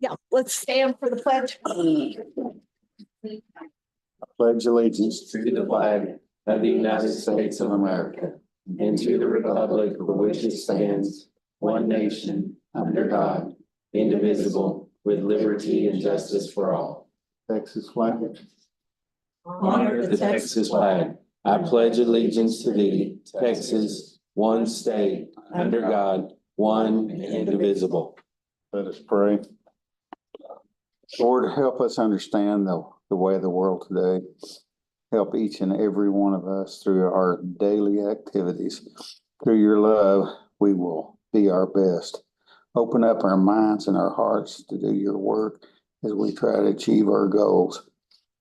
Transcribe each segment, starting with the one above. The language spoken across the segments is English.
Yeah, let's stand for the pledge. Pledge allegiance to the flag of the United States of America and to the republic for which it stands, one nation, under God, indivisible, with liberty and justice for all. Texas flag. Honor the Texas flag. I pledge allegiance to thee, Texas, one state, under God, one and indivisible. Let us pray. Lord, help us understand the way of the world today. Help each and every one of us through our daily activities. Through your love, we will be our best. Open up our minds and our hearts to do your work as we try to achieve our goals.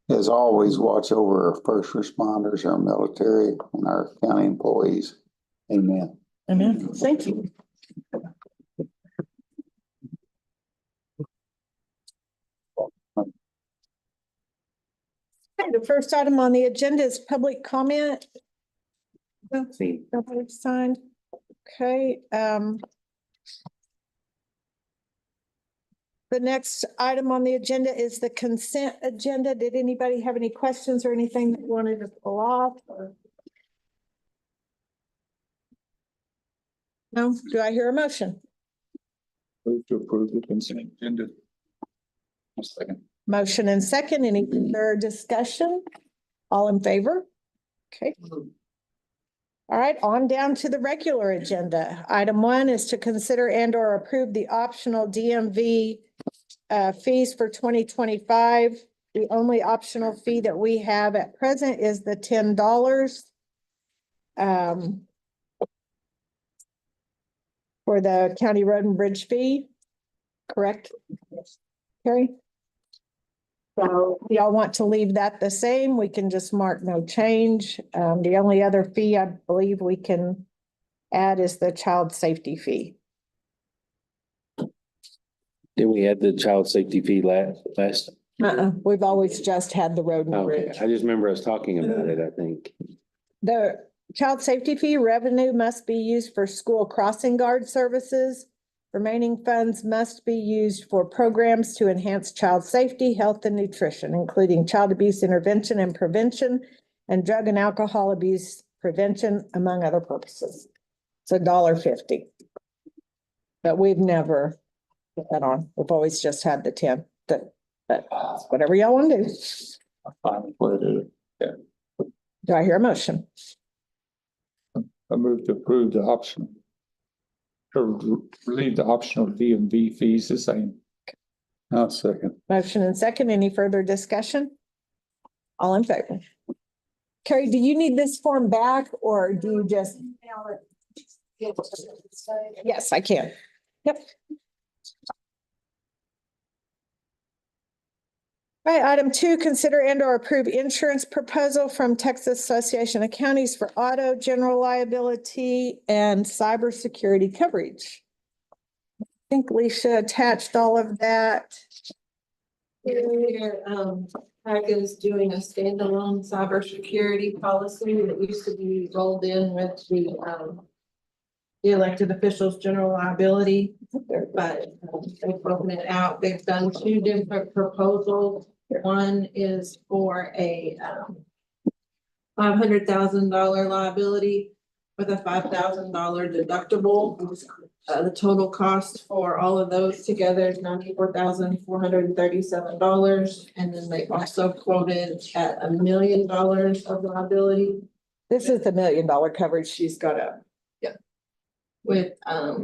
As always, watch over our first responders, our military, and our county employees. Amen. Amen. Thank you. Okay, the first item on the agenda is public comment. Let's see, nobody signed. Okay. The next item on the agenda is the consent agenda. Did anybody have any questions or anything that you wanted to pull off? No? Do I hear a motion? Move to approve the consent agenda. Second. Motion and second. Any further discussion? All in favor? Okay. All right, on down to the regular agenda. Item 1 is to consider and or approve the optional DMV fees for 2025. The only optional fee that we have at present is the $10 for the county road and bridge fee, correct? Carrie? So if y'all want to leave that the same, we can just mark no change. The only other fee I believe we can add is the child safety fee. Did we add the child safety fee last? We've always just had the road and Okay, bridge. I just remember us talking about it, I think. The child safety fee revenue must be used for school crossing guard services. Remaining funds must be used for programs to enhance child safety, health, and nutrition, including child abuse intervention and prevention and drug and alcohol abuse prevention, among other purposes. It's $1.50. But we've never put that on. We've always just had the 10. But whatever y'all want to do. Do I hear a motion? I move to approve the optional, or leave the optional DMV fees the same. I'll second. Motion and second. Any further discussion? All in favor? Carrie, do you need this form back or do you just? Yes, I can. Yep. All right, item 2, consider and or approve insurance proposal from Texas Association of Counties for auto, general liability, and cybersecurity coverage. I think Leisha attached all of that. Here, PAC is doing a standalone cybersecurity policy that used to be rolled in with the elected officials' general liability, but they've broken it out. They've done 2 different proposals. One is for a $500,000 liability with a $5,000 deductible. The total cost for all of those together is $94,437. And then they also quoted at $1 million of liability. This is the $1 million coverage she's got up. With a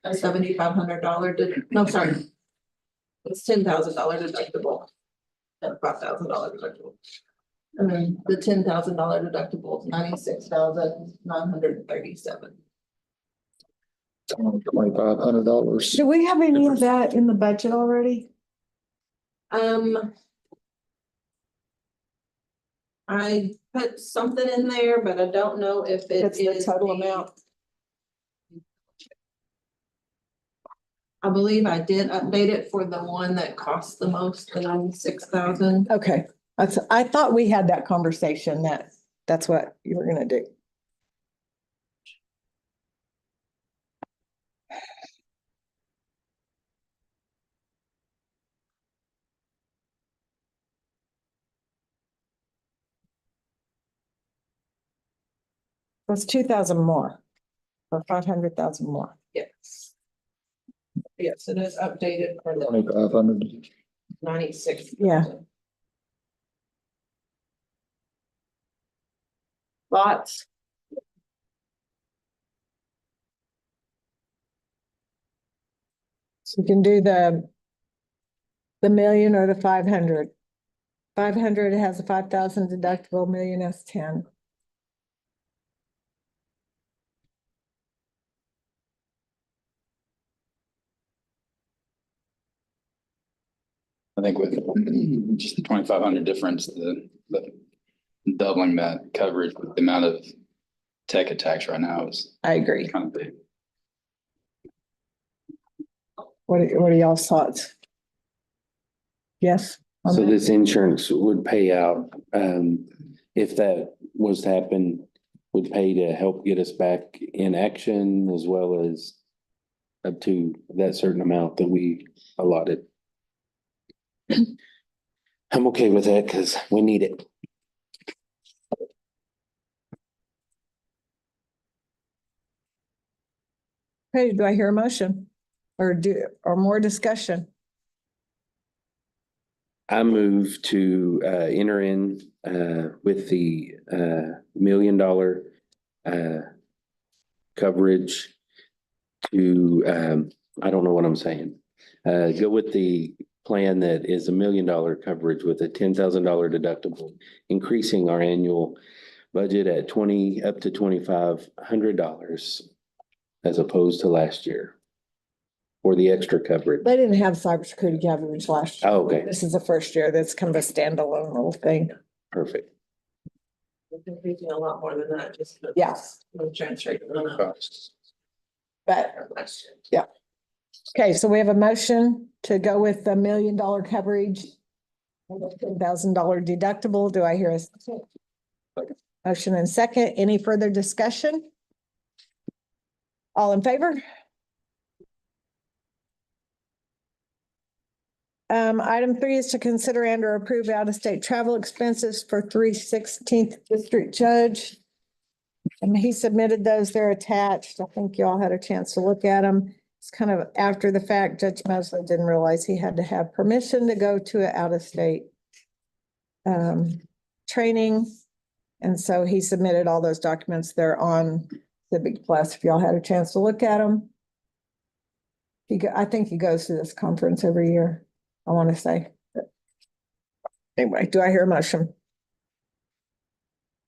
$7,500 no, sorry. It's $10,000 deductible. And $5,000 deductible. And then the $10,000 deductible is $96,937. $2,500. Do we have any of that in the budget already? I put something in there, but I don't know if it It's the is total amount. I believe I did update it for the one that cost the most, the 96,000. Okay, I thought we had that conversation that's what you were gonna do. That's 2,000 more. Or 500,000 more. Yes. Yes, it is updated for the 2,500. 96. Yeah. Lots. So you can do the million or the 500. 500 has a 5,000 deductible, million has 10. I think with just the 2,500 difference, the doubling that coverage with the amount of tech attacks right now is I agree. kind of big. What are y'all's thoughts? Yes? So this insurance would pay out, if that was to happen, would pay to help get us back in action as well as up to that certain amount that we allotted. I'm okay with that because we need it. Okay, do I hear a motion? Or more discussion? I move to enter in with the $1 million coverage to I don't know what I'm saying. Go with the plan that is $1 million coverage with a $10,000 deductible, increasing our annual budget at up to $2,500 as opposed to last year for the extra coverage. They didn't have cybersecurity coverage last year. Oh, okay, This is the first year that's kind of a standalone little thing. perfect. We're increasing a lot more than that, just. Yes. The insurance rate went up But, last year. okay, so we have a motion to go with the $1 million coverage. $10,000 deductible. Do I hear a second? Motion and second. Any further discussion? All in favor? Item 3 is to consider and or approve out-of-state travel expenses for 316th District Judge. And he submitted those, they're attached. I think y'all had a chance to look at them. It's kind of after the fact. Judge Mosley didn't realize he had to have permission to go to an out-of-state training. And so he submitted all those documents. They're on Civic Plus, if y'all had a chance to look at them. I think he goes to this conference every year, I want to say. Anyway, do I hear a motion?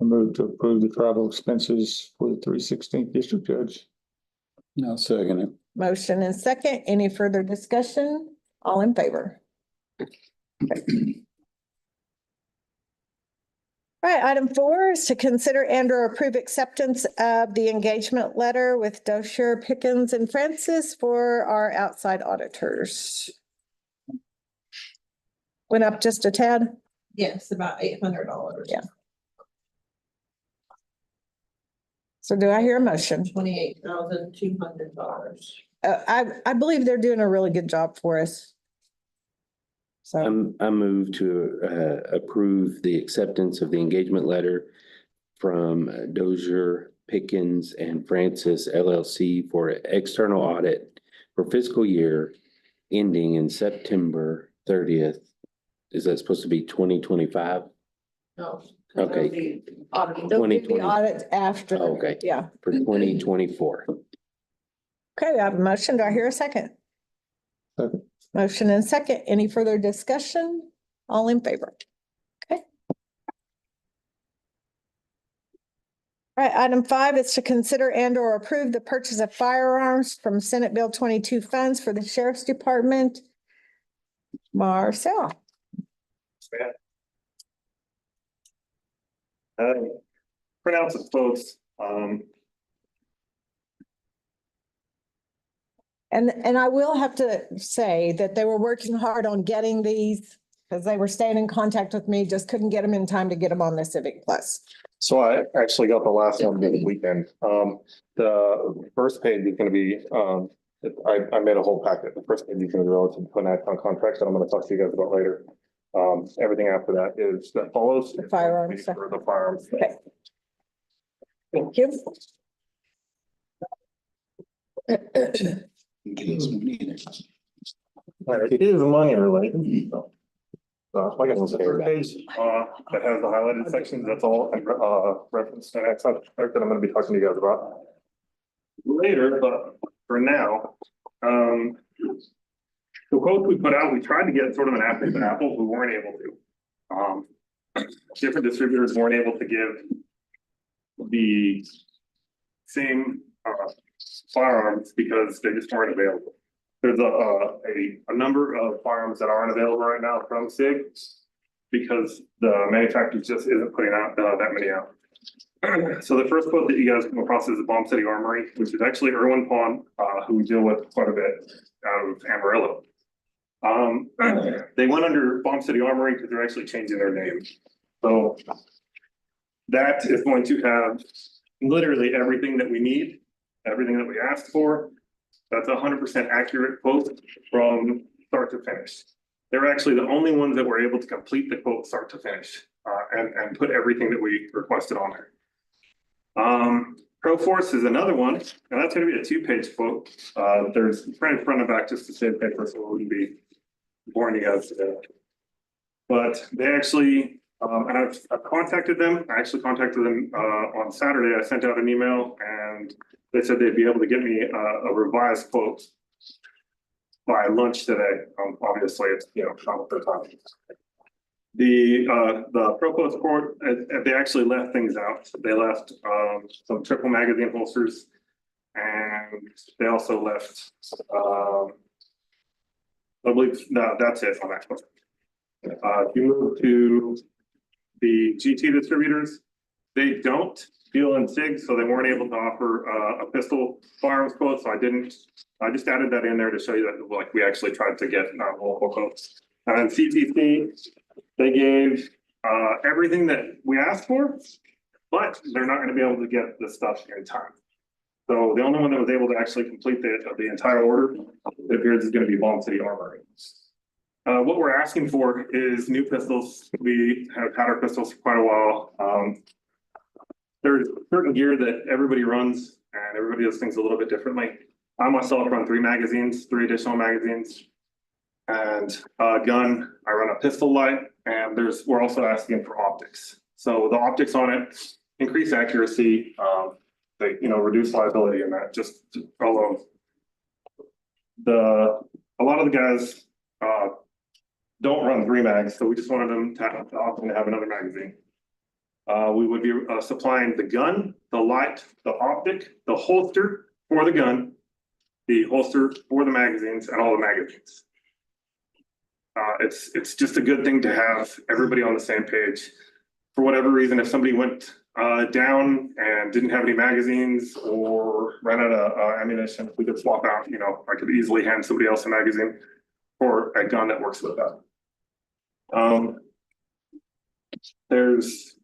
I move to approve the travel expenses for the 316th District Judge. No, second it. Motion and second. Any further discussion? All in favor? All right, item 4 is to consider and or approve acceptance of the engagement letter with Dozier, Pickens, and Francis for our outside auditors. Went up just a tad. Yes, about $800. Yeah. So do I hear a motion? $28,200. I believe they're doing a really good job for us. So, I move to approve the acceptance of the engagement letter from Dozier, Pickens, and Francis LLC for external audit for fiscal year ending in September 30th. Is that supposed to be 2025? No. Okay. they'll do the audit after. Okay. Yeah. For 2024. Okay, we have a motion. Do I hear a second? Second. Motion and second. Any further discussion? All in favor? Okay. All right, item 5 is to consider and or approve the purchase of firearms from Senate Bill 22 funds for the Sheriff's Department. Marcel. Pronounce it folks. And I will have to say that they were working hard on getting these because they were staying in contact with me, just couldn't get them in time to get them on the Civic Plus. So I actually got the last one this weekend. The first page is gonna be, I made a whole packet. The first page is gonna be relative to an act on contracts that I'm gonna talk to you guys about later. Everything after that is that follows. The firearms. For the firearms. Okay. Thank you. It is money related. Like I said, the first page, that has the highlighted sections, that's all, reference to that subject that I'm gonna be talking to you guys about later, but for now, the quotes we put out, we tried to get sort of an apples to apples, we weren't able to. Different distributors weren't able to give the same, firearms because they just weren't available. There's a number of firearms that aren't available right now from SIG because the manufacturer just isn't putting out that many out. So the first quote that you guys come across is the Bomb City Armory, which is actually Irwin Pond, who we deal with quite a bit out of Amarillo. They went under Bomb City Armory because they're actually changing their name. So that is going to have literally everything that we need, everything that we asked for. That's 100% accurate quote from start to finish. They're actually the only ones that were able to complete the quote start to finish, and put everything that we requested on there. ProForce is another one, and that's gonna be a 2-page quote. There's front and back just to save paper, so it wouldn't be boring you guys today. But they actually, and I've contacted them. I actually contacted them on Saturday. I sent out an email and they said they'd be able to get me a revised quote by lunch today. Obviously, it's, not what they're talking. The ProForce quote, they actually left things out. They left some triple magazine holsters, and they also left. I believe that's it on that one. If you move to the GT distributors, they don't deal in SIG, so they weren't able to offer a pistol firearms quote. So I just added that in there to show you that like we actually tried to get multiple quotes. And CTC, they gave everything that we asked for, but they're not going to be able to get the stuff in time. So the only one that was able to actually complete the entire order, it appears, is going to be Bomb City Armory. What we're asking for is new pistols. We have had our pistols for quite a while. There's certain gear that everybody runs, and everybody does things a little bit differently. I myself run 3 additional magazines, and a gun. I run a pistol light, and we're also asking for optics. So the optics on it increase accuracy, they reduce liability in that. Just alone. A lot of the guys don't run 3 mags, so we just wanted them to have the option to have another magazine. We would be supplying the gun, the light, the optic, the holster for the gun, the holster for the magazines, and all the magazines. It's just a good thing to have everybody on the same page. For whatever reason, if somebody went down and didn't have any magazines or ran out of ammunition, we could swap out. I could easily hand somebody else a magazine or a gun that works with that. There's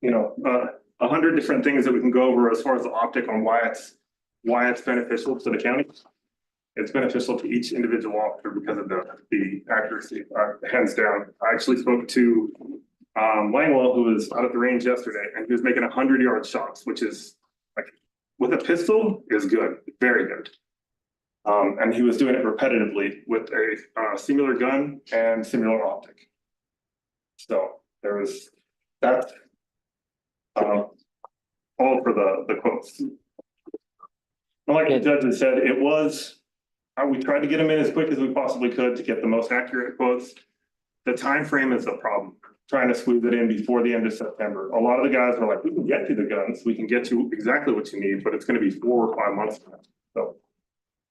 100 different things that we can go over as far as the optic on why it's beneficial to the county. It's beneficial to each individual officer because of the accuracy, hands down. I actually spoke to Langwell, who was out at the range yesterday, and he was making 100-yard shots, which is like with a pistol is good, very good. And he was doing it repetitively with a similar gun and similar optic. So there was that. All for the quotes. And like the judge had said, we tried to get them in as quick as we possibly could to get the most accurate quotes. The time frame is a problem, trying to squeeze it in before the end of September. A lot of the guys are like, we can get you the guns, we can get you exactly what you need, but it's going to be 4 or 5 months from now. So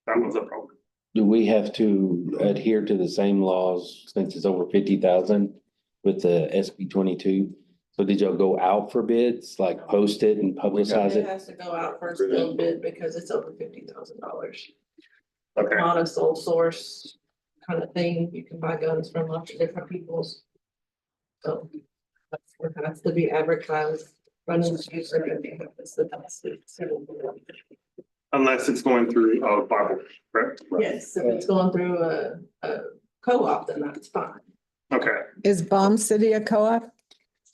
that was a problem. Do we have to adhere to the same laws since it's over 50,000 with the SB 22? So did y'all go out for bids, like post it and publicize It it? has to go out for a sealed bid because it's over $50,000. Okay. Not a sole source kind of thing. You can buy guns from lots of different people's. So that's what has to be advertised, running the user, I think that's the best. Unless it's going through Bible, correct? Yes, if it's going through a co-op, then that's fine. Okay. Is Bomb City a co-op?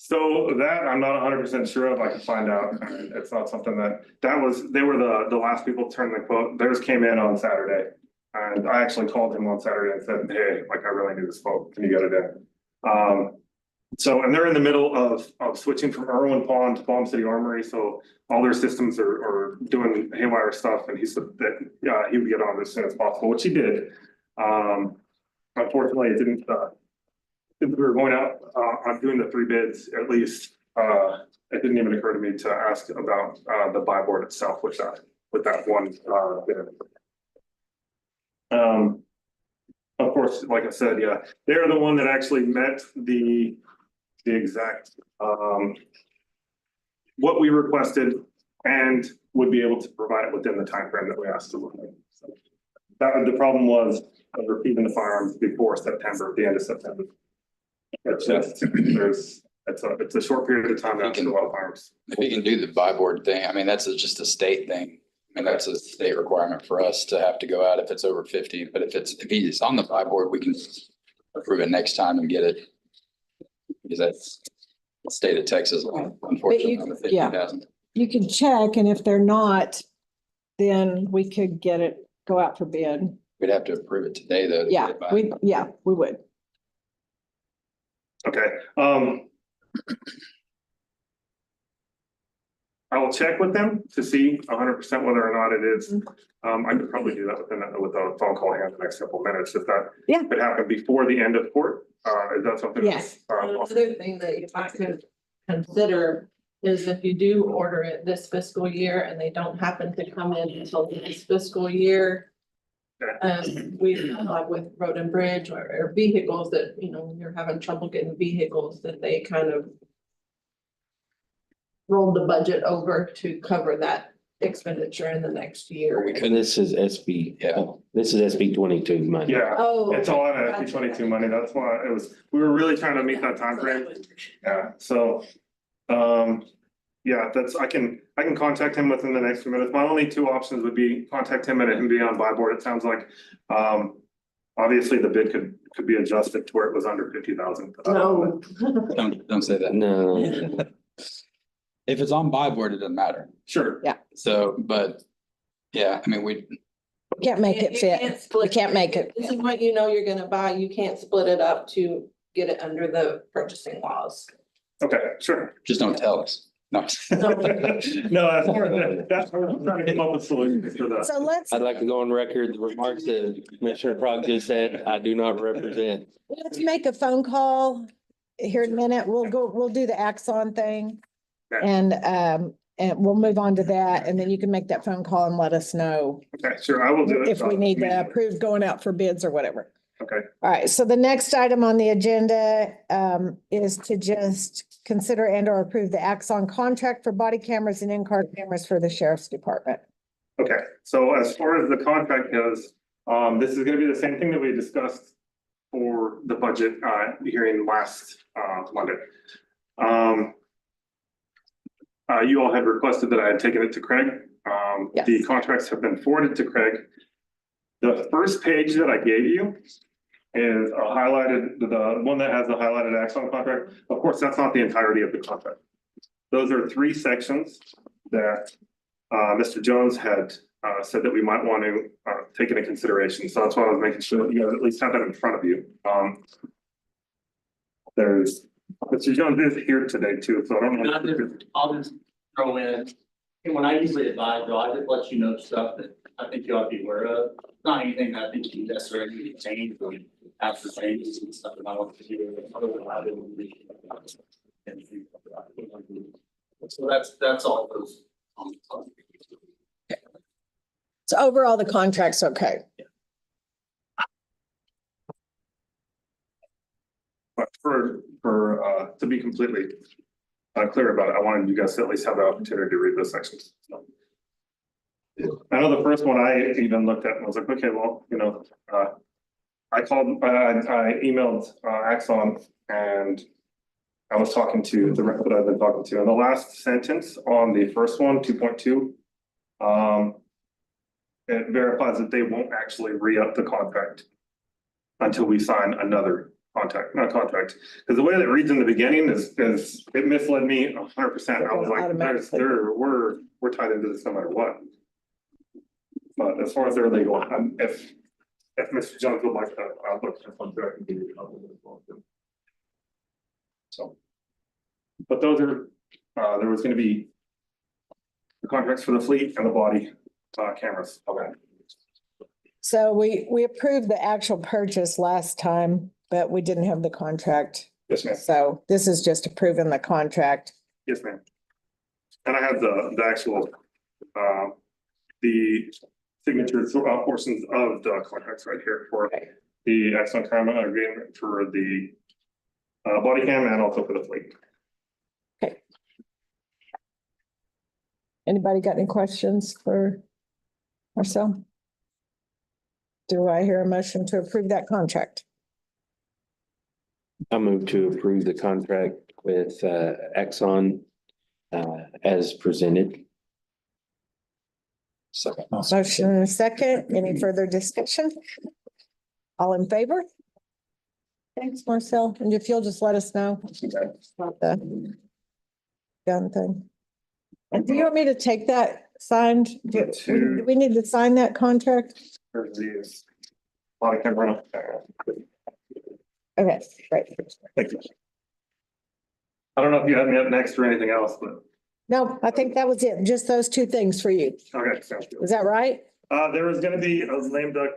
So that I'm not 100% sure of. I can find out. It's not something they were the last people to turn the quote. Theirs came in on Saturday. And I actually called him on Saturday and said, hey, like, I really need this quote. Can you get it in? So, and they're in the middle of switching from Irwin Pond to Palm City Armory. So all their systems are doing haywire stuff. And he said that, he would get on it as soon as possible, which he did. Unfortunately, it didn't, if we were going out, on doing the 3 bids, at least, it didn't even occur to me to ask about, the buy board itself with that one, bid. Of course, like I said, yeah, they're the one that actually met the exact, what we requested and would be able to provide it within the time frame that we asked to look at. So that the problem was receiving the firearms before September, the end of September. It's just, it's a short period of time after a lot of firearms. If you can do the buy board thing, I mean, that's just a state thing. I mean, that's a state requirement for us to have to go out if it's over 50, but if he's on the buy board, we can approve it next time and get it. Because that's the state of Texas, unfortunately, on the 50,000. You can check, and if they're not, then we could get it, go out for bid. We'd have to approve it today, though. to Yeah, get it by. we would. Okay, I will check with them to see 100% whether or not it is. I could probably do that with a phone call here in the next couple of minutes if that could happen before the end of court. Is that something? Yes. Another thing that if I could consider is if you do order it this fiscal year and they don't happen to come in until this fiscal year. We like with road and bridge or vehicles that, you know, you're having trouble getting vehicles that they kind of rolled the budget over to cover that expenditure in the next year. This is SB, this is SB 22 money. Yeah, Oh. it's all on SB 22 money. That's why we were really trying to meet that time frame. Yeah, so, yeah, I can contact him within the next few minutes. My only 2 options would be contact him and him be on buy board. It sounds like, obviously the bid could be adjusted to where it was under 50,000. No. Don't say that. No, If it's on buy board, it doesn't matter. Sure. So, but yeah, I mean, we Can't make it You fit. can't split- We can't make it. This is what you know you're gonna buy. You can't split it up to get it under the purchasing laws. Okay, sure. just don't tell us. No. No, that's where we're trying to come up with solutions for that. So I'd like to go on record, the remarks that Commissioner Prog just said, I do not represent. let's make a phone call here in a minute. We'll do the Axon thing. Okay. And we'll move on to that, and then you can make that phone call and let us know Okay, sure, I will do it. if we need to approve going out for bids or whatever. Okay, All right, so the next item on the agenda is to just consider and or approve the Axon contract for body cameras and in-car cameras for the sheriff's department. okay, so as far as the contract goes, this is gonna be the same thing that we discussed for the budget hearing last Monday. You all had requested that I had taken it to Craig. Yes. The contracts have been forwarded to Craig. The first page that I gave you is highlighted, the one that has the highlighted Axon contract. Of course, that's not the entirety of the contract. Those are 3 sections that Mr. Jones had said that we might want to take into consideration. So that's why I was making sure that you guys at least have that in front of you. There's, Mr. Jones is here today too, so I don't know. I'll just throw in, and when I usually advise, though, I just let you know stuff that I think you ought to be aware of. Not anything that I think you necessarily need to change or have to change and stuff that I want to do. So that's all those. So overall, the contract's okay. But to be completely clear about it, I wanted you guys to at least have the opportunity to read those sections. So. I know the first one I even looked at and was like, okay, well, you know, I emailed Axon and I was talking to the rep that I've been talking to, and the last sentence on the first one, 2.2, it verifies that they won't actually re-up the contract until we sign another not contract. Because the way that it reads in the beginning is it misled me 100%. I was like, we're tied into this no matter what. But as far as their legal, if Mr. Jones would like that, I'll look at one I can give you a copy as well, too. So. But those are, there was gonna be the contracts for the fleet and the body cameras. Okay. So we approved the actual purchase last time, but we didn't have the contract. Yes, ma'am. So this is just approving the contract. Yes, ma'am. And I have the actual, the signatures portions of the contracts right here for the Axon camera agreement for the body cam and also for the fleet. Okay. Anybody got any questions for Marcel? Do I hear a motion to approve that contract? I move to approve the contract with Axon as presented. Second. Motion and a second. Any further discussion? All in favor? Thanks, Marcel. And if you'll just let us know about the gun thing. And do you want me to take that signed? Do we need to sign that contract? There's these body camera. Okay, great. Thank you. I don't know if you had me up next or anything else, but No, I think that was it. Just those two things for you. okay, sounds good. Is that right? There is gonna be a lame duck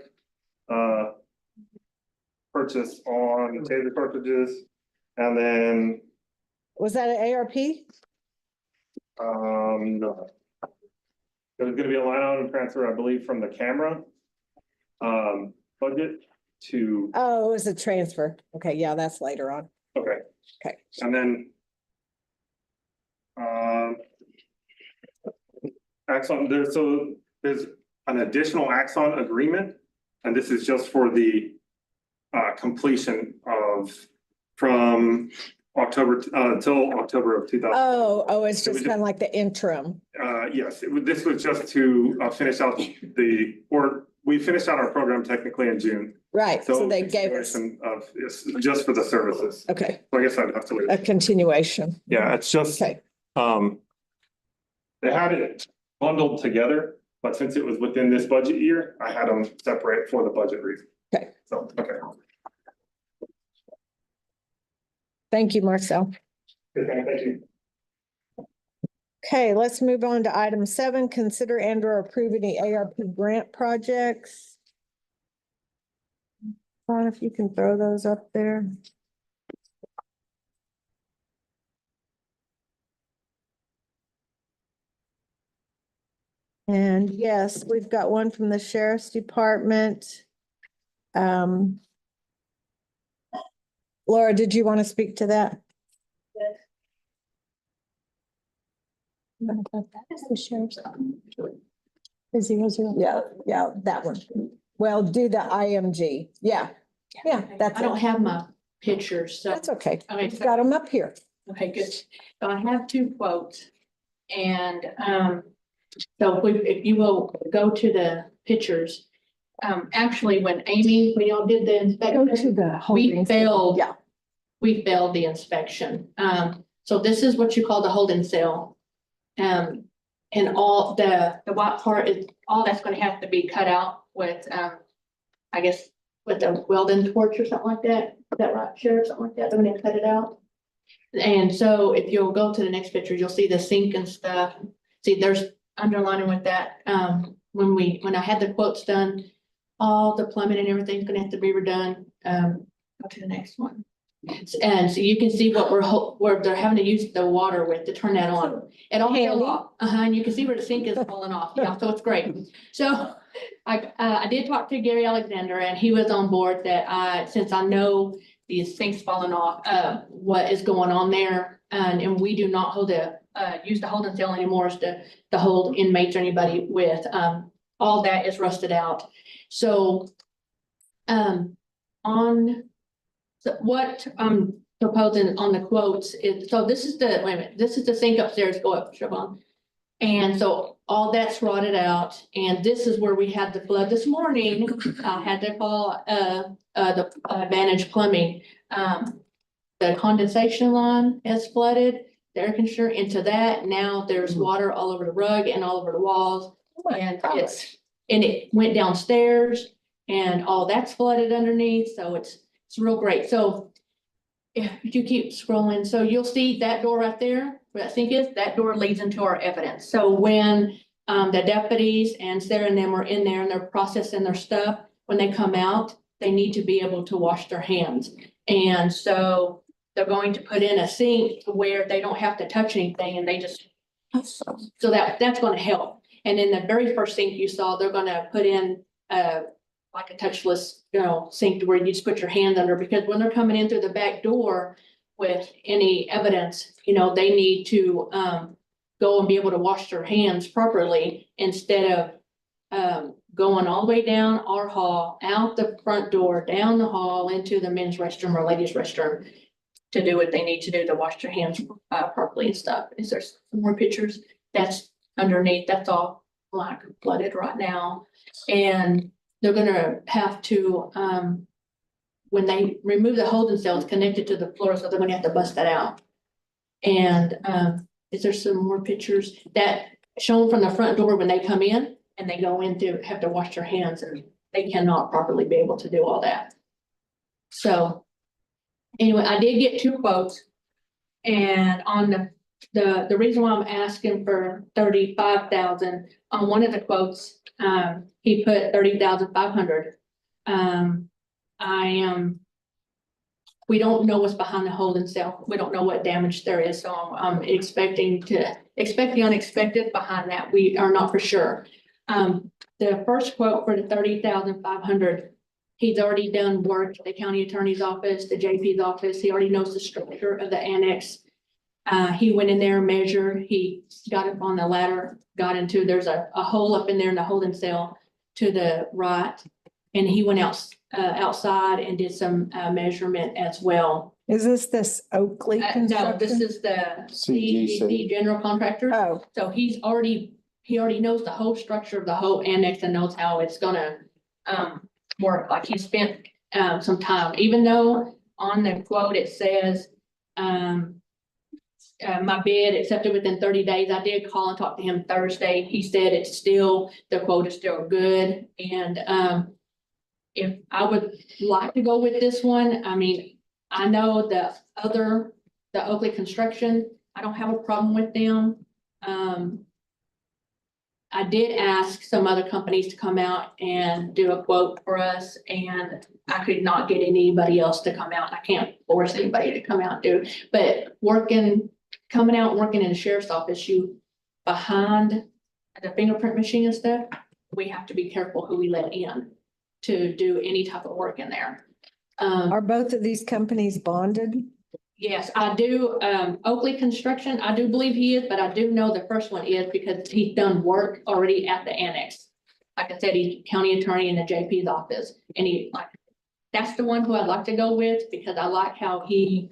purchase on the taser cartridges, and then Was that an ARP? no. There's gonna be a line item transfer, I believe, from the camera budget to, Oh, it was a transfer. Okay, yeah, that's later on. okay. Okay. And then Axon, there's an additional Axon agreement, and this is just for the completion of from October until October of 2000. Oh, it's just kind of like the interim. Yes, this was just to finish out we finished out our program technically in June. Right, so they gave us, It's just for the services. okay, So I guess I'd have to a leave. continuation. Yeah, it's just, Okay, they had it bundled together, but since it was within this budget year, I had them separate for the budget reason. Okay. So, okay. thank you, Marcel. Good thing, thank you. Okay, let's move on to item 7, consider and or approve any ARP grant projects. Ron, if you can throw those up there. And yes, we've got one from the Sheriff's Department. Laura, did you want to speak to that? Yeah, that one. Well, do the IMG. Yeah, that's I don't it. have my pictures, so, That's okay. okay, We've got them up here. okay, good. So I have 2 quotes. And, so if you will go to the pictures, actually, when y'all did the inspection, we failed. Yeah. We failed the inspection. So this is what you call the holding cell. And all the white part is, all that's gonna have to be cut out with, I guess, with a welding torch or something like that. Is that right, Sheriff? Something like that, they're gonna cut it out. And so if you'll go to the next picture, you'll see the sink and stuff. See, there's underlining with that, when I had the quotes done, all the plumbing and everything's gonna have to be redone. Go to the next one. And so you can see what where they're having to use the water with to turn that on. It all fell off. And you can see where the sink is falling off. Yeah, so it's great. So I did talk to Gary Alexander, and he was on board that since I know these sinks falling off, what is going on there. And we do not use the holding cell anymore as to hold inmates or anybody with, all that is rusted out. So, so what I'm proposing on the quotes is, so this is this is the sink upstairs, go up, Siobhan. And so all that's rotted out, and this is where we had the flood this morning. I had to call the Advantage Plumbing. The condensation line has flooded, the air conditioner into that. Now there's water all over the rug and all over the walls. And it went downstairs and all that's flooded underneath. So it's real great. So if you keep scrolling, so you'll see that door right there, where that sink is, that door leads into our evidence. So when the deputies and Sarah and them are in there and they're processing their stuff, when they come out, they need to be able to wash their hands. And so they're going to put in a sink where they don't have to touch anything and they just, so that's gonna help. And in the very first sink you saw, they're gonna put in like a touchless, sink where you just put your hand under, because when they're coming in through the back door with any evidence, they need to go and be able to wash their hands properly instead of going all the way down our hall, out the front door, down the hall into the men's restroom or ladies' restroom to do what they need to do to wash their hands properly and stuff. Is there some more pictures? That's underneath, that's all like flooded right now. And they're gonna have to, when they remove the holding cells connected to the floor, so they're gonna have to bust that out. And is there some more pictures that shown from the front door when they come in and they go in to have to wash their hands, and they cannot properly be able to do all that. So anyway, I did get 2 quotes, and on the reason why I'm asking for 35,000 on one of the quotes, he put 30,500. We don't know what's behind the holding cell. We don't know what damage there is, so I'm expecting the unexpected behind that. We are not for sure. The first quote for the 30,500, he's already done work at the county attorney's office, the JP's office. He already knows the structure of the annex. He went in there, measured, he got up on the ladder, got into, there's a hole up in there in the holding cell to the right. And he went outside and did some measurement as well. Is this Oakley No, construction? this is the CGC. CGC general contractor. Oh, So he already knows the whole structure of the whole annex and knows how it's gonna work. Like he spent some time, even though on the quote it says my bid accepted within 30 days. I did call and talk to him Thursday. He said the quote is still good. And if I would like to go with this one, I mean, I know the Oakley construction, I don't have a problem with them. I did ask some other companies to come out and do a quote for us, and I could not get anybody else to come out. I can't force anybody to come out and do, but coming out and working in the sheriff's office, behind the fingerprint machine and stuff, we have to be careful who we let in to do any type of work in there. are both of these companies bonded? Yes, I do. Oakley Construction, I do believe he is, but I do know the first one is because he's done work already at the annex. Like I said, he's county attorney in the JP's office, and that's the one who I'd like to go with because I like how he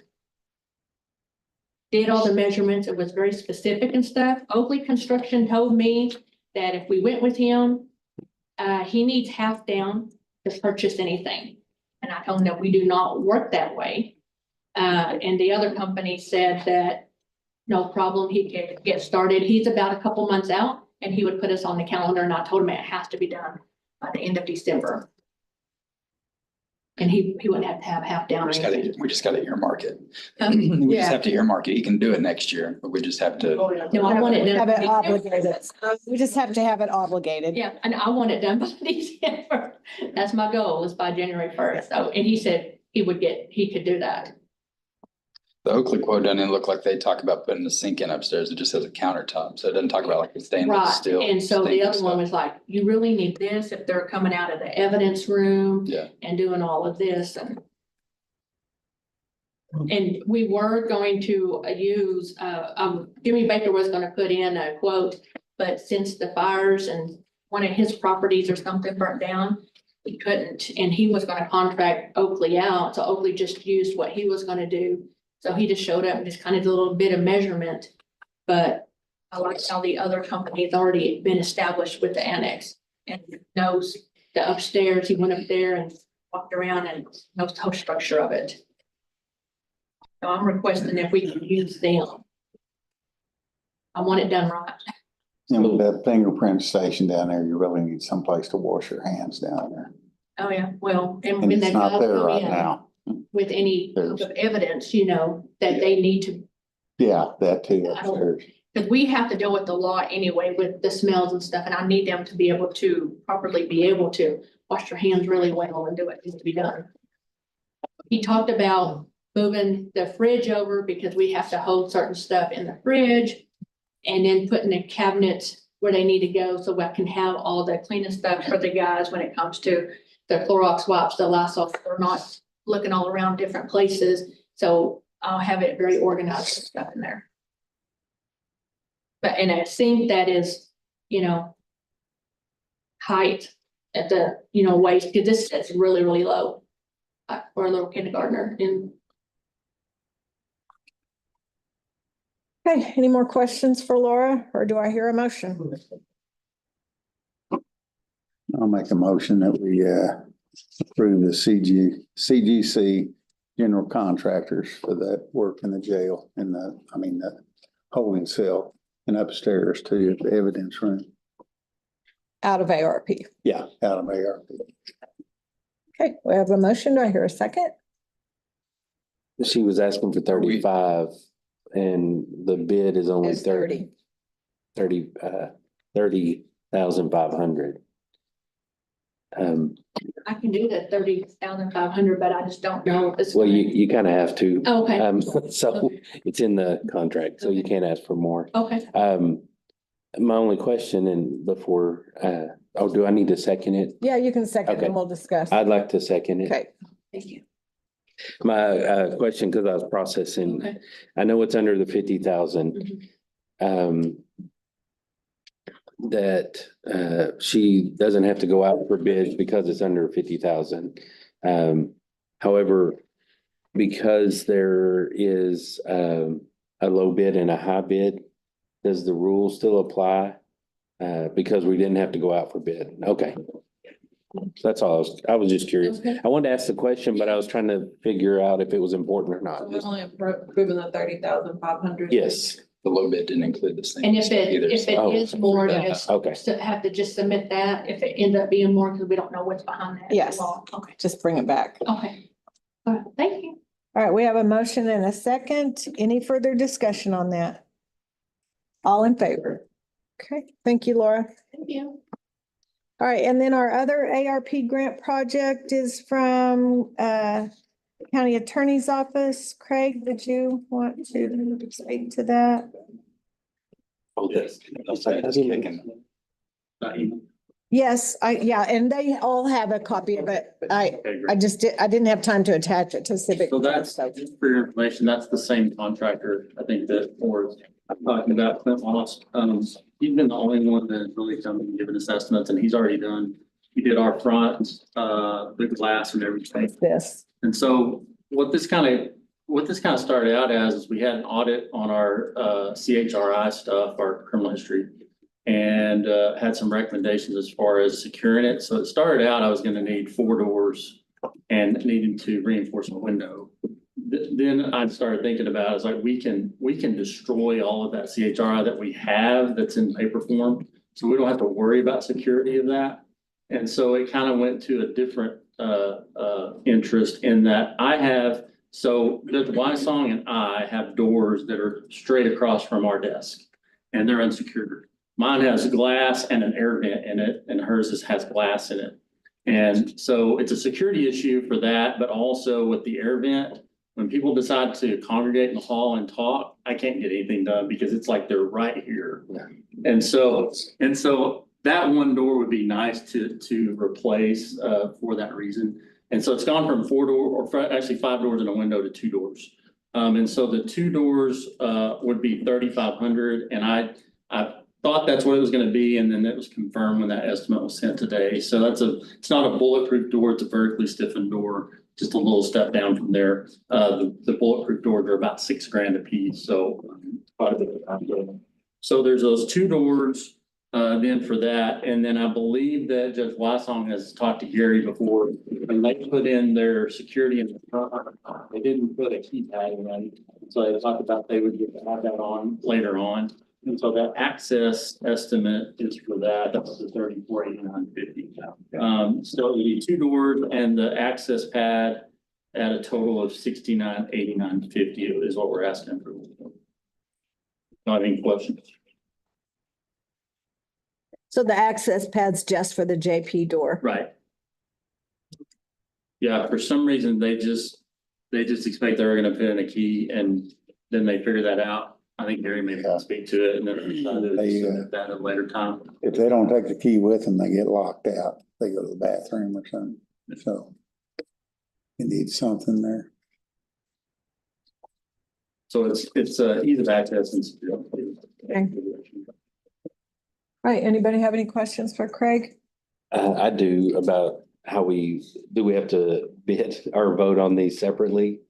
did all the measurements. It was very specific and stuff. Oakley Construction told me that if we went with him, he needs half down to purchase anything. And I told him that we do not work that way. And the other company said that no problem, he could get started. He's about a couple months out and he would put us on the calendar, and I told him it has to be done by the end of December. And he wouldn't have to have half down or anything. We just gotta earmark it. We just have to earmark it. He can do it next year, but we just have to. No, I want it done. Have it obligated. We just have to have it obligated. Yeah, and I want it done by December. That's my goal, is by January 1st. So, and he said he could do that. The Oakley quote doesn't look like they talk about putting the sink in upstairs. It just has a countertop. So it doesn't talk about like the stainless Right, steel. and so sink the and other one stuff. was like, you really need this if they're coming out of the evidence room. Yeah. And doing all of this and we were going to use, Jimmy Baker was gonna put in a quote, but since the fires and one of his properties or something burnt down, he couldn't, and he was gonna contract Oakley out, so Oakley just used what he was gonna do. So he just showed up and just kind of did a little bit of measurement, but I like how the other company's already been established with the annex and knows the upstairs. He went up there and walked around and knows the whole structure of it. So I'm requesting if we can use them. I want it done right. And with that fingerprint station down there, you really need someplace to wash your hands down there. Oh, yeah, well, and And when it's they not there go right in now. with any There's- of evidence, you know, that they need to, Yeah, that too I don't- upstairs. because we have to deal with the law anyway with the smells and stuff, and I need them to be able to properly be able to wash their hands really well and do what needs to be done. He talked about moving the fridge over because we have to hold certain stuff in the fridge. And then putting the cabinets where they need to go, so I can have all the cleaning stuff for the guys when it comes to the Clorox wipes, the Lysol, they're not looking all around different places. So I'll have it very organized and stuff in there. But, and I think that is, you know, height at the, you know, waist, because this is really, really low. For a little kindergartner in. Okay, any more questions for Laura, or do I hear a motion? I'll make a motion that we approve the CGC general contractors for that work in the jail and the holding cell and upstairs too, the evidence room. Out of ARP. Yeah, out of ARP. Okay, we have a motion. Do I hear a second? She was asking for 35 and the bid is only It's 30. 30,500. I can do the 30,500, but I just don't know. if it's Well, gonna- you kind of have to. Okay, So it's in the contract, so you can't ask for more. okay. My only question and before, do I need to second it? Yeah, you can second Okay. and we'll discuss. I'd like to second it. Okay, Thank you. My question, because I was processing, Okay. I know it's under the 50,000. That she doesn't have to go out for bids because it's under 50,000. However, because there is a low bid and a high bid, does the rule still apply? Because we didn't have to go out for bid. Okay. That's all. I was just curious. Okay. I wanted to ask the question, but I was trying to figure out if it was important or not. We're only approving the 30,500. Yes. The low bid didn't include this thing. And if it Oh. is more, just Okay. have to just submit that if it ends up being more, because we don't know what's behind that. Yes. Okay, just bring it back. okay. All right, thank you. All right, we have a motion and a second. Any further discussion on that? All in favor? Okay, thank you, Laura. Thank you. All right, and then our other ARP grant project is from County Attorney's Office. Craig, did you want to speak to that? Oh, yes. Yes, and they all have a copy of it. I Okay, great. didn't have time to attach it to Civic. So that's, just for your information, that's the same contractor, I think that Ford's talking about, Clint Moss. He's been the only one that's really come and given us estimates, and he's already done, he did our front, the glass and everything. This. And so what this kind of started out as is we had an audit on our CHRI stuff, our criminal history. And had some recommendations as far as securing it. So it started out, I was gonna need 4 doors and needing to reinforce a window. Then I started thinking about, it's like, we can destroy all of that CHRI that we have that's in paper form. So we don't have to worry about security of that. And so it kind of went to a different interest in that so the Wysong and I have doors that are straight across from our desk and they're unsecured. Mine has glass and an air vent in it and hers has glass in it. And so it's a security issue for that, but also with the air vent, when people decide to congregate in the hall and talk, I can't get anything done because it's like they're right here. And so that one door would be nice to replace for that reason. And so it's gone from 4 door, or actually 5 doors and a window to 2 doors. And so the 2 doors would be 3,500, and I thought that's what it was gonna be, and then it was confirmed when that estimate was sent today. So it's not a bulletproof door, it's a vertically stiffened door, just a little step down from there. The bulletproof doors are about $6,000 a piece, so quite a bit of time. So there's those 2 doors then for that, and then I believe that Judge Wysong has talked to Gary before, and they put in their security in the front. They didn't put a keypad in, so they talked about they would have that on later on. And so that access estimate is for that, that's the 34,8950. So it would be 2 doors and the access pad at a total of 69,8950 is what we're asking for. Not any questions? So the access pad's just for the JP door. Right. Yeah, for some reason, they just expect they're gonna put in a key and then they figure that out. I think Gary maybe can speak to it and then decided to submit that at a later time. If they don't take the key with them, they get locked out. They go to the bathroom or something. So you need something there. So it's ease of access and security. Okay. All right, anybody have any questions for Craig? I do about how we have to bid or vote on these separately?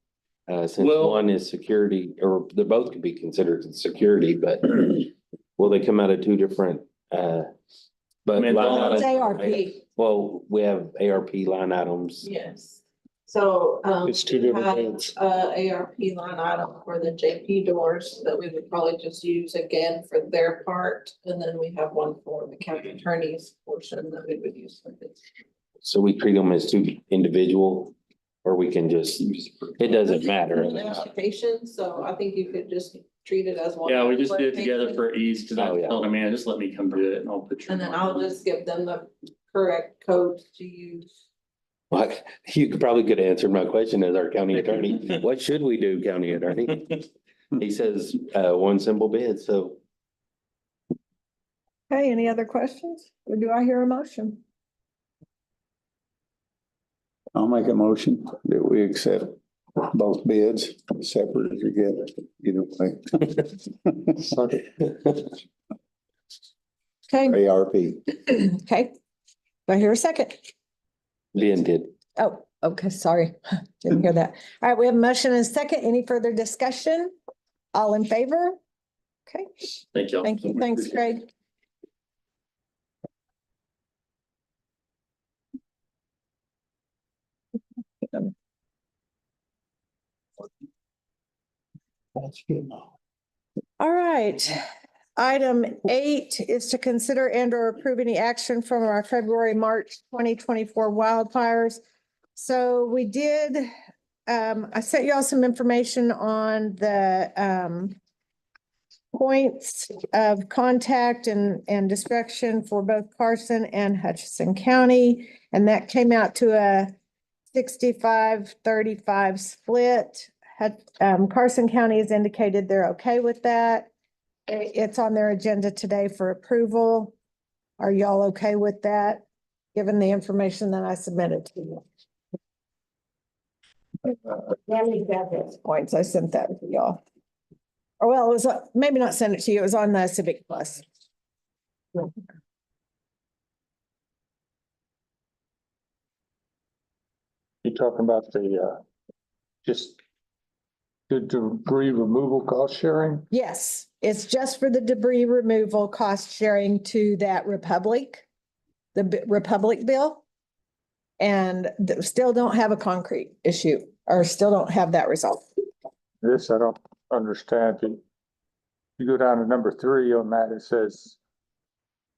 Since Well- one is security, or they both could be considered security, but will they come out of 2 different, but mean, line It's items? ARP. Well, we have ARP line items. Yes. So, It's 2 we different have, bids. ARP line item for the JP doors that we would probably just use again for their part. And then we have one for the county attorney's portion that we would use for this. So we treat them as 2 individual, or we can just, it doesn't matter. Application, so I think you could just treat it as one. Yeah, we just did it together for ease, because I Oh, yeah. told him, man, just let me come do it and I'll put your. And then I'll just give them the correct code to use. Like, you could answer my question as our county attorney. What should we do, county attorney? He says, 1 simple bid, so. Okay, any other questions? Or do I hear a motion? I'll make a motion that we accept both bids separate as you get it, either way. Okay, ARP. okay. Do I hear a second? Ben did. Oh, okay, sorry. Didn't hear that. All right, we have a motion and a second. Any further discussion? All in favor? Okay, Thank you. thank you. Thanks, Craig. All right. Item 8 is to consider and or approve any action from our February, March 2024 wildfires. So we did, I sent you all some information on the points of contact and destruction for both Carson and Hutchinson County. And that came out to a 65-35 split. Carson County has indicated they're okay with that. It's on their agenda today for approval. Are y'all okay with that, given the information that I submitted to you? Points, I sent that to y'all. Or well, it was, maybe not send it to you, it was on the Civic Plus. You talking about the, just the debris removal cost sharing? Yes, it's just for the debris removal cost sharing to that Republic, the Republic bill. And still don't have a concrete issue, or still don't have that resolved. This I don't understand. You go down to number 3 on that, it says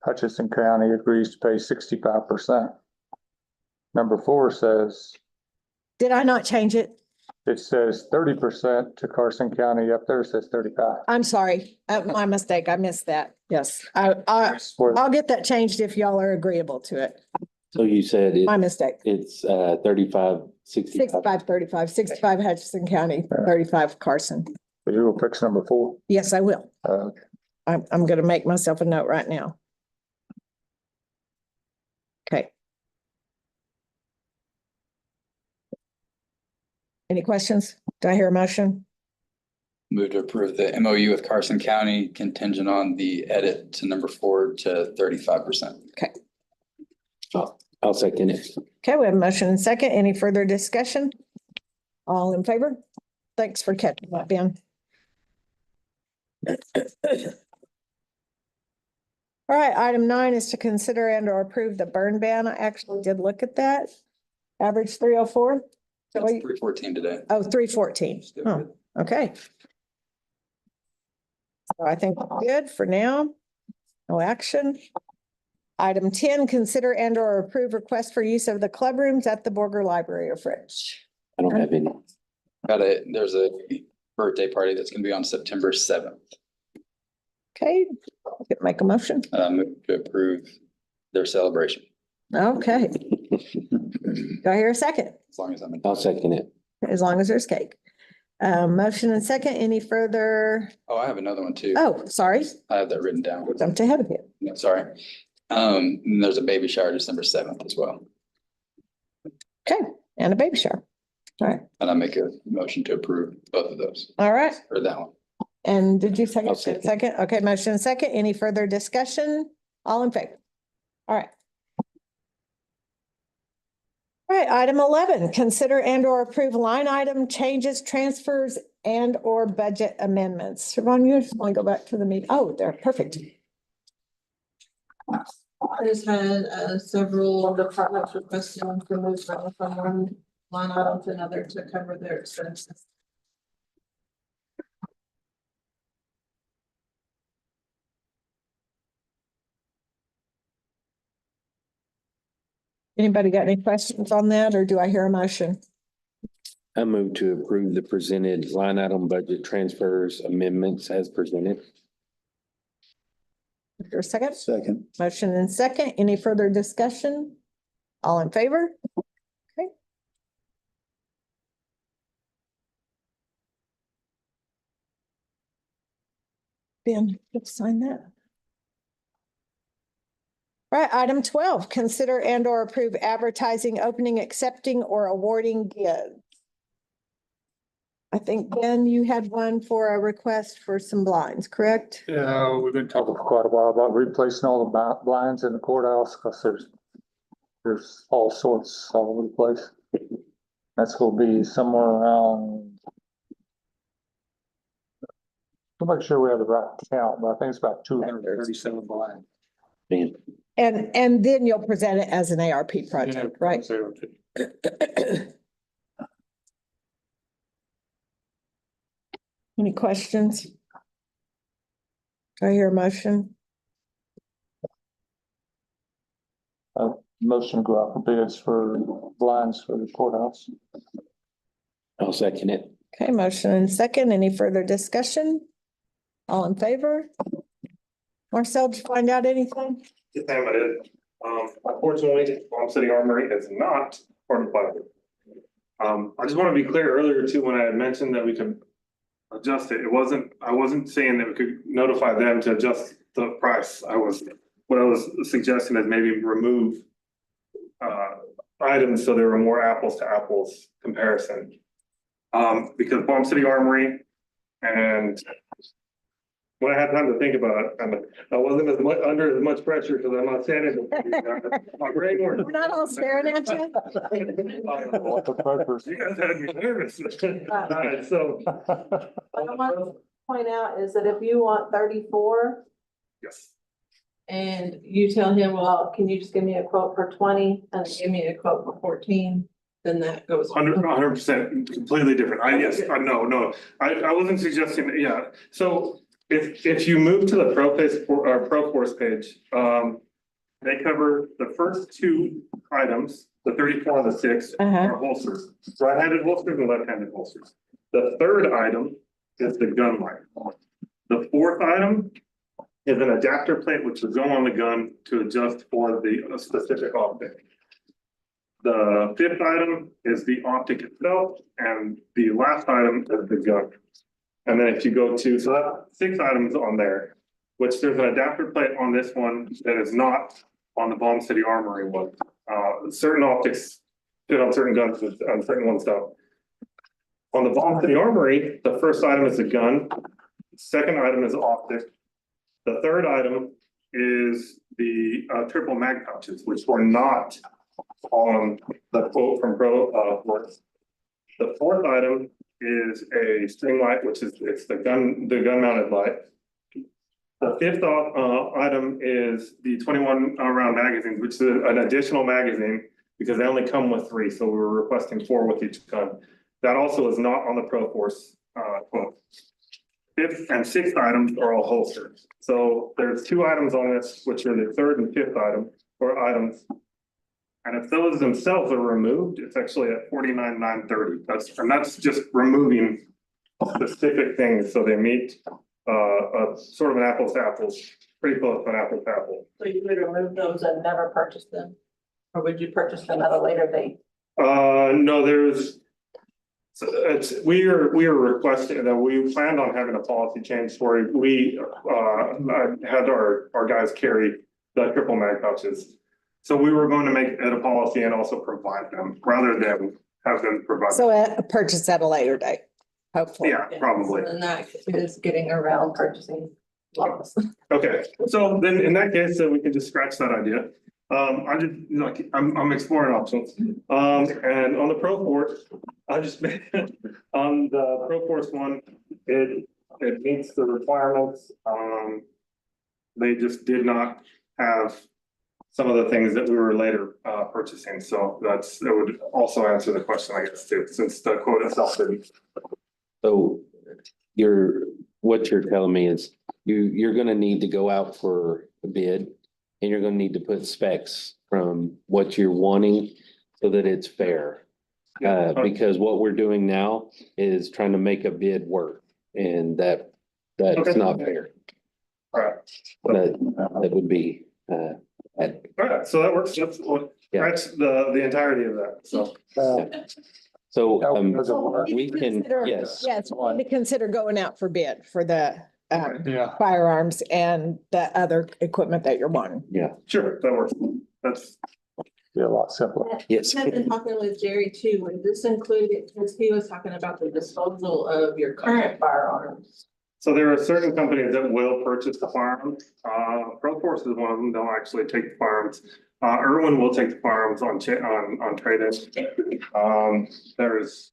Hutchinson County agrees to pay 65%. Number 4 says, Did I not change it? it says 30% to Carson County. Up there it says 35. I'm sorry, my mistake, I missed that. Yes, I'll get that changed if y'all are agreeable to it. So you said My mistake. it's 35, 65. 65 Hutchinson County, 35 Carson. So you will fix number 4. Yes, I will. Okay. I'm gonna make myself a note right now. Okay. Any questions? Do I hear a motion? Move to approve the MOU with Carson County contingent on the edit to number 4 to 35%. I'll second it. Okay, we have a motion and second. Any further discussion? All in favor? Thanks for catching that, Ben. All right, item 9 is to consider and or approve the burn ban. I actually did look at that. Average 304. So we- 314 today. Oh, 314. Oh, okay. So I think we're good for now. No action. Item 10, consider and or approve request for use of the club rooms at the Borger Library or Fridge. I don't have any. There's a birthday party that's gonna be on September 7th. Okay, make a motion. Move to approve their celebration, Okay. Do I hear a second? as long as I'm in. I'll second it. As long as there's cake. Motion and second, any further? Oh, I have another one too. Oh, sorry, I have that written down. jumped ahead of you. No, sorry. And there's a baby shower December 7th as well. Okay, and a baby shower. All right, And I make a motion to approve both of those, all right. or that one. And did you second? I'll second. Second, okay, motion and second, any further discussion? All in favor? All right. All right, item 11, consider and or approve line item changes, transfers and or budget amendments. Siobhan, you just want to go back to the meeting? Oh, there, perfect. I just had several departments requesting to move money from one line item to another to cover their expenses. Anybody got any questions on that, or do I hear a motion? I move to approve the presented line item budget transfers amendments as presented. Is there a second? Second. Motion and second. Any further discussion? All in favor? Okay. Ben, let's sign that. All right, item 12, consider and or approve advertising, opening, accepting or awarding bids. I think, Ben, you had one for a request for some blinds, correct? Yeah, we've been talking for quite a while about replacing all the blinds in the courthouse, because there's all sorts all over the place. That's gonna be somewhere around. I'm not sure we have the right count, but I think it's about 237 blinds. Man, And then you'll present it as an ARP project, right? Any questions? Do I hear a motion? Motion go out for bids for blinds for the courthouse. I'll second it. Okay, motion and second. Any further discussion? All in favor? Marcel, did you find out anything? Yes, ma'am, I did. Unfortunately, Palm City Armory is not part of the budget. I just want to be clear earlier too, when I had mentioned that we could adjust it, I wasn't saying that we could notify them to adjust the price. What I was suggesting is maybe remove items so there were more apples to apples comparison. Because Palm City Armory, and when I had time to think about it, and I wasn't under as much pressure because I'm not standing. My brain works. We're not all staring at you. You guys had me nervous. All right, so, What I want to point out is that if you want 34 yes, and you tell him, well, can you just give me a quote for 20 and give me a quote for 14, then that goes. 100% completely different. No, I wasn't suggesting, yeah. So if you move to the Pro Force page, they cover the first two items, the 34 and the 6 are holsters, right-handed holsters and left-handed holsters. The third item is the gun light. The fourth item is an adapter plate, which will go on the gun to adjust for the specific optic. The fifth item is the optic itself, and the last item is the gun. And then if you go to, so that's 6 items on there, which there's an adapter plate on this one that is not on the Palm City Armory one. Certain optics fit on certain guns, on certain ones don't. On the Palm City Armory, the first item is the gun, second item is optic. The third item is the triple mag pouches, which were not on the quote from Pro Force. The fourth item is a string light, which is, it's the gun mounted light. The fifth item is the 21 round magazines, which is an additional magazine because they only come with 3, so we were requesting 4 with each gun. That also is not on the Pro Force quote. 5th and 6th items are all holsters. So there's 2 items on this, which are the 3rd and 5th item or items. And if those themselves are removed, it's actually at 49,930. That's just removing specific things, so they meet a sort of an apples to apples, pretty close to an apples to apple. So you would remove those and never purchase them? Or would you purchase them at a later date? No, we are requesting that we planned on having a policy change where we had our guys carry the triple mag pouches. So we were going to make it a policy and also provide them rather than have them provide. So a purchase at a later date, hopefully. Yeah, probably. And that is getting around purchasing laws. Okay, so then in that case, we can just scratch that idea. I just like, I'm exploring options. And on the Pro Force, I just made on the Pro Force one, it meets the requirements. They just did not have some of the things that we were later purchasing. So that would also answer the question, I guess, too, since the quote itself didn't. So what you're telling me is you're gonna need to go out for a bid and you're gonna need to put specs from what you're wanting so that it's fair. Because what we're doing now is trying to make a bid work and that's Okay. not fair. All right. That would be, All right, so that works. That's the entirety of that. So so, we can, Consider- yes. Yes, we need to consider going out for bid for the Yeah. firearms and the other equipment that you're wanting. sure, that works. That's Be a lot simpler. Yes. I've been talking with Jerry too, would this include, because he was talking about the disposal of your current firearms. so there are certain companies that will purchase the firearms. Pro Force is one of them. They'll actually take the firearms. Irwin will take the firearms on trade-in. There's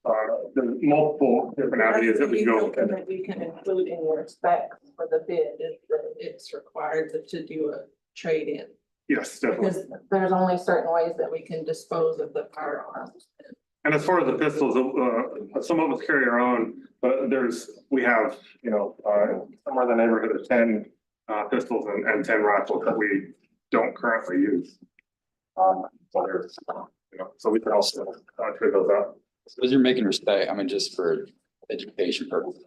multiple different avenues that we go. Something that we can include in your specs for the bid is that it's required to do a trade-in. Yes, definitely. Because there's only certain ways that we can dispose of the firearms. And as far as the pistols, some of us carry our own, but we have, somewhere in the neighborhood of 10 pistols and 10 rifles that we don't currently use. So we can also trade those out. So as you're making her stay, I mean, just for education purposes,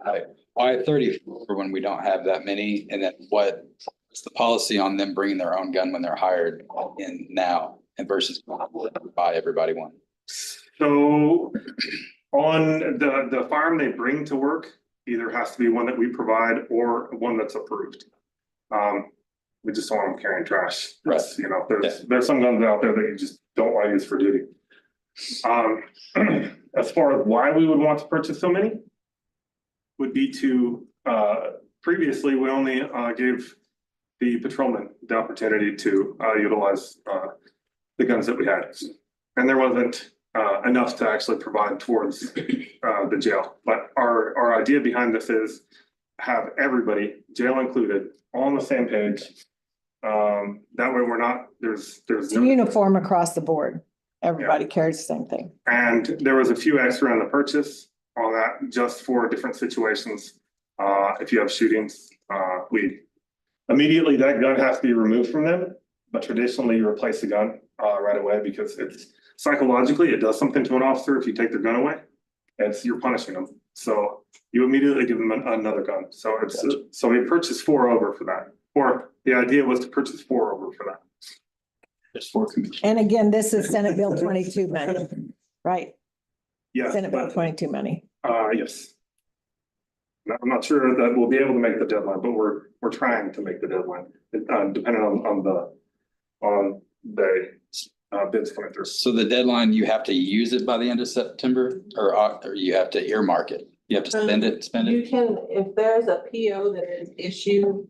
why 30 for when we don't have that many? And then what's the policy on them bringing their own gun when they're hired in now and versus buy everybody one? So on the firearm they bring to work, either has to be one that we provide or one that's approved. We just don't want them carrying trash. Right. There's some guns out there that you just don't want to use for duty. As far as why we would want to purchase so many would be to, previously, we only gave the patrolmen the opportunity to utilize the guns that we had. And there wasn't enough to actually provide towards the jail. But our idea behind this is have everybody, jail included, all on the same page. That way we're not, there's It's no. uniform across the board. Everybody carries the same thing. And there was a few extra on the purchase on that, just for different situations. If you have shootings, immediately that gun has to be removed from them. But traditionally you replace the gun right away because it's psychologically, it does something to an officer if you take their gun away. You're punishing them. So you immediately give them another gun. So so we purchased 4 over for that. Or the idea was to purchase 4 over for that. There's 4 commissioners. And again, this is Senate Bill 22 money, right? Yes, Senate Bill but 22 money. yes. I'm not sure that we'll be able to make the deadline, but we're trying to make the deadline, depending on the bids coming through. So the deadline, you have to use it by the end of September or you have to earmark it? You have to spend it? You can, if there's a PO that is issued,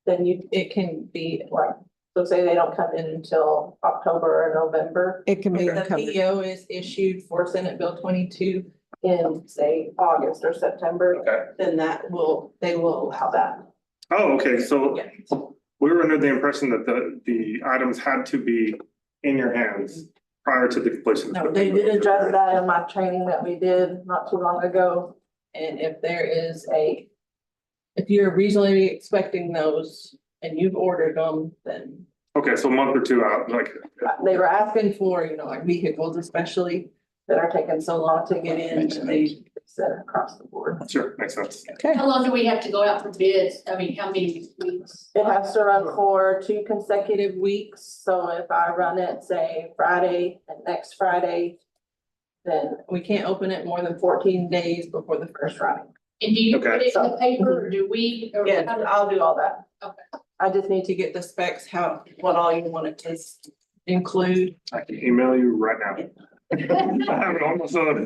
then it can be like, so say they don't come in until October or November. It can be If the uncovered. PO is issued for Senate Bill 22 in, say, August or September, Okay. then they will allow that. Oh, okay, so Yeah. we were under the impression that the items had to be in your hands prior to the completion. No, they did address that in my training that we did not too long ago. And if there is if you're reasonably expecting those and you've ordered them, then Okay, so a month or two out, like, they were asking for, like vehicles especially that are taking so long to get in, Makes that they said across the board. sure, makes sense. Okay, How long do we have to go out for bids? I mean, how many weeks? It has to run for 2 consecutive weeks, so if I run it, say, Friday and next Friday, then we can't open it more than 14 days before the first running. And do you Okay. put it in the paper or do we? Or Yeah, how do- I'll do all that. Okay. I just need to get the specs, what all you want it to include. I can email you right now. I have it on my phone.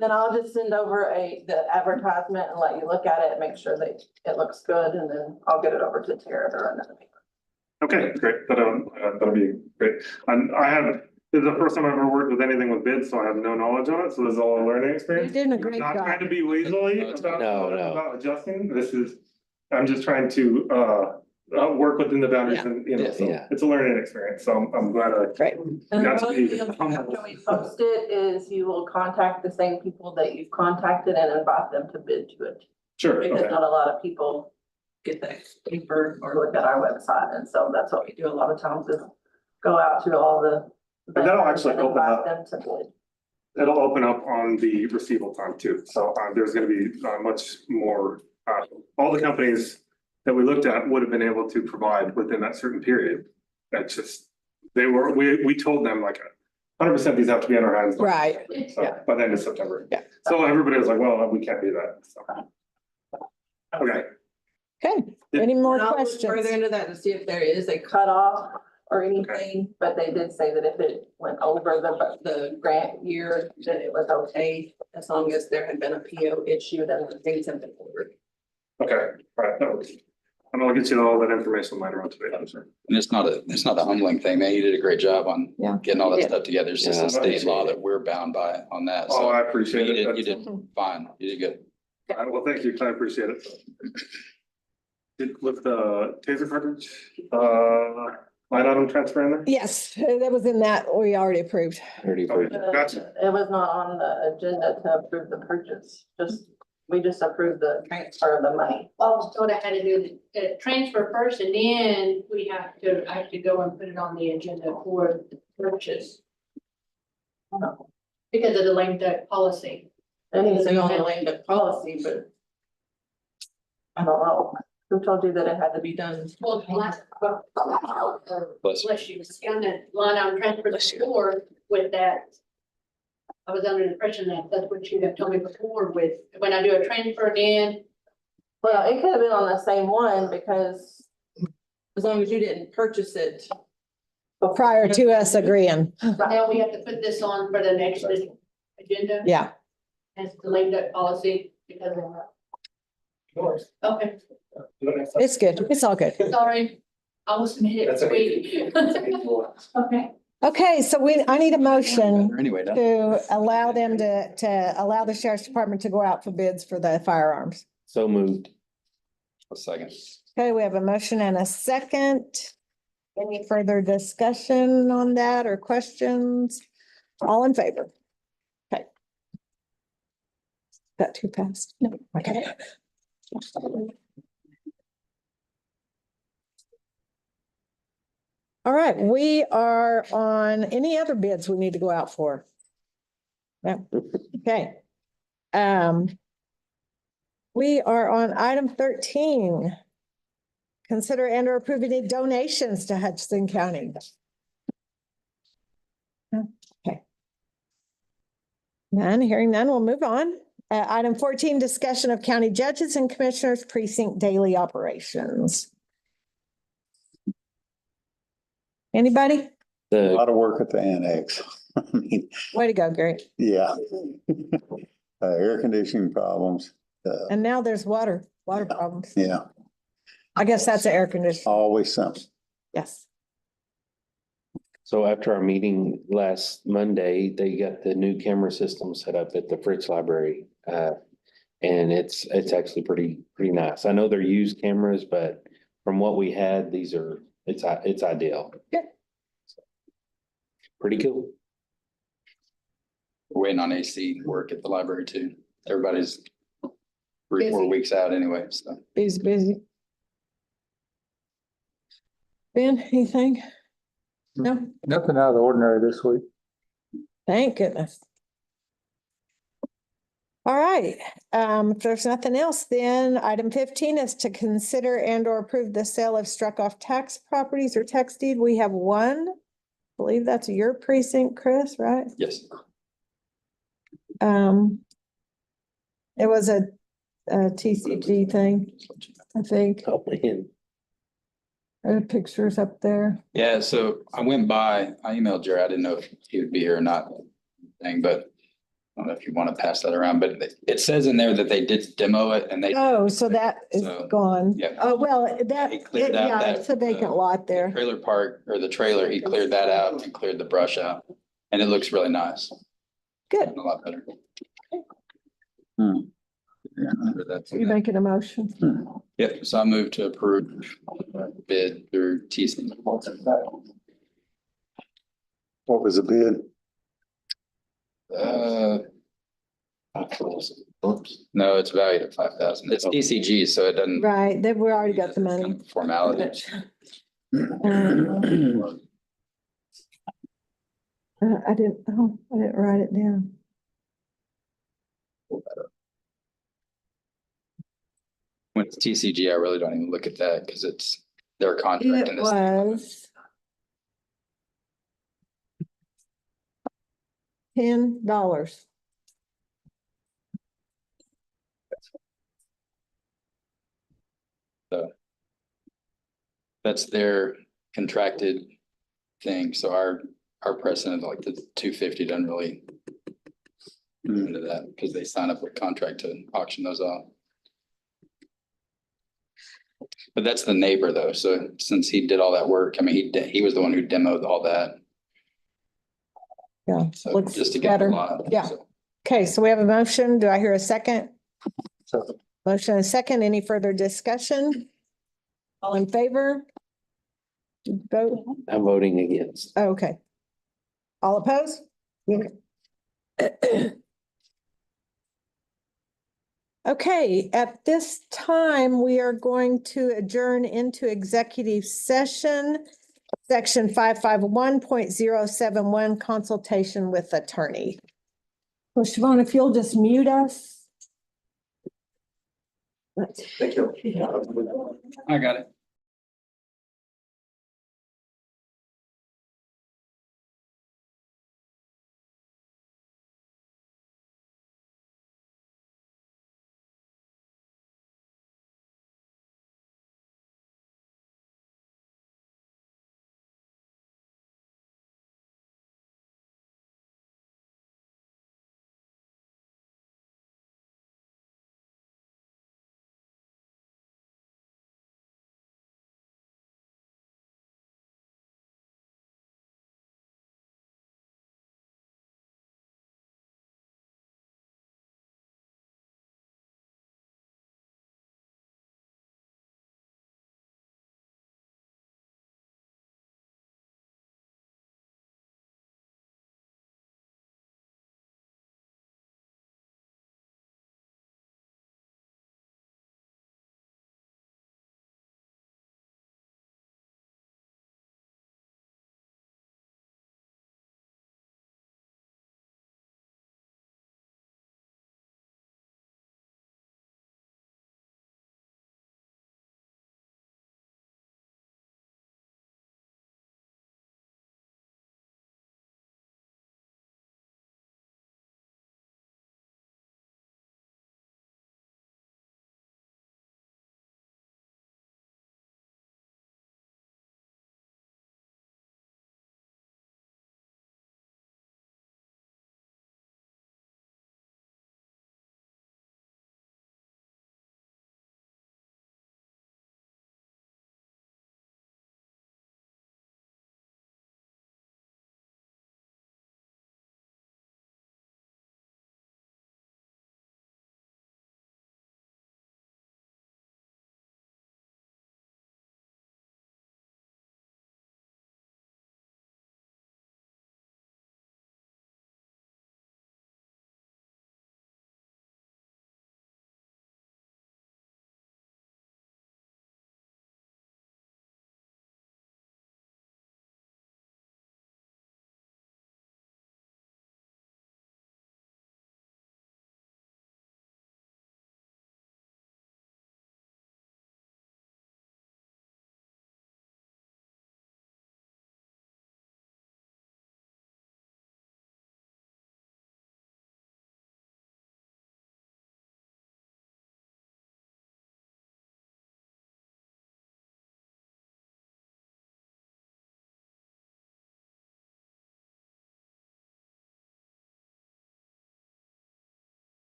Then I'll just send over the advertisement and let you look at it, make sure that it looks good, and then I'll get it over to Tara to run it. Okay, great. That'll be great. And this is the first time I've ever worked with anything with bids, so I have no knowledge on it. So this is all a learning you're experience. doing a great Not trying job. to be weaselly No. about adjusting. I'm just trying to, work within the boundaries and, so Yeah. it's a learning experience. So I'm glad Great. And the That's only the- thing after we post it is you will contact the same people that you've contacted and invite them to bid to it. sure. Because Okay. not a lot of people get that paper or look at our website, and so that's what we do a lot of times is go out to all the. But that'll vendors actually and open invite up- them to bid. It'll open up on the receivable time too. So there's gonna be much more, all the companies that we looked at would have been able to provide within that certain period. That's just, we told them like 100% these have to be in our hands. Right, So by the end of September. Yeah. So everybody was like, well, we can't do that. So. Okay, okay. Any more And I'll look further questions? into that to see if there is a cutoff or anything, but they did say that if it went over the grant year, that it was okay, as long as there had been a PO issued and the things have been ordered. okay, all right, that works. And I'll get you all that information later on today, I'm sure. And it's not a humbling thing, man. You did a great job on Yeah. getting all that Yeah. stuff together. It's just Yeah. a state law that we're bound by on that. Oh, So I you appreciate it. did, you did fine. You did good. Well, thank you, I appreciate it. With the taser cartridge, line item transfer in there? Yes, that was in that we already approved. Already approved. Gotcha. It was not on the agenda to approve the purchase, we just approved the transfer of the money. Oh, so I had to do the transfer first and then I have to go and put it on the agenda for the purchase. Because of the lame duck policy. It needs to go on the lame duck policy, but I don't know. Who told you that it had to be done? Well, Bless you. bless you, on the line item transfer before with that. I was under the impression that that's what you have told me before with, when I do a transfer in, Well, it could have been on the same one because as long as you didn't purchase it. Prior to us agreeing. now we have to put this on for the next agenda. Yeah, As the lame duck policy because of yours. Okay, it's good. It's all good. sorry. I will submit it That's this okay. week. Okay. Okay, so I need a motion Anyway, done. to allow them to allow the sheriff's department to go out for bids for the firearms. So moved. A second. Okay, we have a motion and a second. Any further discussion on that or questions? All in favor? Okay. Got too fast? No, okay. All right, we are on any other bids we need to go out for? No, okay. We are on item 13. Consider and or approve any donations to Hutchinson County. Okay. None, hearing none, we'll move on. Item 14, discussion of county judges and commissioners precinct daily operations. Anybody? A The, lot of work at the annex. I mean, Way to go, Gary. yeah. Air conditioning problems, And now there's water problems. yeah, I guess that's an air conditioner. always something. Yes. so after our meeting last Monday, they got the new camera system set up at the Fritz Library. And it's actually pretty nice. I know they're used cameras, but from what we had, it's ideal. Good. Pretty cool. We're waiting on AC work at the library too. Everybody's 3, 4 Busy. weeks out anyway, so. Busy. Ben, anything? No, Nothing out of the ordinary this week. thank goodness. All right, if there's nothing else, then item 15 is to consider and or approve the sale of struck off tax properties or tax deed. We have one. I believe that's your precinct, Chris, right? Yes. It was a TCG thing, I think. Oh, man. There are pictures up there. Yeah, so I went by, I emailed Jerry. I didn't know if he would be here or not. Thing, but I don't know if you want to pass that around, but it says in there that they did demo it and they. Oh, so that is So, gone. yeah. Oh, well, that, He cleared out yeah, that, it's a vacant lot there. Trailer park or the trailer, he cleared that out and cleared the brush out. And it looks really nice. Good. A lot better. Hmm. So that's- You making a motion? Yep, so I moved to approve bid through TC. What was the bid? No, it's valued at 5,000. It's TCG, so it doesn't. Right, we already got the money. Formality. I didn't write it down. When it's TCG, I really don't even look at that because it's their contract. It was $10. That's their contracted thing. So our precedent, like the 250 doesn't really move into that because they sign up with contract to auction those off. But that's the neighbor though. So since he did all that work, I mean, he was the one who demoed all that. Yeah, So looks just to get the better. lot. Yeah. So, Okay, so we have a motion. Do I hear a second? So Motion and a second. Any further discussion? All in favor? Vote. I'm voting against. Oh, okay. All opposed? Okay, at this time, we are going to adjourn into executive session. Section 551.071, consultation with attorney. Well, Siobhan, if you'll just mute us. Thank you. I got it.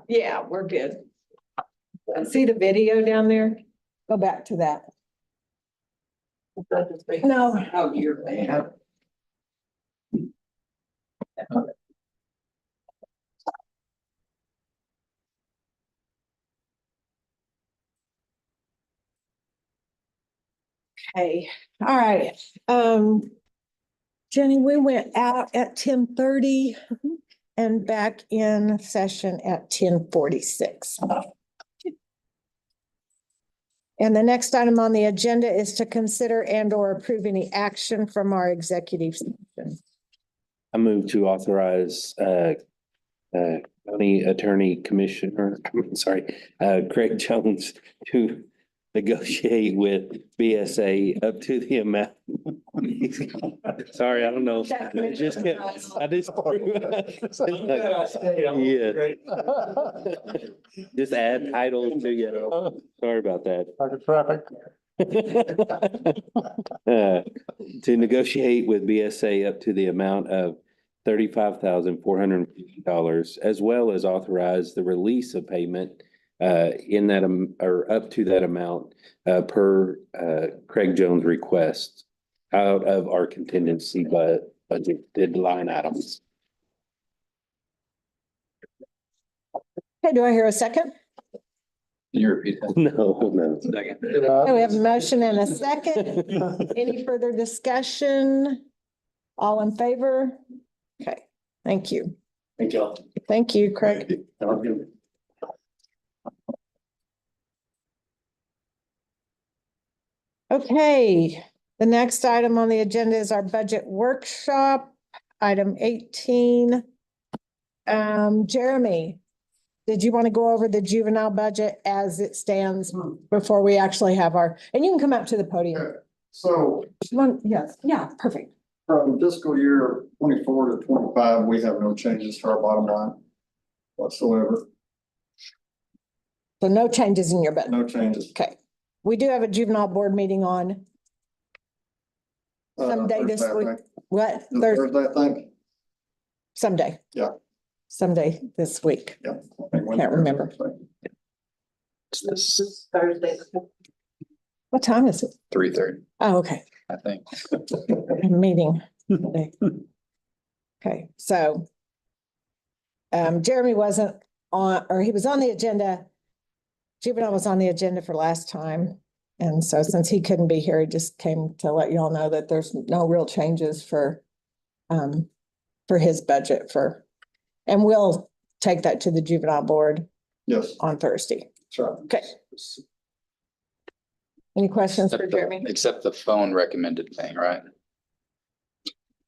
Yeah, we're good. See the video down there? Go back to that. No. Oh, you're bad. Okay, all right. Jenny, we went out at 10:30 and back in session at 10:46. And the next item on the agenda is to consider and or approve any action from our executive session. I move to authorize County Attorney Commissioner, Craig Jones to negotiate with BSA up to the amount. Sorry, I don't know. I just kept, I just. Yeah. Just add titles to you. Sorry about that. Like a traffic. To negotiate with BSA up to the amount of $35,450, as well as authorize the release of payment in that, or up to that amount per Craig Jones' request out of our contingency budgeted line items. Okay, do I hear a second? Can you repeat that? No. Second. Okay, we have a motion and a second. Any further discussion? All in favor? Okay, thank you. Thank you. Thank you, Craig. Okay, the next item on the agenda is our budget workshop, item 18. Jeremy, did you want to go over the juvenile budget as it stands before we actually have our, and you can come up to the podium. So Yes, yeah, perfect. from fiscal year 24 to 25, we have no changes to our bottom line whatsoever. So no changes in your budget. No changes. Okay. We do have a juvenile board meeting on someday this Thursday, I week. think. What? This Thursday, Thursday, I think. someday. Yeah. Someday this week. Yeah. I think Wednesday, Can't remember. Thursday. Thursday. What time is it? 3:30, Oh, okay. I think. Meeting. Okay, so Jeremy wasn't on, or he was on the agenda. Juvenile was on the agenda for last time. And so since he couldn't be here, he just came to let you all know that there's no real changes for his budget and we'll take that to the juvenile board Yes, on Thursday. sure. Okay. Any questions for Jeremy? Except the phone recommended thing, right?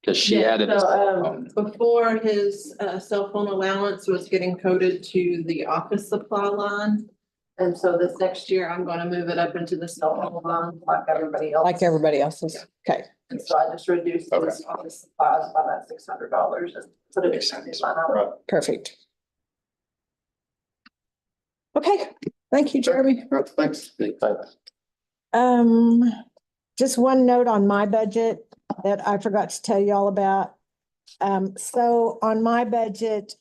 Because she Yeah, added. so, before his cell phone allowance was getting coded to the office supply line. And so this next year, I'm gonna move it up into the cell phone line like everybody else. Like everybody else's. Okay. And so I just reduced this office supplies by that $600 and put it in. Makes sense. line item. Right. Perfect. Okay, thank you, Jeremy. Right, thanks. Just one note on my budget that I forgot to tell you all about. So on my budget,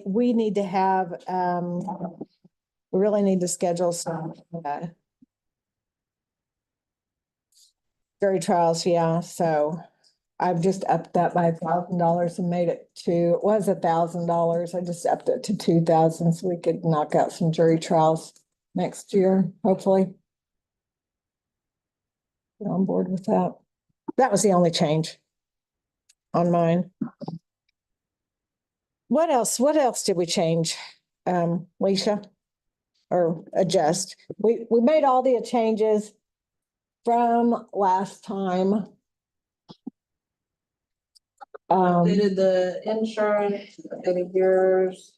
we need to have, we really need to schedule some, jury trials, yeah, so I've just upped that by $1,000 and made it it was $1,000. I just upped it to 2,000 so we could knock out some jury trials next year, hopefully. Get on board with that. That was the only change on mine. What else did we change, Leisha? Or adjust? We made all the changes from last time. Updated the insurance, updated yours.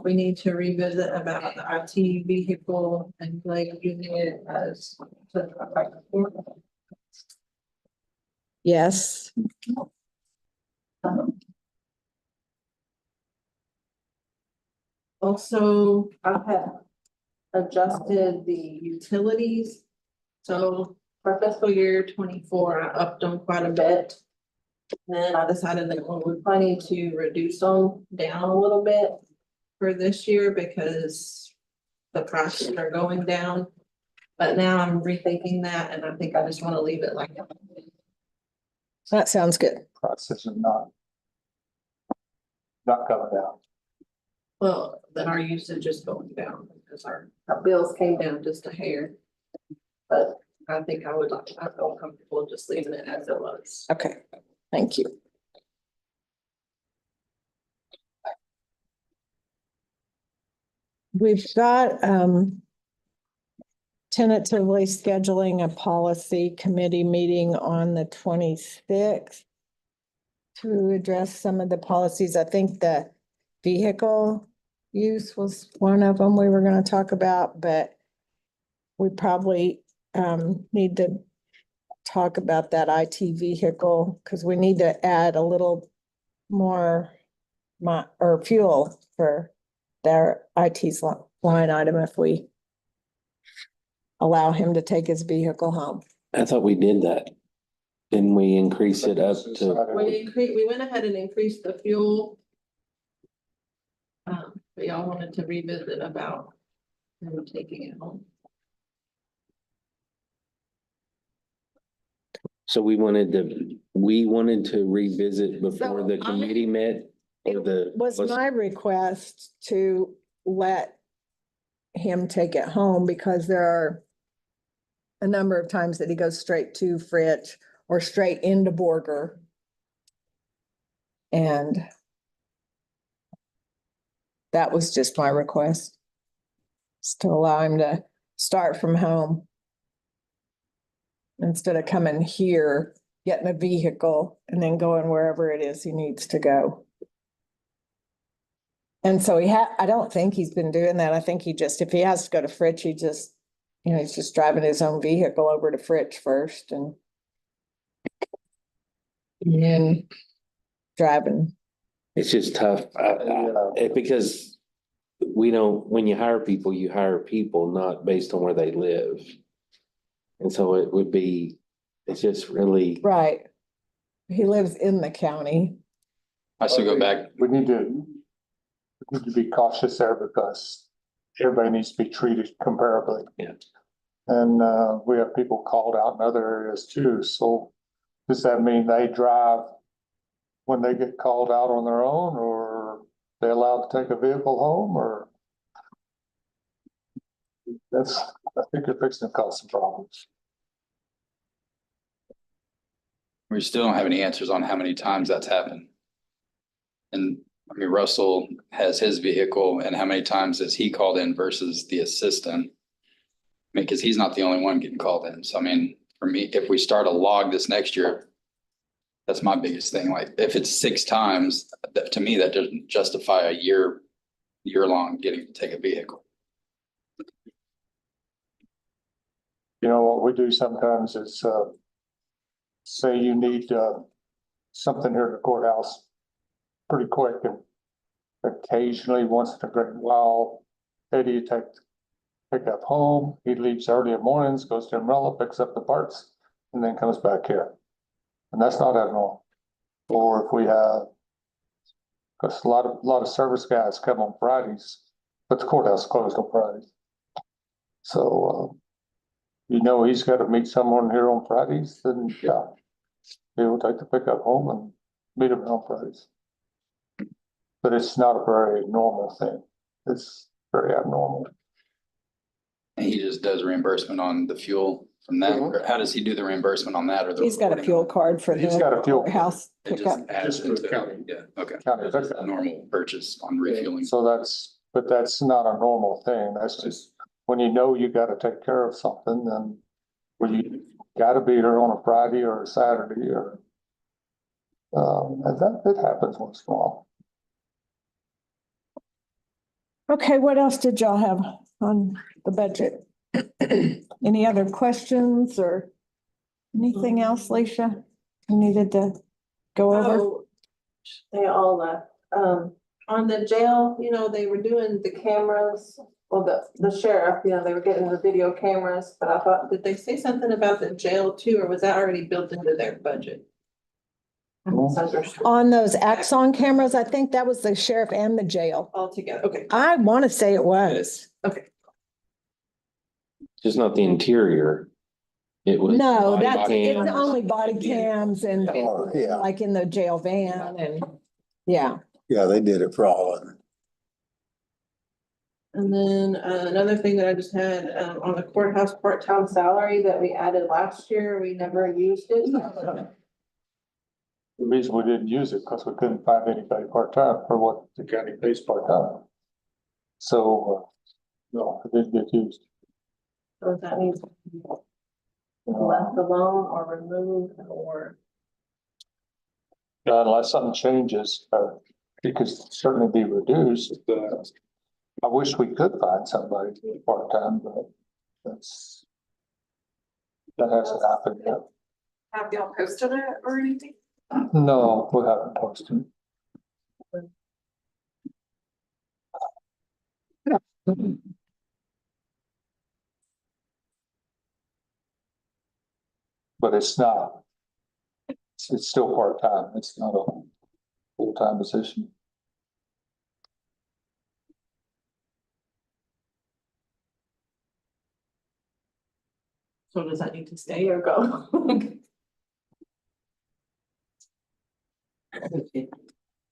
We need to revisit about the IT vehicle and like using it as. Yes. Also, I have adjusted the utilities. So for fiscal year 24, I upped them quite a bit. And then I decided that we probably need to reduce them down a little bit. for this year because the prices are going down. But now I'm rethinking that and I think I just want to leave it like that. That sounds good. Prices are not coming down. Well, then our usage is going down because our bills came down just a hair. But I think I feel comfortable just leaving it as it was. Okay, thank you. We've got tentatively scheduling a policy committee meeting on the 26th to address some of the policies. I think the vehicle use was one of them we were going to talk about, but we probably need to talk about that IT vehicle because we need to add a little more or fuel for their IT's line item if we allow him to take his vehicle home. I thought we did that. Didn't we increase it up to, We went ahead and increased the fuel. But y'all wanted to revisit about him taking it home. so we wanted to revisit before the committee met? Or It was my request to let him take it home because there are a number of times that he goes straight to Fritch or straight into Borger. And that was just my request. Is to allow him to start from home. Instead of coming here, getting a vehicle and then going wherever it is he needs to go. And so I don't think he's been doing that. I think if he has to go to Fritch, he's just driving his own vehicle over to Fritch first and then driving. It's just tough, because when you hire people, not based on where they live. And so it's just really. Right. He lives in the county. I still go back. We need to be cautious there because everybody needs to be treated comparably. Yeah. And we have people called out in other areas too. So does that mean they drive when they get called out on their own, or they allowed to take a vehicle home, or? I think you're fixing to cause some problems. We still don't have any answers on how many times that's happened. And I mean, Russell has his vehicle and how many times has he called in versus the assistant? I mean, because he's not the only one getting called in. So I mean, for me, if we start a log this next year, that's my biggest thing. Like if it's 6 times, to me, that doesn't justify a year-long getting to take a vehicle. You know, what we do sometimes is, say you need, something here at the courthouse pretty quick, and occasionally, once in a great while, Eddie pick up home. He leaves early in mornings, goes to Umbrella, picks up the parts, and then comes back here. And that's not abnormal. Or if we have, because a lot of service guys come on Fridays, but the courthouse is closed on Fridays. So, he's got to meet someone here on Fridays, then yeah, he will take the pickup home and meet him on Fridays. But it's not a very normal thing. It's very abnormal. And he just does reimbursement on the fuel from that. Or how does he do the reimbursement on that? Or He's got a fuel card for He's got a the fuel courthouse It just pickup. adds Just for to the county. Yeah, okay. County It's just pickup. a normal purchase on refueling. So but that's not a normal thing. That's just, when you got to take care of something, then when you got to be here on a Friday or a Saturday or, and it happens once in a while. Okay, what else did y'all have on the budget? Any other questions or anything else, Leisha, you needed to go over? Oh, they all left. On the jail, they were doing the cameras, well, the sheriff, they were getting the video cameras, but I thought, did they say something about the jail too, or was that already built into their budget? On those Axon cameras, I think that was the sheriff and the jail. All together, okay. I want to say it was. Just not the interior. It was. No, body that's, it's cams. only body cams and Oh, yeah. like in the jail van and, yeah. Yeah, they did it for all of them. And then another thing that I just had on the courthouse part-time salary that we added last year, we never used it. The reason we didn't use it, because we couldn't find anybody part-time for what the county pays part-time. So, no, it didn't get used. So that means left alone or removed or. Unless something changes, it could certainly be reduced. I wish we could find somebody part-time, but that hasn't happened yet. Have y'all posted it or anything? No, we haven't posted. But it's not. It's still part-time. It's not a full-time position. So does that need to stay or go?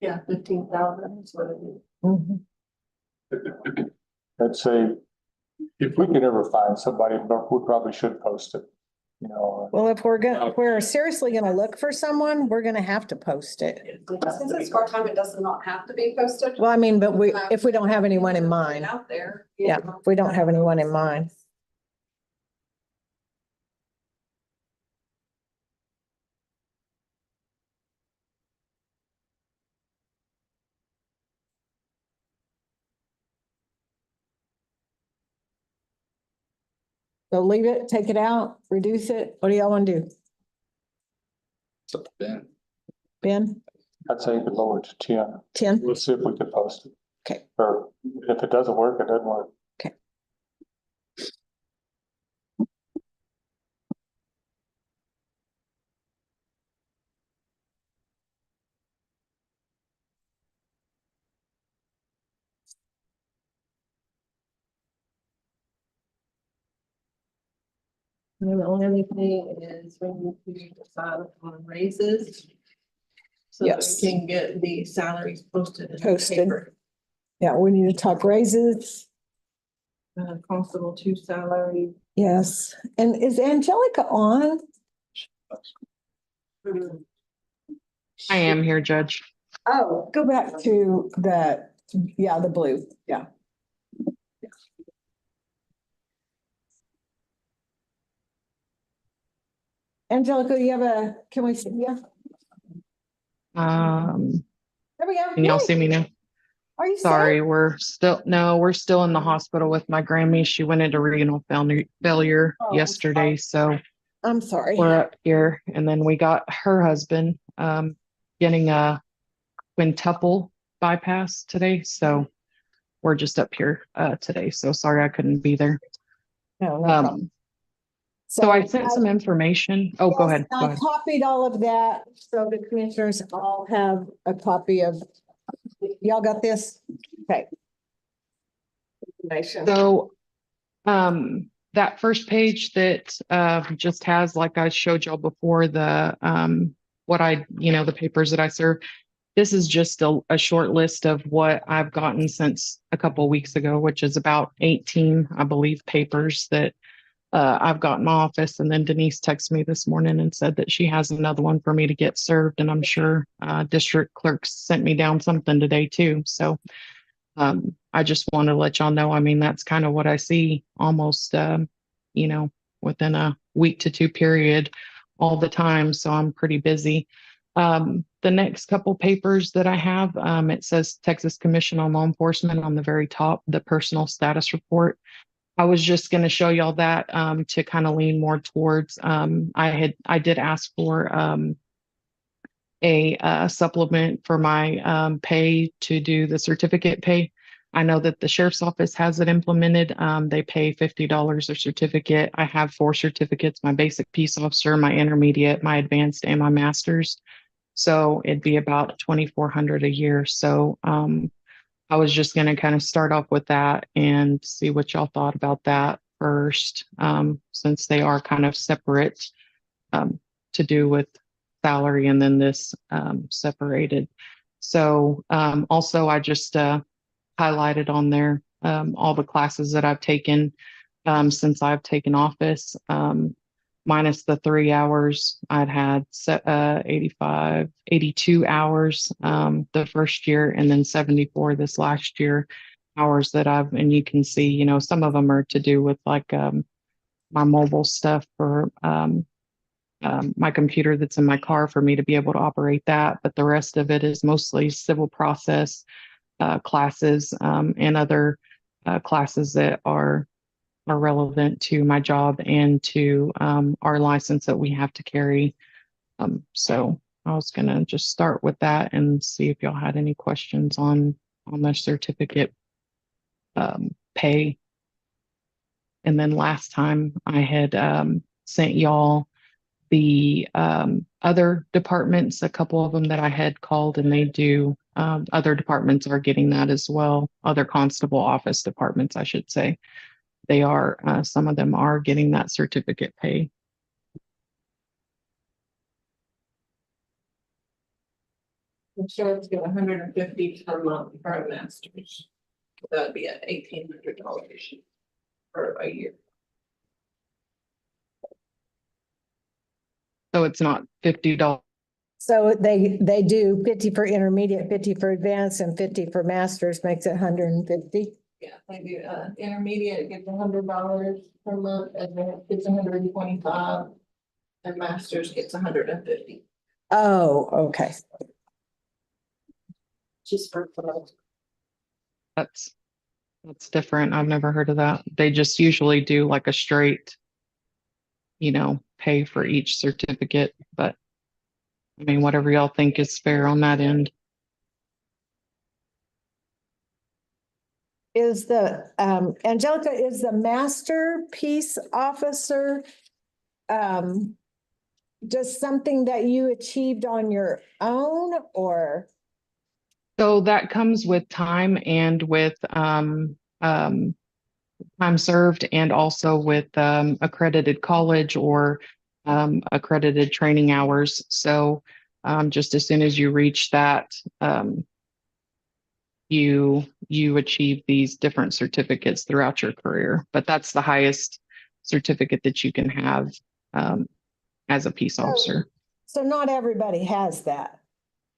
Yeah, 15,000 is what it is. I'd say if we could ever find somebody, we probably should post it, you know. Well, if we're seriously gonna look for someone, we're gonna have to post it. Since it's part-time, it does not have to be posted. Well, I mean, but if we don't have anyone in mind, Out there. yeah, if we don't have anyone in mind. So leave it, take it out, reduce it. What do y'all want to do? It's up to Ben. Ben, I'd say you could lower it to 10. 10? We'll see if we can post it. Okay. Or if it doesn't work, it doesn't work. Okay. And the only other thing is when you decide on raises. So that Yes. we can get the salaries posted. in the Posted. paper. Yeah, we need to talk raises. Constable 2 salary. Yes. And is Angelica on? I am here, Judge. Oh, go back to the blue, yeah. Angelica, can we see you? There we go. Can y'all Yay. see me now? Are you Sorry, safe? we're still in the hospital with my Grammy. She went into renal failure Oh, I'm yesterday, so I'm sorry. we're up here. And then we got her husband getting a quintuple bypass today. So we're just up here today. So sorry I couldn't be there. No, no problem. So I sent some information. Oh, go ahead. Go I ahead. copied all of that, so the commissioners all have a copy of, y'all got this? Okay. Information. So, that first page that, just has, like I showed y'all before, the, the papers that I serve. This is just a short list of what I've gotten since a couple of weeks ago, which is about 18, I believe, papers that I've got in my office. And then Denise texted me this morning and said that she has another one for me to get served. And I'm sure district clerks sent me down something today too. So I just want to let y'all know, I mean, that's kind of what I see almost, within a week to 2 period all the time. So I'm pretty busy. The next couple papers that I have, it says Texas Commission on Law Enforcement on the very top, the personal status report. I was just going to show y'all that to kind of lean more towards. I did ask for a supplement for my pay to do the certificate pay. I know that the sheriff's office has it implemented. They pay $50 a certificate. I have 4 certificates: my basic peace officer, my intermediate, my advanced, and my master's. So it'd be about 2,400 a year. So, I was just gonna kind of start off with that and see what y'all thought about that first, since they are kind of separate, to do with salary and then this, separated. So, also I just, highlighted on there, all the classes that I've taken, since I've taken office, minus the 3 hours, I'd had 82 hours the first year, and then 74 this last year hours that and you can see, some of them are to do with like my mobile stuff for my computer that's in my car for me to be able to operate that. But the rest of it is mostly civil process classes and other classes that are relevant to my job and to our license that we have to carry. So I was gonna just start with that and see if y'all had any questions on the certificate pay. And then last time I had sent y'all the other departments, a couple of them that I had called, and they do, other departments are getting that as well. Other constable office departments, I should say. They are, some of them are getting that certificate pay. Insurance get 150 per month for a master's. That'd be at $1,800 for a year. So it's not $50. So they do 50 for intermediate, 50 for advanced, and 50 for masters, makes it 150. Yeah, they do, intermediate gets $100 per month, advanced gets 125, and masters gets 150. Oh, okay. Just for. That's different. I've never heard of that. They just usually do like a straight, pay for each certificate, but I mean, whatever y'all think is fair on that end. Is the, Angelica, is the master peace officer just something that you achieved on your own, or? So that comes with time and with time served, and also with accredited college or accredited training hours. So just as soon as you reach that, you achieve these different certificates throughout your career. But that's the highest certificate that you can have as a peace officer. So not everybody has that.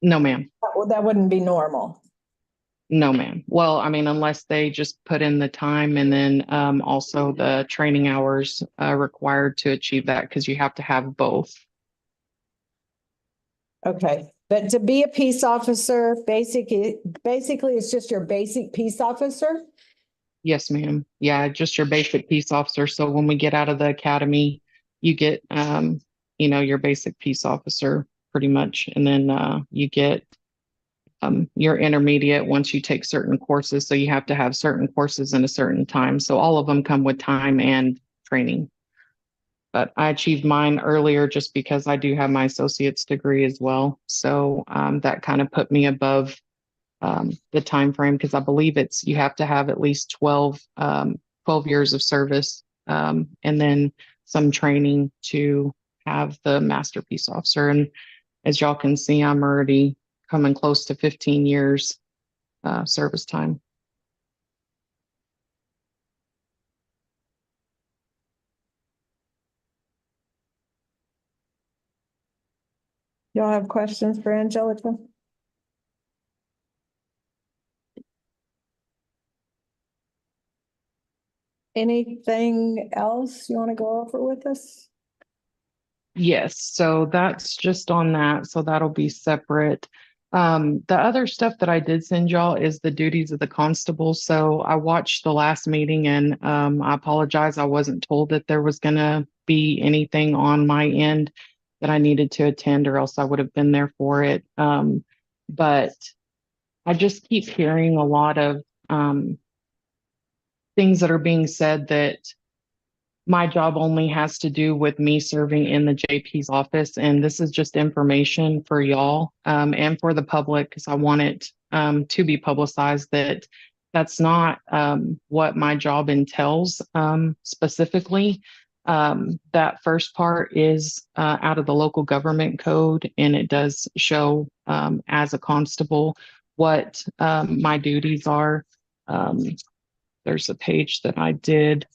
No, ma'am. That wouldn't be normal. No, ma'am. Well, I mean, unless they just put in the time and then also the training hours required to achieve that, because you have to have both. Okay, but to be a peace officer, basically it's just your basic peace officer? Yes, ma'am. Yeah, just your basic peace officer. So when we get out of the academy, you get your basic peace officer pretty much. And then you get your intermediate once you take certain courses. So you have to have certain courses in a certain time. So all of them come with time and training. But I achieved mine earlier just because I do have my associate's degree as well. So that kind of put me above the time frame, because I believe you have to have at least 12 years of service and then some training to have the master peace officer. And as y'all can see, I'm already coming close to 15 years service time. Y'all have questions for Angelica? Anything else you want to go over with us? Yes, so that's just on that. So that'll be separate. The other stuff that I did send y'all is the duties of the constable. So I watched the last meeting, and I apologize. I wasn't told that there was gonna be anything on my end that I needed to attend, or else I would have been there for it. But I just keep hearing a lot of things that are being said that my job only has to do with me serving in the JP's office. And this is just information for y'all, and for the public, because I want it, to be publicized that that's not, what my job entails, specifically. That first part is, out of the local government code, and it does show, as a constable, what, my duties are. There's a page that I did,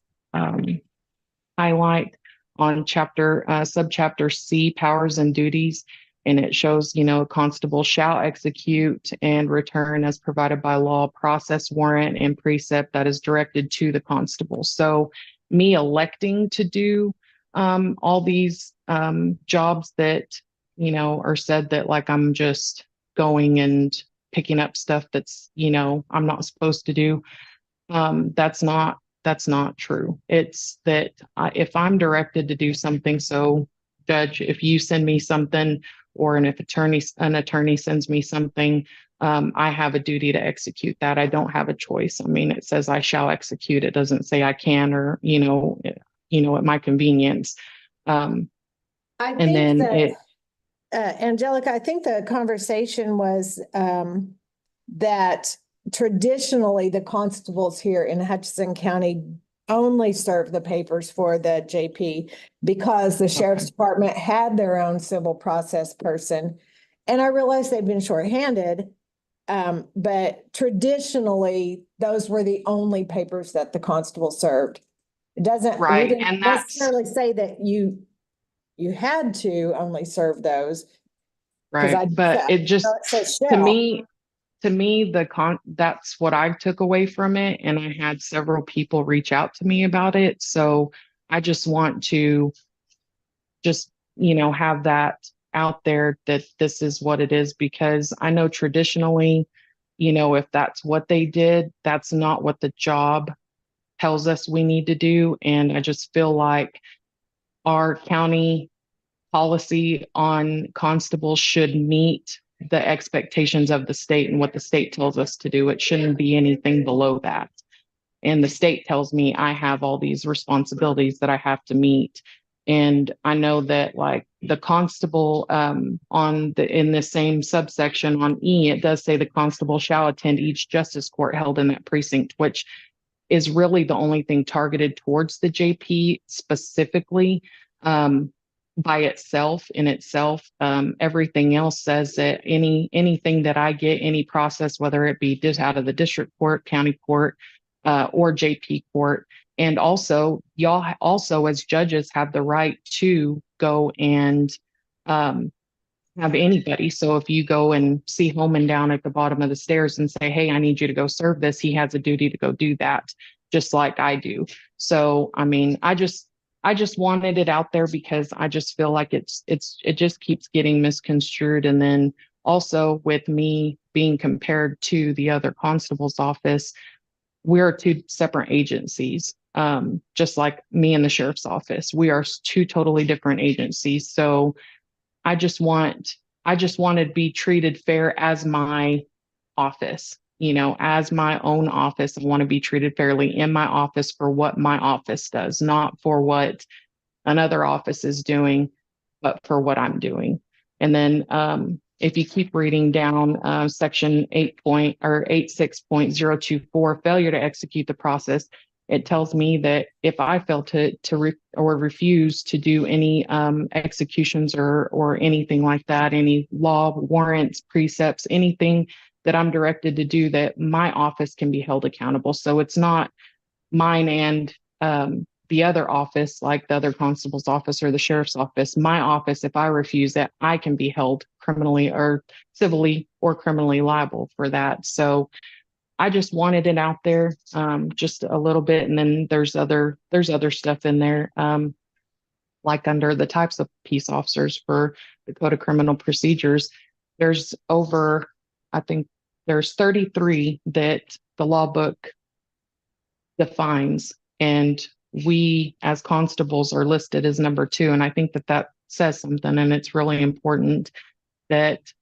highlight on subchapter C, powers and duties. And it shows, a constable shall execute and return as provided by law, process warrant and precept that is directed to the constable. So me electing to do, all these, jobs that, are said that like I'm just going and picking up stuff that's, I'm not supposed to do. That's not true. It's that if I'm directed to do something, so judge, if you send me something, or if an attorney sends me something, I have a duty to execute that. I don't have a choice. I mean, it says I shall execute. It doesn't say I can, or, at my convenience. I And think then that, Angelica, I think the conversation was, that traditionally the constables here in Hutchinson County only serve the papers for the JP because the sheriff's department had their own civil process person. And I realize they've been shorthanded, but traditionally those were the only papers that the constable served. It doesn't, we right, didn't and that's necessarily say that you had to only serve those. right, but it just, It says to shall. me, that's what I took away from it. And I had several people reach out to me about it. So I just want to just, have that out there that this is what it is, because I know traditionally, if that's what they did, that's not what the job tells us we need to do. And I just feel like our county policy on constables should meet the expectations of the state and what the state tells us to do. It shouldn't be anything below that. And the state tells me I have all these responsibilities that I have to meet. And I know that like the constable, in the same subsection on E, it does say the constable shall attend each justice court held in that precinct, which is really the only thing targeted towards the JP specifically. By itself, in itself, everything else says that anything that I get, any process, whether it be just out of the district court, county court, or JP court, and also y'all also as judges have the right to go and have anybody. So if you go and see Holman down at the bottom of the stairs and say, hey, I need you to go serve this, he has a duty to go do that, just like I do. So, I mean, I just wanted it out there because I just feel like it just keeps getting misconstrued. And then also with me being compared to the other constable's office, we're two separate agencies. Just like me and the sheriff's office, we are two totally different agencies. So I just want to be treated fair as my office, as my own office. I want to be treated fairly in my office for what my office does, not for what another office is doing, but for what I'm doing. And then if you keep reading down section 86.024, failure to execute the process, it tells me that if I fail to refuse to do any executions or anything like that, any law, warrants, precepts, anything that I'm directed to do, that my office can be held accountable. So it's not mine and the other office, like the other constable's office or the sheriff's office. My office, if I refuse that, I can be held criminally or civilly or criminally liable for that. So I just wanted it out there, just a little bit. And then there's other stuff in there, like under the types of peace officers for the Code of Criminal Procedures. There's I think there's 33 that the law book defines, and we as constables are listed as number 2. And I think that says something, and it's really important that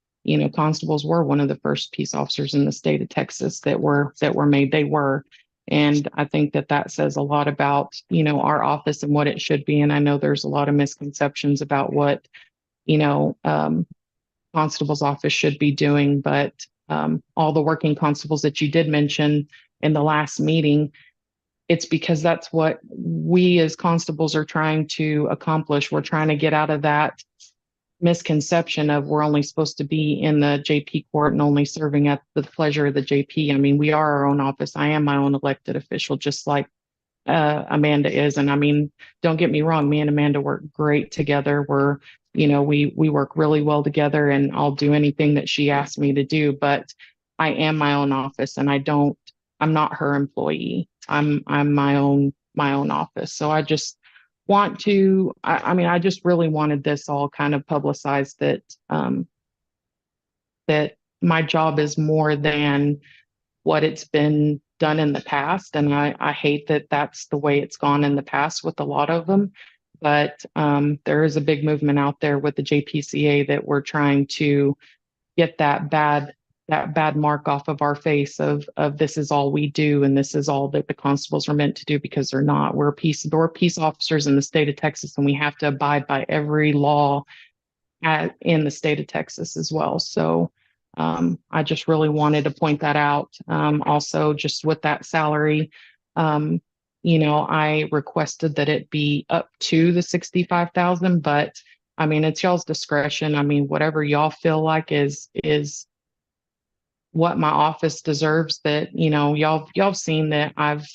constables were one of the first peace officers in the state of Texas that were made. They were. And I think that that says a lot about, our office and what it should be. And I know there's a lot of misconceptions about what, constable's office should be doing, but all the working constables that you did mention in the last meeting, it's because that's what we as constables are trying to accomplish. We're trying to get out of that misconception of we're only supposed to be in the JP court and only serving at the pleasure of the JP. I mean, we are our own office. I am my own elected official, just like Amanda is. And I mean, don't get me wrong, me and Amanda work great together. We work really well together, and I'll do anything that she asks me to do, but I am my own office, and I'm not her employee. I'm my own office. So I just want to, I just really wanted this all kind of publicized that, that my job is more than what it's been done in the past. And I hate that that's the way it's gone in the past with a lot of them. But there is a big movement out there with the JPCA that we're trying to get that bad mark off of our face of this is all we do and this is all that the constables are meant to do, because they're not. We're peace officers in the state of Texas, and we have to abide by every law in the state of Texas as well. So I just really wanted to point that out. Also, just with that salary, I requested that it be up to the 65,000, but I mean, it's y'all's discretion. I mean, whatever y'all feel like is what my office deserves. That, y'all have seen that I've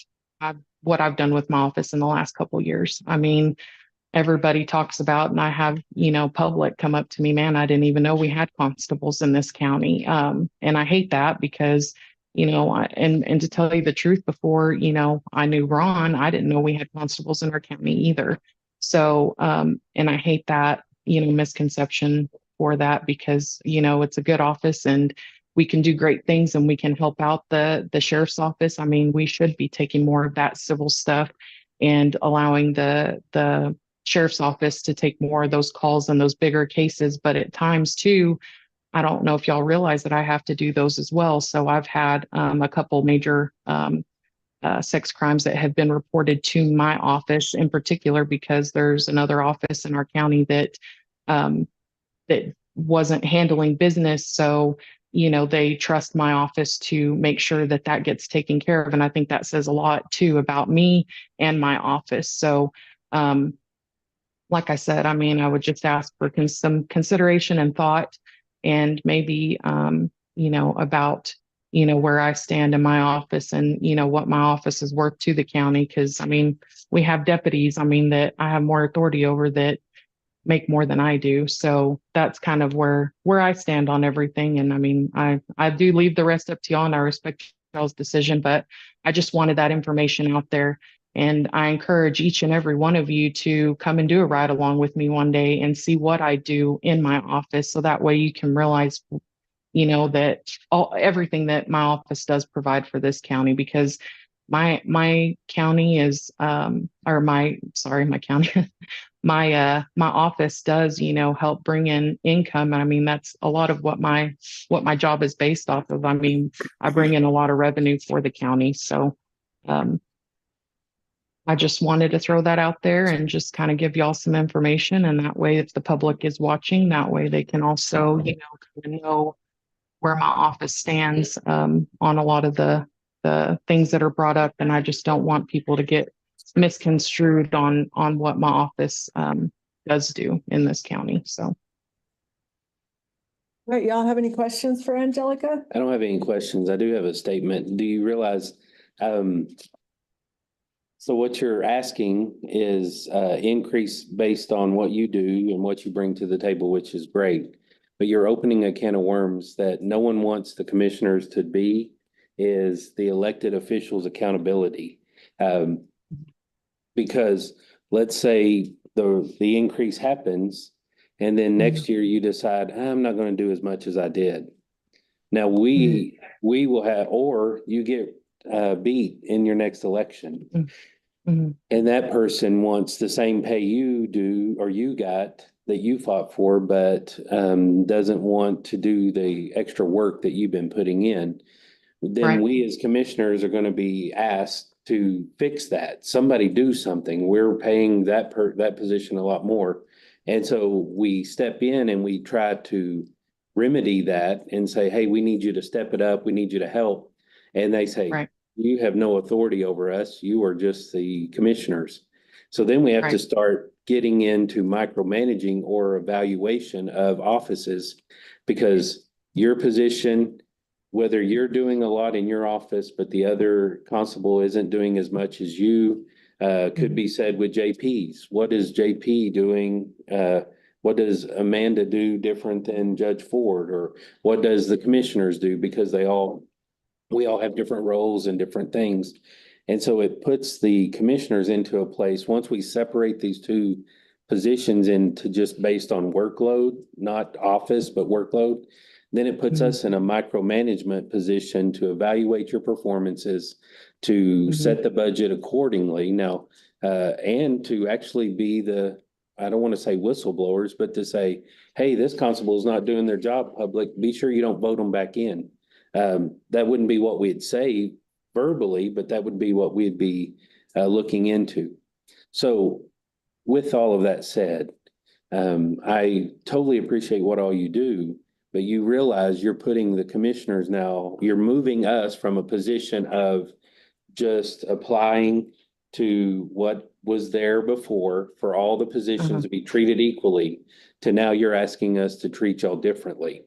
what I've done with my office in the last couple of years. I mean, everybody talks about, and I have, public come up to me, man, I didn't even know we had constables in this county. And I hate that because, and to tell you the truth, before, I knew Ron, I didn't know we had constables in our county either. So, and I hate that, misconception for that, because, it's a good office and we can do great things and we can help out the sheriff's office. I mean, we should be taking more of that civil stuff and allowing the sheriff's office to take more of those calls and those bigger cases. But at times too, I don't know if y'all realize that I have to do those as well. So I've had a couple major sex crimes that have been reported to my office in particular, because there's another office in our county that that wasn't handling business. So, they trust my office to make sure that that gets taken care of. And I think that says a lot too about me and my office. So, like I said, I mean, I would just ask for some consideration and thought, and maybe, about, where I stand in my office and, what my office is worth to the county. Cause I mean, we have deputies, I mean, that I have more authority over that make more than I do. So that's kind of where I stand on everything. And I mean, I do leave the rest up to y'all, and I respect y'all's decision, but I just wanted that information out there. And I encourage each and every one of you to come and do a ride along with me one day and see what I do in my office. So that way you can realize, that everything that my office does provide for this county, because my county is, my county, my office does, help bring in income. And I mean, that's a lot of what my job is based off of. I mean, I bring in a lot of revenue for the county. So, I just wanted to throw that out there and just kind of give y'all some information. And that way, if the public is watching, that way they can also, kind of know where my office stands on a lot of the things that are brought up. And I just don't want people to get misconstrued on what my office does do in this county. So. All right, y'all have any questions for Angelica? I don't have any questions. I do have a statement. Do you realize, so what you're asking is increase based on what you do and what you bring to the table, which is great. But you're opening a can of worms that no one wants the commissioners to be, is the elected officials' accountability. Because let's say the increase happens, and then next year you decide, I'm not going to do as much as I did. Now we will have, or you get beat in your next election. Mm-hmm. And that person wants the same pay you do, or you got, that you fought for, but doesn't want to do the extra work that you've been putting in. then Right. we as commissioners are gonna be asked to fix that. Somebody do something. We're paying that position a lot more. And so we step in and we try to remedy that and say, hey, we need you to step it up. We need you to help. And they say, Right. you have no authority over us. You are just the commissioners. So then we have to Right. start getting into micromanaging or evaluation of offices, because your position, whether you're doing a lot in your office, but the other constable isn't doing as much as you, could be said with JP's. What is JP doing? What does Amanda do different than Judge Ford? Or what does the commissioners do? Because we all have different roles and different things. And so it puts the commissioners into a place, once we separate these two positions into just based on workload, not office, but workload, then it puts us in a micromanagement position to evaluate your performances, to set the budget accordingly. Now, and to actually be I don't want to say whistleblowers, but to say, hey, this constable is not doing their job public. Be sure you don't vote them back in. That wouldn't be what we'd say verbally, but that would be what we'd be looking into. So with all of that said, I totally appreciate what all you do, but you realize you're putting the commissioners now, you're moving us from a position of just applying to what was there before for all the positions to be treated equally, to now you're asking us to treat y'all differently.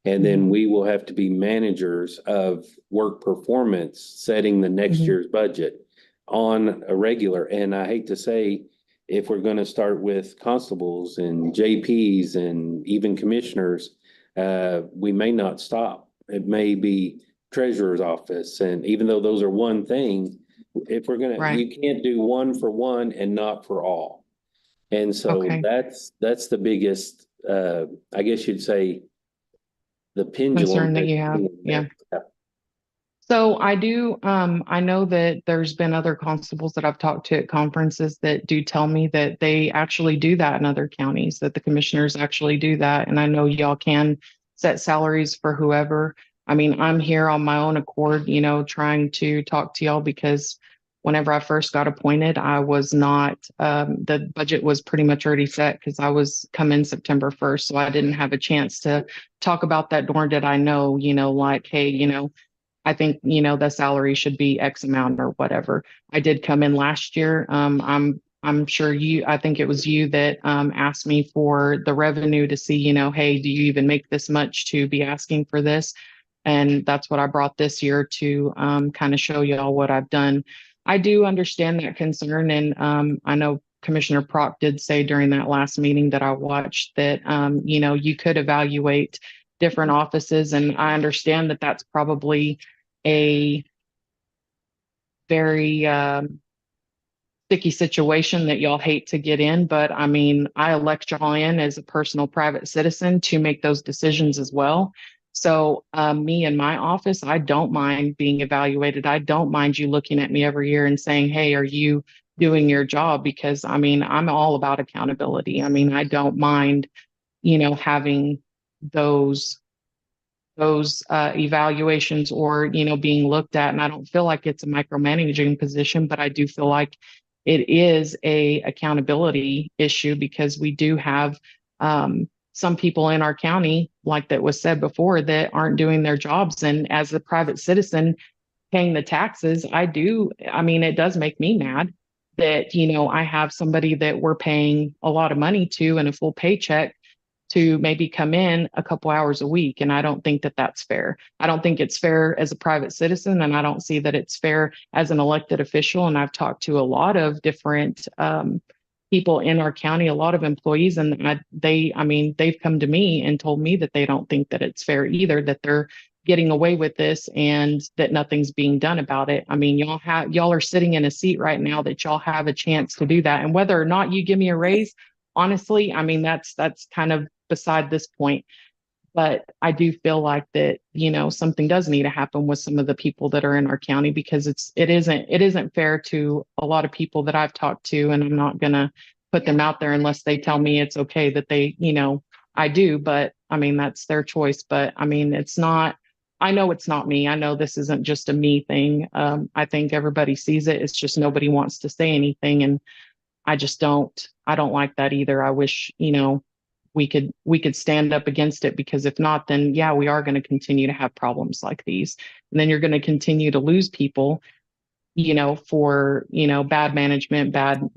And then we will have to be managers of work performance, setting the next year's budget on a regular. And I hate to say, if we're going to start with constables and JPs and even commissioners, we may not stop. It may be treasurer's office. And even though those are one thing, if we're going to, you can't do one for one and not for all. And so that's the biggest, I guess you'd say, the pendulum Concern that you have. Yeah. So I know that there's been other constables that I've talked to at conferences that do tell me that they actually do that in other counties, that the commissioners actually do that. And I know y'all can set salaries for whoever. I mean, I'm here on my own accord, trying to talk to y'all because whenever I first got appointed, I was not, the budget was pretty much already set because I was coming September 1st. So I didn't have a chance to talk about that, nor did I know, like, hey, I think, the salary should be X amount or whatever. I did come in last year. I'm sure I think it was you that asked me for the revenue to see, hey, do you even make this much to be asking for this? And that's what I brought this year to kind of show y'all what I've done. I do understand that concern. And I know Commissioner Prock did say during that last meeting that I watched that, you could evaluate different offices. And I understand that that's probably a very sticky situation that y'all hate to get in. But I mean, I elect y'all in as a personal private citizen to make those decisions as well. So me in my office, I don't mind being evaluated. I don't mind you looking at me every year and saying, hey, are you doing your job? Because I mean, I'm all about accountability. I mean, I don't mind, having those evaluations or, being looked at. And I don't feel like it's a micromanaging position, but I do feel like it is a accountability issue because we do have some people in our county, like that was said before, that aren't doing their jobs. And as a private citizen paying the taxes, I mean, it does make me mad that, I have somebody that we're paying a lot of money to and a full paycheck to maybe come in a couple hours a week. And I don't think that that's fair. I don't think it's fair as a private citizen, and I don't see that it's fair as an elected official. And I've talked to a lot of different people in our county, a lot of employees, and they've come to me and told me that they don't think that it's fair either, that they're getting away with this and that nothing's being done about it. I mean, y'all are sitting in a seat right now that y'all have a chance to do that. And whether or not you give me a raise, honestly, I mean, that's kind of beside this point. But I do feel like that, something does need to happen with some of the people that are in our county, because it isn't fair to a lot of people that I've talked to, and I'm not gonna put them out there unless they tell me it's okay that they, I do, but I mean, that's their choice. But I mean, it's not, I know it's not me. I know this isn't just a me thing. I think everybody sees it. It's just nobody wants to say anything. And I don't like that either. I wish, we could stand up against it, because if not, then yeah, we are going to continue to have problems like these. And then you're going to continue to lose people, for, bad management, bad,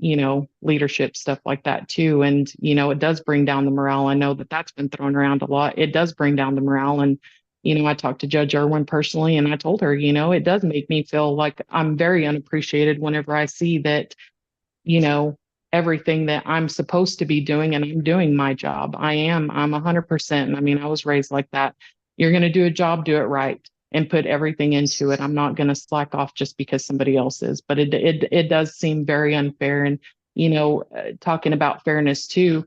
leadership, stuff like that too. And, it does bring down the morale. I know that that's been thrown around a lot. It does bring down the morale. And, I talked to Judge Irwin personally, and I told her, it does make me feel like I'm very unappreciated whenever I see that, everything that I'm supposed to be doing, and I'm doing my job. I'm 100%. I mean, I was raised like that. You're going to do a job, do it right, and put everything into it. I'm not going to slack off just because somebody else is, but it does seem very unfair. And, talking about fairness too,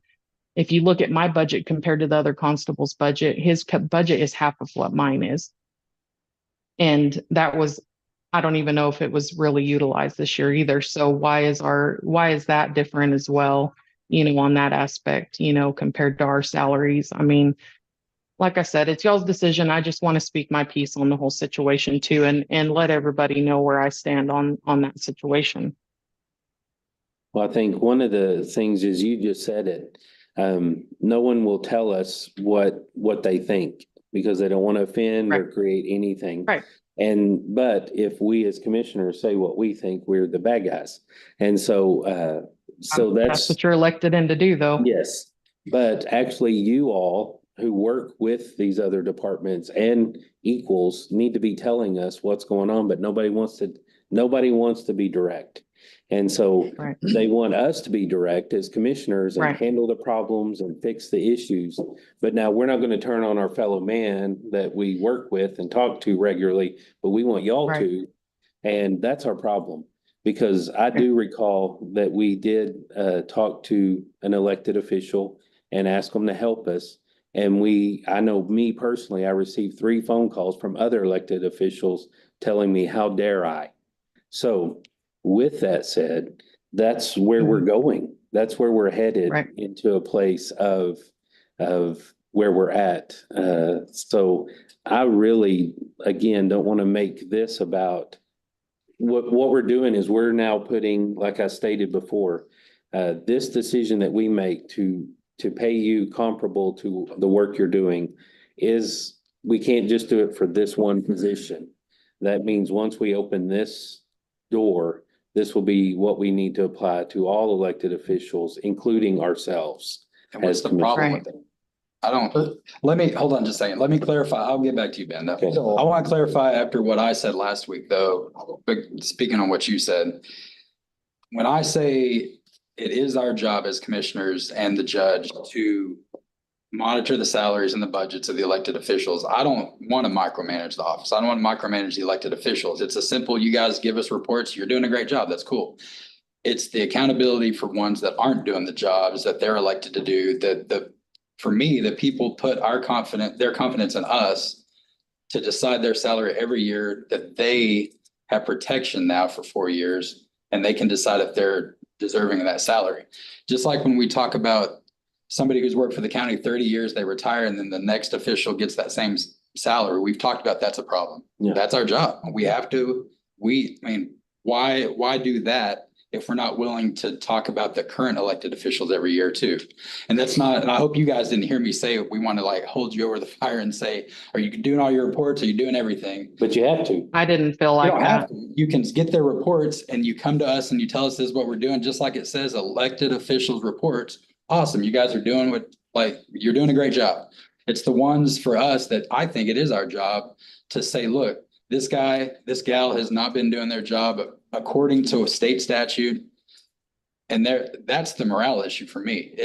if you look at my budget compared to the other constable's budget, his budget is half of what mine is. And that was, I don't even know if it was really utilized this year either. So why is that different as well, on that aspect, compared to our salaries? I mean, like I said, it's y'all's decision. I just want to speak my piece on the whole situation too, and let everybody know where I stand on that situation. Well, I think one of the things is, you just said it. No one will tell us what they think, because they don't want to offend or create anything. Right. But if we as commissioners say what we think, we're the bad guys. And so that's what you're elected in to do, though. Yes. But actually, you all who work with these other departments and equals need to be telling us what's going on, but nobody wants to be direct. And so they want us to be direct as commissioners and handle the problems and fix the issues. But now we're not going to turn on our fellow man that we work with and talk to regularly, but we want y'all to. And that's our problem, because I do recall that we did talk to an elected official and ask them to help us. And I know me personally, I received 3 phone calls from other elected officials telling me, how dare I? So with that said, that's where we're going. That's where we're headed, into a place of where we're at. So I really, again, don't want to make this about what we're doing. Is we're now putting, like I stated before, this decision that we make to pay you comparable to the work you're doing we can't just do it for this one position. That means once we open this door, this will be what we need to apply to all elected officials, including ourselves. And what's the problem with it? Hold on just a second. Let me clarify. I'll get back to you, Ben. Okay. I want to clarify after what I said last week, though, but speaking on what you said, when I say it is our job as commissioners and the judge to monitor the salaries and the budgets of the elected officials, I don't want to micromanage the office. I don't want to micromanage the elected officials. It's a simple, you guys give us reports, you're doing a great job, that's cool. It's the accountability for ones that aren't doing the jobs that they're elected to do. For me, the people put their confidence in us to decide their salary every year, that they have protection now for 4 years, and they can decide if they're deserving of that salary. Just like when we talk about somebody who's worked for the county 30 years, they retire, and then the next official gets that same salary. We've talked about that's a problem. Yeah. That's our job. Why do that if we're not willing to talk about the current elected officials every year too? And and I hope you guys didn't hear me say we want to hold you over the fire and say, are you doing all your reports? Are you doing everything? But you have to. I didn't feel like that. You can get their reports and you come to us and you tell us this is what we're doing, just like it says elected officials reports. Awesome. You guys are doing you're doing a great job. It's the ones for us that I think it is our job to say, look, this guy, this gal has not been doing their job according to a state statute. And that's the morale issue for me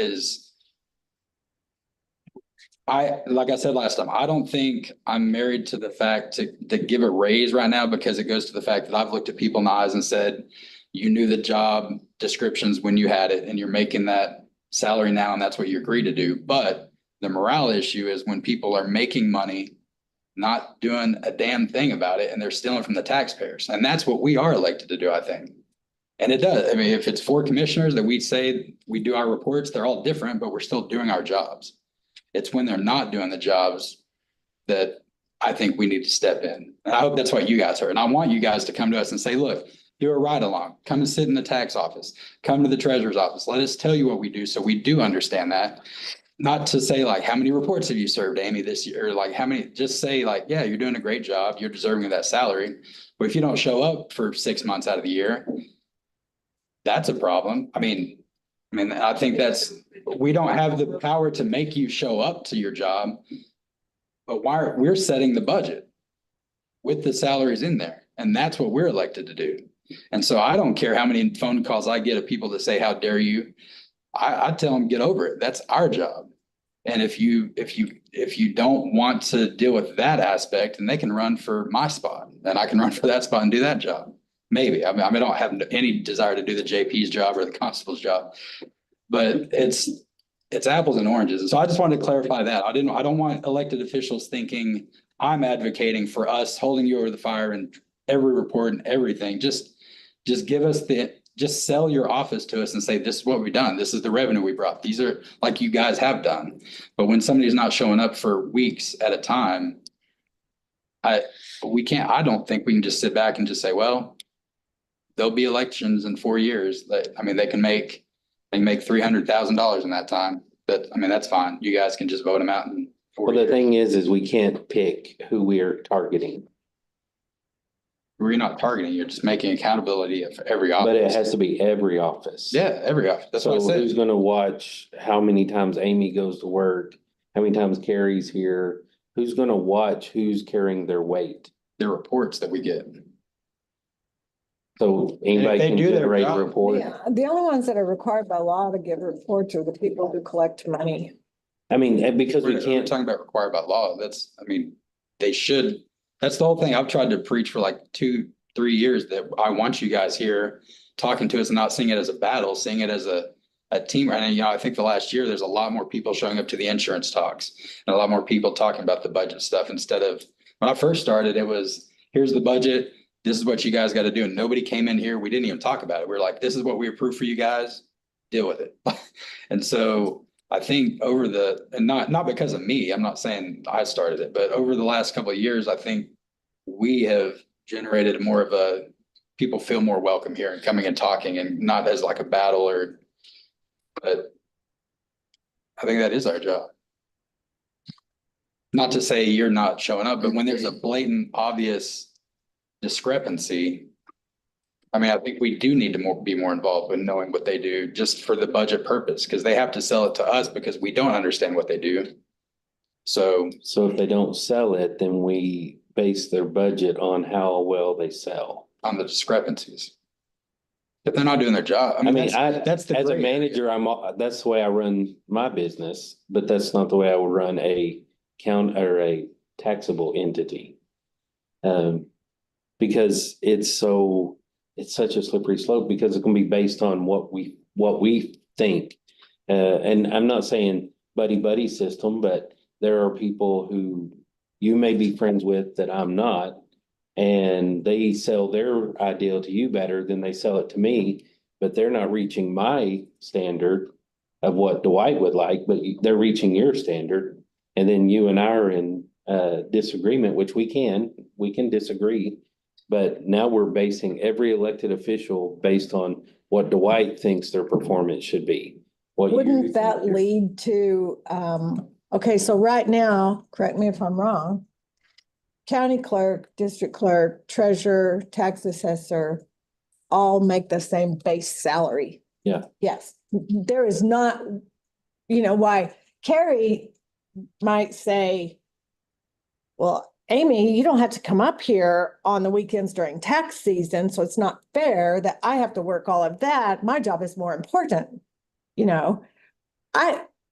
like I said last time, I don't think I'm married to the fact to give a raise right now, because it goes to the fact that I've looked at people in the eyes and said, you knew the job descriptions when you had it and you're making that salary now, and that's what you agreed to do. But the morale issue is when people are making money, not doing a damn thing about it, and they're stealing from the taxpayers. And that's what we are elected to do, I think. And it does. I mean, if it's 4 commissioners that we say we do our reports, they're all different, but we're still doing our jobs. It's when they're not doing the jobs that I think we need to step in. And I hope that's what you guys heard. And I want you guys to come to us and say, look, do a ride along, come and sit in the tax office, come to the treasurer's office. Let us tell you what we do. So we do understand that. Not to say like, how many reports have you served, Amy, this year? Or like, how many, just say like, yeah, you're doing a great job. You're deserving of that salary. But if you don't show up for 6 months out of the year, that's a problem. I mean, I think we don't have the power to make you show up to your job. But we're setting the budget with the salaries in there. And that's what we're elected to do. And so I don't care how many phone calls I get of people that say, how dare you? I tell them, get over it. That's our job. And if you don't want to deal with that aspect, then they can run for my spot and I can run for that spot and do that job. Maybe. I don't have any desire to do the JP's job or the constable's job, but it's apples and oranges. And so I just wanted to clarify that. I don't want elected officials thinking I'm advocating for us holding you over the fire and every report and everything. Just give us just sell your office to us and say, this is what we've done. This is the revenue we brought. These are like you guys have done. But when somebody's not showing up for weeks at a time, I don't think we can just sit back and just say, well, there'll be elections in 4 years. They can make $300,000 in that time. But that's fine. You guys can just vote them out in 4 Well, years. the thing is we can't pick who we're targeting, We're not targeting, you're just making accountability of every office. but it has to be every office. Yeah, every office. That's So what I who's said. gonna watch how many times Amy goes to work? How many times Carrie's here? Who's gonna watch who's carrying their weight? The reports that we get. So anybody they can do their generate a job. report. Yeah, the only ones that are required by law to give reports are the people who collect money. I mean, and because we We're can't, talking about required by law. They should, that's the whole thing. I've tried to preach for like 2-3 years that I want you guys here talking to us and not seeing it as a battle, seeing it as a team. And, I think the last year, there's a lot more people showing up to the insurance talks and a lot more people talking about the budget stuff instead of, when I first started, it was, here's the budget. This is what you guys got to do. And nobody came in here. We didn't even talk about it. We're like, this is what we approved for you guys. Deal with it. And so I think and not because of me, I'm not saying I started it, but over the last couple of years, I think we have generated more of people feel more welcome here and coming and talking and not as like a battle but I think that is our job. Not to say you're not showing up, but when there's a blatant, obvious discrepancy, I think we do need to be more involved with knowing what they do just for the budget purpose, because they have to sell it to us because we don't understand what they do. So if they don't sell it, then we base their budget on how well they sell. on the discrepancies. If they're not doing their job, That's the As a gray manager, that's the way I run my business, but that's not the way I would run a a taxable entity. Because it's such a slippery slope because it can be based on what we think. And I'm not saying buddy system, but there are people who you may be friends with that I'm not, and they sell their ideal to you better than they sell it to me, but they're not reaching my standard of what Dwight would like, but they're reaching your standard. And then you and I are in disagreement, which we can disagree. But now we're basing every elected official based on what Dwight thinks their performance should be. Wouldn't that lead to, okay, so right now, correct me if I'm wrong, county clerk, district clerk, treasurer, tax assessor, all make the same base salary. Yeah. Yes, there is not, why Carrie might say, well, Amy, you don't have to come up here on the weekends during tax season, so it's not fair that I have to work all of that. My job is more important.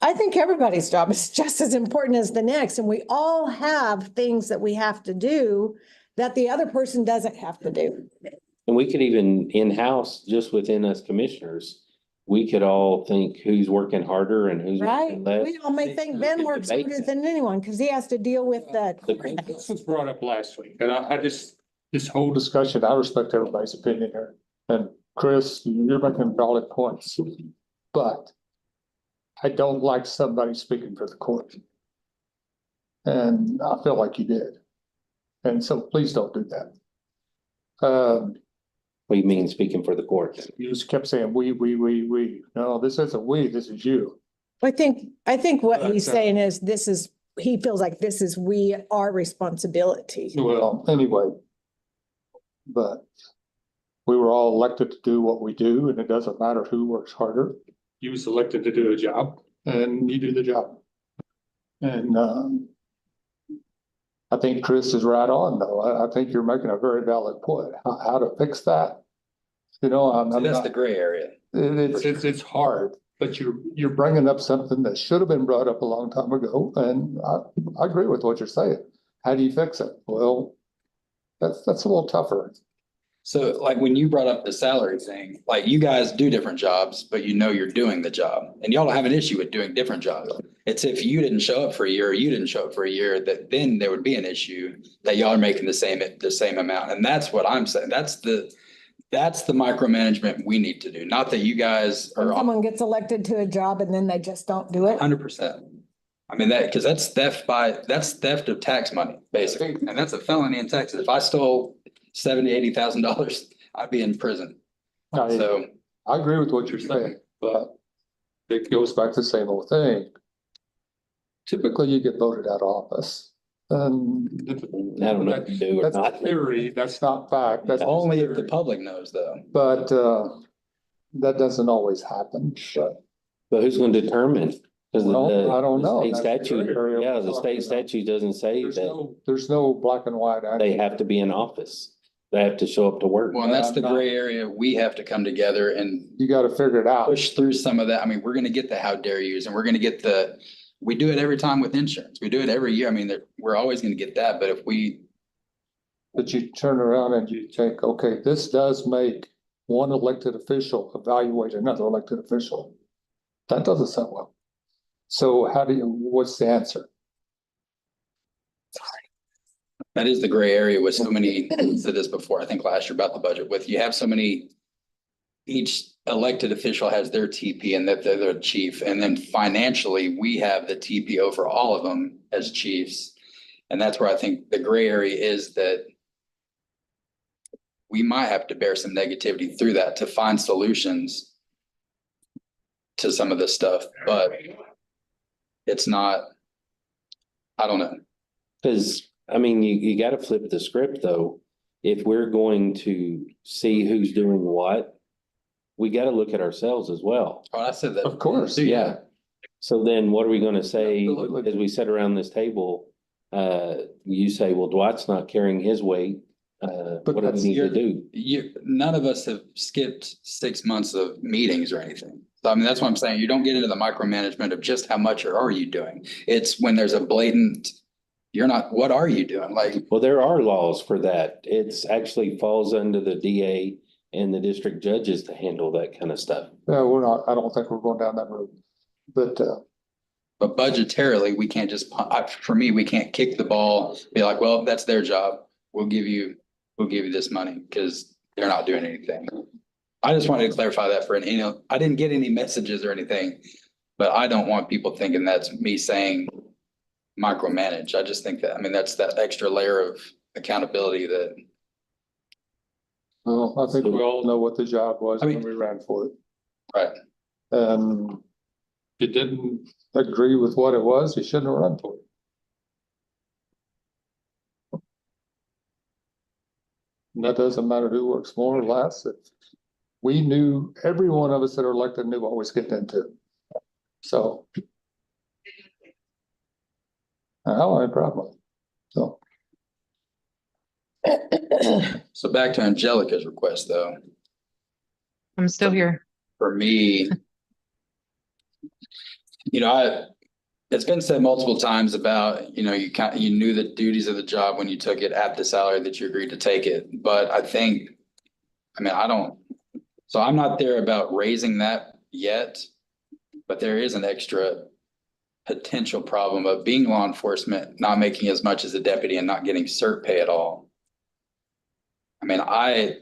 I think everybody's job is just as important as the next, and we all have things that we have to do that the other person doesn't have to do. And we could even in-house, just within us commissioners, we could all think who's working harder and who's Right? working less. We all may think Ben works harder than anyone because he has to deal with This was brought up last week, and I just, this whole discussion, I respect everybody's opinion here. And Chris, you're making valid points, but I don't like somebody speaking for the court. And I feel like you did. And so please don't do that. What do you mean, speaking for the court? You just kept saying, we. No, this isn't we, this is you. I think what he's But, saying is he feels like this is our responsibility. Well, anyway. But we were all elected to do what we do, and it doesn't matter who works harder. You was elected to do a job, and you do the job. And, I think Chris is right on, though. I think you're making a very valid point. How to fix that? You know, I'm See, that's not, the gray area. it's hard, but you're bringing up something that should have been brought up a long time ago, and I agree with what you're saying. How do you fix it? Well, that's a little tougher. So like when you brought up the salary thing, like you guys do different jobs, but you know you're doing the job and y'all don't have an issue with doing different jobs. It's if you didn't show up for a year or you didn't show up for a year, that then there would be an issue that y'all are making the same amount. And that's what I'm saying. That's the micromanagement we need to do. Not that you guys When are someone gets elected to a job and then they just don't do it. 100%. I mean, because that's theft of tax money, basically. And that's a felony in Texas. If I stole $70,000-$80,000, I'd be in prison. So I agree with what you're saying, but it goes back to the same old thing. Typically, you get voted out of office. And I don't know if you do or that's not. theory, that's not fact. That's only if the theory. public knows, though. But that doesn't always happen. But who's going to determine? Because Well, I don't know. State That's the statute, area yeah, we're the state talking about. statute doesn't say that There's no black and white. they have to be in office. They have to show up to work. Well, and that's the gray area. We have to come together and You got to figure it out. push through some of that. I mean, we're going to get the how dare yous and we're going to get we do it every time with insurance. We do it every year. I mean, we're always going to get that. But if we, But you turn around and you think, okay, this does make one elected official evaluate another elected official. That doesn't sound well. So what's the answer? that is the gray area with so many, I said this before, I think last year about the budget with, you have so many, each elected official has their TP and that they're their chief. And then financially, we have the TP over all of them as chiefs. And that's where I think the gray area is, that we might have to bear some negativity through that to find solutions to some of this stuff, but it's not, I don't know. Because, I mean, you got to flip the script, though. If we're going to see who's doing what, we got to look at ourselves as well. Oh, I said that. Of course. Yeah. So then what are we going to say Absolutely. as we sit around this table? You say, well, Dwight's not carrying his weight. What do we that's need to do? None of us have skipped 6 months of meetings or anything. So, I mean, that's what I'm saying. You don't get into the micromanagement of just how much are you doing. It's when there's a blatant, what are you doing? Like, Well, there are laws for that. It's actually falls under the DA and the district judges to handle that kind of stuff. No, I don't think we're going down that road. But but budgetarily, we can't just, for me, we can't kick the ball, be like, well, that's their job. We'll give you this money because they're not doing anything. I just wanted to clarify that I didn't get any messages or anything, but I don't want people thinking that's me saying micromanage. I just think that, I mean, that's that extra layer of accountability that. well, I think we all know what the job was I mean- when we ran for it. Right. And if you didn't agree with what it was, you shouldn't have run for it. And that doesn't matter who works more or less. We knew, every one of us that are elected knew what we was getting into. So. I don't have a problem. So. So back to Angelica's request, though, I'm still here. for me, it's been said multiple times about, you knew the duties of the job when you took it at the salary that you agreed to take it. But so I'm not there about raising that yet, but there is an extra potential problem of being law enforcement, not making as much as a deputy and not getting cert pay at all. I mean, I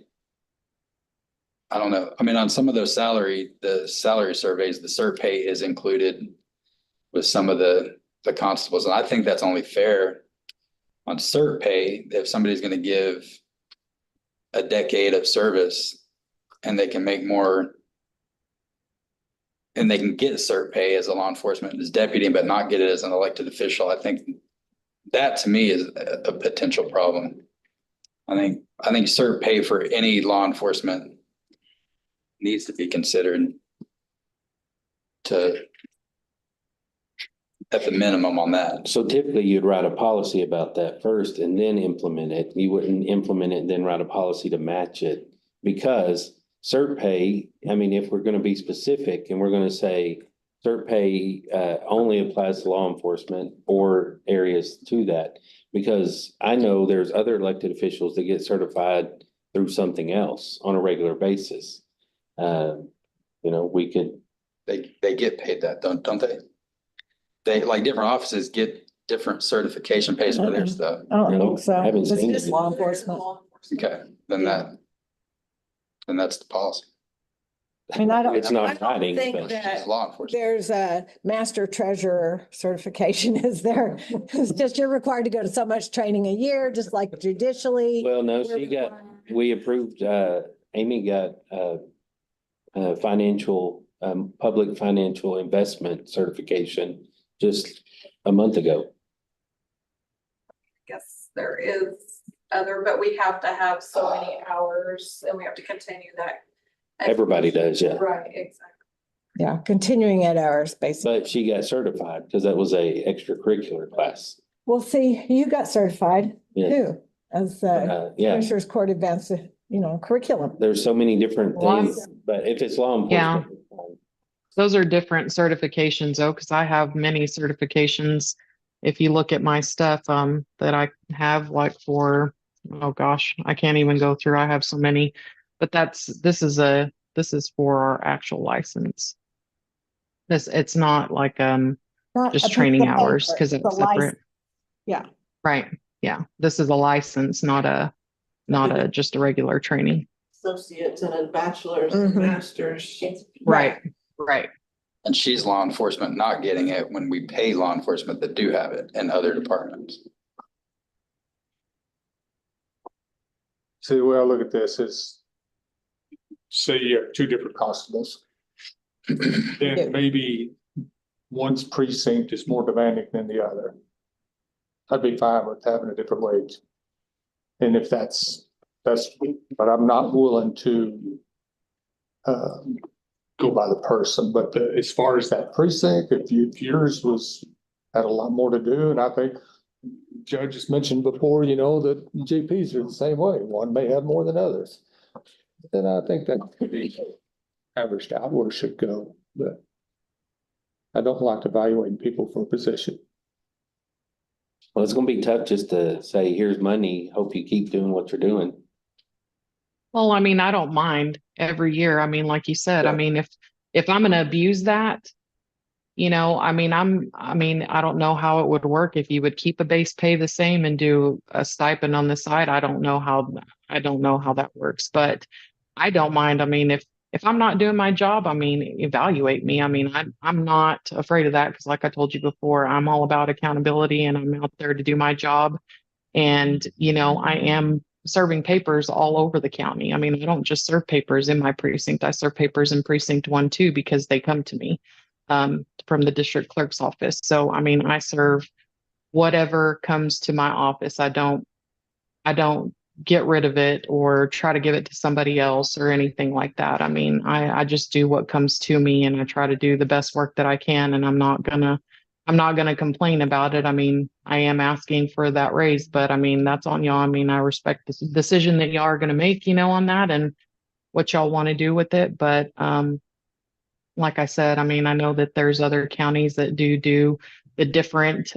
don't know. I mean, on some of those the salary surveys, the cert pay is included with some of the constables. And I think that's only fair on cert pay, if somebody's gonna give a decade of service and they can make more and they can get cert pay as a law enforcement as deputy, but not get it as an elected official, I think that to me is a potential problem. I think cert pay for any law enforcement needs to be considered to at the minimum on that. So typically you'd write a policy about that first and then implement it. You wouldn't implement it and then write a policy to match it. Because cert pay, I mean, if we're gonna be specific and we're gonna say cert pay only applies to law enforcement or areas to that. Because I know there's other elected officials that get certified through something else on a regular basis. You know, we could, They get paid that, don't they? They, like different offices get different certification pays for their stuff. I don't No, think so. I haven't It's seen just it. law enforcement. Okay, then that's the policy. I mean, I don't. It's not I don't writing, think but that It's law enforcement. there's a master treasurer certification is there. It's just you're required to go to so much training a year, just like judicially. well, no, We're she got, required- we approved, Amy got financial, public financial investment certification just a month ago. Guess there is other, but we have to have so many hours and we have to continue that. Everybody does, yeah. Right, exactly. Yeah, continuing ed hours, basically. But she got certified because that was a extracurricular class. Well, see, you got certified Yeah. too, as Yeah, Commissioners Court advanced, curriculum. there's so many different things, Lots. but if it's law Yeah. enforcement. it's fine. Those are different certifications though, because I have many certifications. If you look at my stuff, that I have like for, oh gosh, I can't even go through. I have so many, but this is for our actual license. It's not like, Not a just piece training of hours paper, because it's it's a license. separate. Yeah. Right. Yeah. This is a license, not just a regular training. Associates and a bachelor's Mhm. and master's. Right. Right. And she's law enforcement not getting it when we pay law enforcement that do have it in other departments. See, the way I look at this is, say you have two different constables. Then maybe one's precinct is more demanding than the other. I'd be fine with having a different wage. And if that's, but I'm not willing to go by the person, but as far as that precinct, if yours had a lot more to do, and I think Judge has mentioned before, that GPs are the same way. One may have more than others. Then I think that could be averaged out where it should go, but I don't like evaluating people for a position. Well, it's gonna be tough just to say, here's money, hope you keep doing what you're doing. Well, I mean, I don't mind every year. I mean, like you said, I mean, if I'm gonna abuse that, I don't know how it would work if you would keep a base pay the same and do a stipend on the side. I don't know how that works, but I don't mind. I mean, if I'm not doing my job, I mean, evaluate me. I mean, I'm not afraid of that because like I told you before, I'm all about accountability and I'm out there to do my job. And, I am serving papers all over the county. I mean, I don't just serve papers in my precinct. I serve papers in precinct 1 too, because they come to me from the district clerk's office. So, I mean, I serve whatever comes to my office. I don't get rid of it or try to give it to somebody else or anything like that. I mean, I just do what comes to me and I try to do the best work that I can. And I'm not gonna complain about it. I mean, I am asking for that raise, but I mean, that's on y'all. I mean, I respect the decision that y'all are gonna make, on that and what y'all want to do with it. But like I said, I mean, I know that there's other counties that do the different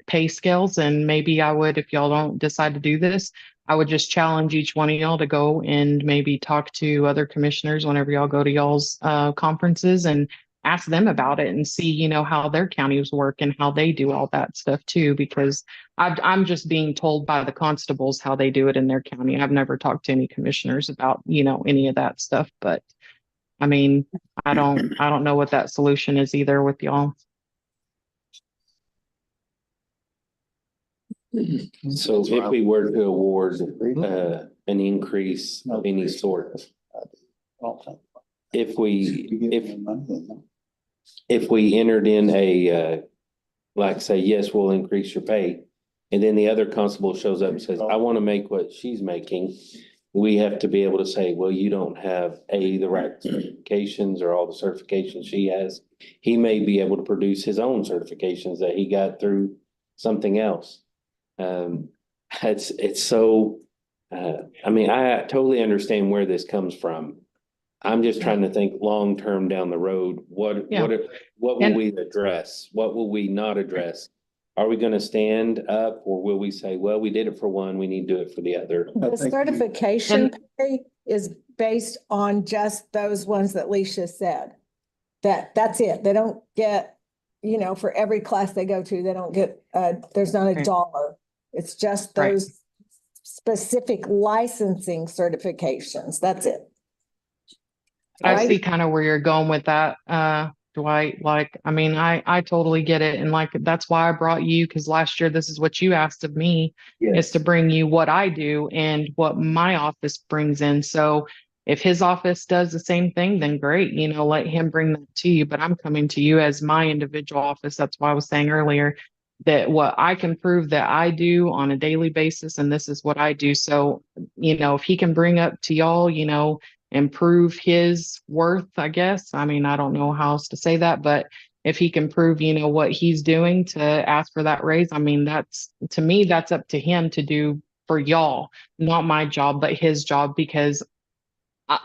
pay scales. And maybe I would, if y'all don't decide to do this, I would just challenge each one of y'all to go and maybe talk to other commissioners whenever y'all go to y'all's conferences and ask them about it and see, how their counties work and how they do all that stuff too, because I'm just being told by the constables how they do it in their county. I've never talked to any commissioners about, any of that stuff, but I mean, I don't know what that solution is either with y'all. So if we were to award, an increase of any sort, if we entered in like say, yes, we'll increase your pay. And then the other constable shows up and says, I want to make what she's making. We have to be able to say, well, you don't have the right certifications or all the certifications she has. He may be able to produce his own certifications that he got through something else. It's so, I mean, I totally understand where this comes from. I'm just trying to think long-term down the road. What will we address? What will we not address? Are we gonna stand up or will we say, well, we did it for one, we need to do it for the other? The certification pay is based on just those ones that Leisha said. That's it. They don't get, for every class they go to, they don't get, there's not a dollar. It's just Right. those specific licensing certifications. That's it. I Right. see kind of where you're going with that, Dwight. Like, I mean, I totally get it. And like, that's why I brought you, because last year, this is what you asked of me, is to bring you what I do and what my office brings in. So if his office does the same thing, then great, let him bring that to you. But I'm coming to you as my individual office. That's why I was saying earlier that what I can prove that I do on a daily basis, and this is what I do. So, if he can bring up to y'all, improve his worth, I guess. I mean, I don't know how else to say that, but if he can prove, what he's doing to ask for that raise, I mean, to me, that's up to him to do for y'all, not my job, but his job, because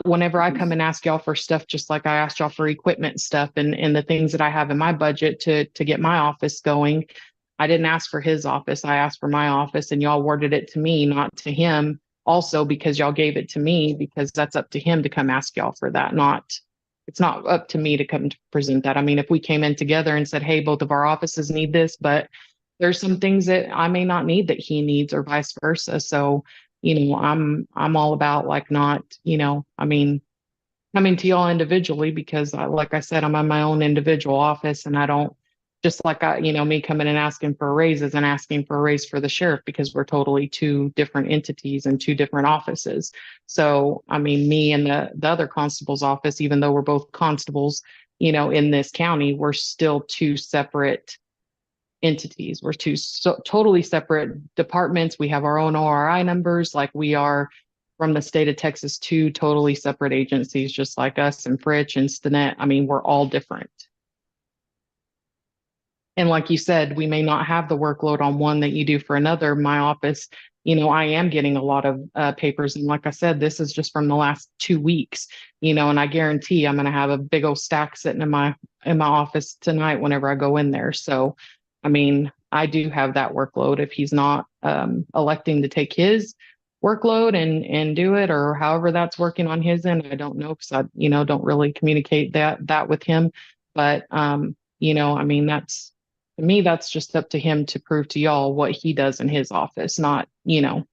whenever I come and ask y'all for stuff, just like I asked y'all for equipment stuff and the things that I have in my budget to get my office going, I didn't ask for his office. I asked for my office, and y'all awarded it to me, not to him. Also, because y'all gave it to me, because that's up to him to come ask y'all for that. It's not up to me to come to present that. I mean, if we came in together and said, hey, both of our offices need this, but there's some things that I may not need that he needs, or vice versa. So, I'm all about like not, I mean, coming to y'all individually, because like I said, I'm in my own individual office, and I don't, just like me coming and asking for raises and asking for a raise for the sheriff, because we're totally two different entities and two different offices. So, I mean, me and the other constable's office, even though we're both constables, in this county, we're still two separate entities. We're two totally separate departments. We have our own ORI numbers, like we are from the state of Texas, two totally separate agencies, just like us and Fritch and Stinnett. I mean, we're all different. And like you said, we may not have the workload on one that you do for another. My office, I am getting a lot of papers. And like I said, this is just from the last 2 weeks, and I guarantee I'm going to have a big old stack sitting in my office tonight whenever I go in there. So, I mean, I do have that workload. If he's not electing to take his workload and do it, or however that's working on his end, I don't know, because I, don't really communicate that with him. But, I mean, to me, that's just up to him to prove to y'all what he does in his office, not, I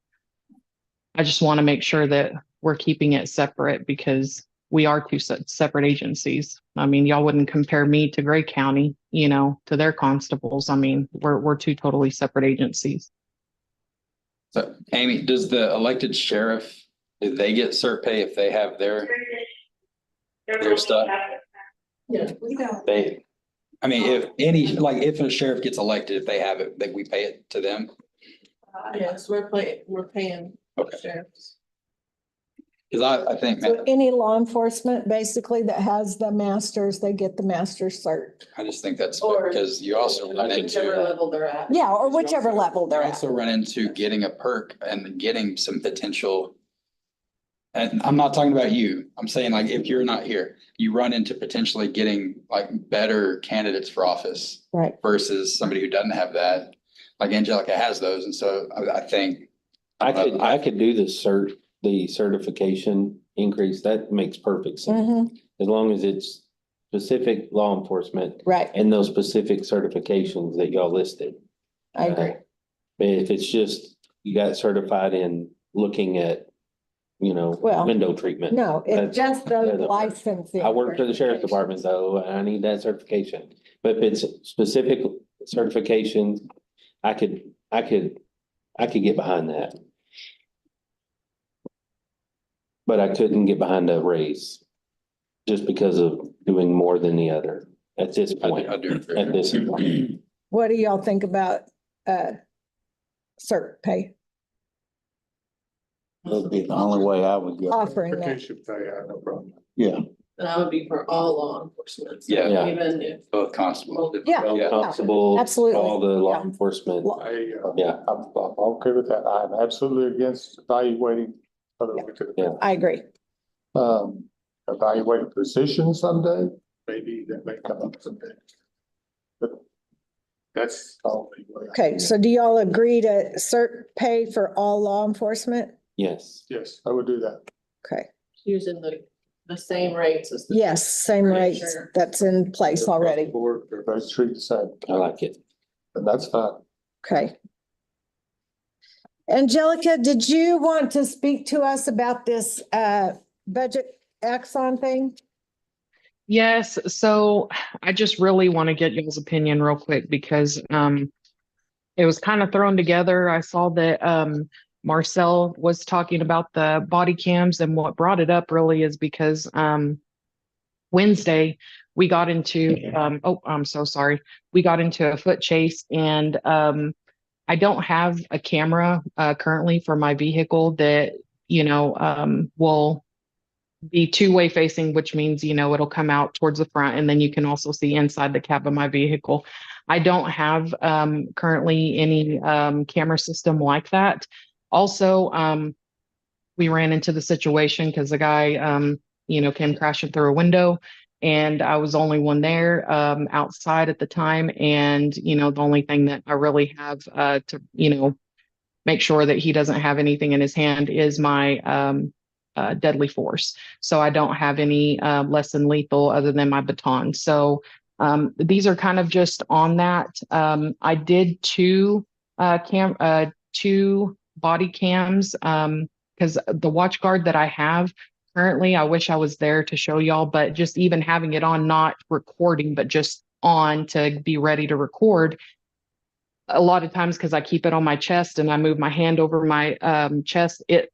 just want to make sure that we're keeping it separate, because we are two separate agencies. I mean, y'all wouldn't compare me to Gray County, to their constables. I mean, we're two totally separate agencies. So Amy, does the elected sheriff, do they get cert pay if they have their stuff? Yeah, we don't. I mean, if a sheriff gets elected, if they have it, then we pay it to them? Yes, we're paying Okay. sheriffs. Because I think, So any law enforcement basically that has the masters, they get the master's cert. I just think that's Or because you also run whichever into, level they're at. Yeah, or whichever level you they're at. also run into getting a perk and getting some potential. And I'm not talking about you. I'm saying, like, if you're not here, you run into potentially getting like better candidates for office. Right. Versus somebody who doesn't have that. Like Angelica has those. And so I think. I could do the certification increase. That makes perfect sense. Mhm. As long as it's specific law enforcement Right, and those specific certifications that y'all listed. I agree. But if it's just, you got certified in looking at, Well, window treatment. No, it's just the Yeah, licensing. I work for the sheriff's department though, and I need that certification. But if it's specific certifications, I could I could get behind that. But I couldn't get behind a raise just because of doing more than the other at this point, I do agree. at this point. What do y'all think about, cert pay That'd be the only way I would go. offering that? Vacation pay, I have no problem. Yeah, And I would be for all law enforcement. So Yeah. Even if. Both constables. Yeah. Yeah. Constable, Absolutely. all the law Yeah. enforcement. Yeah. I'm okay with that. I'm absolutely against evaluating other way to the. Yeah. I agree. Evaluating position someday, maybe that may come up someday. But that's all. Okay, so do y'all agree to cert pay for all law enforcement? Yes. Yes, I would do that. Okay, Using the same rates as. the- yes, same rates. Sure. That's in place already. Board, everybody's treated the same, I like it. and that's fine. Okay. Angelica, did you want to speak to us about this budget Axon thing? Yes, so I just really want to get y'all's opinion real quick because it was kind of thrown together. I saw that Marcel was talking about the body cams, and what brought it up really is because Wednesday we got into I'm so sorry. We got into a foot chase, and I don't have a camera currently for my vehicle that will be two-way facing, which means, it'll come out towards the front and then you can also see inside the cab of my vehicle. I don't have currently any camera system like that. Also, we ran into the situation because the guy, came crashing through a window and I was the only one there outside at the time. And, the only thing that I really have to, make sure that he doesn't have anything in his hand is my deadly force. So I don't have any less than lethal other than my baton. So these are kind of just on that. I did two body cams because the watch guard that I have currently, I wish I was there to show y'all, but just even having it on, not recording, but just on to be ready to record. A lot of times, because I keep it on my chest and I move my hand over my chest, it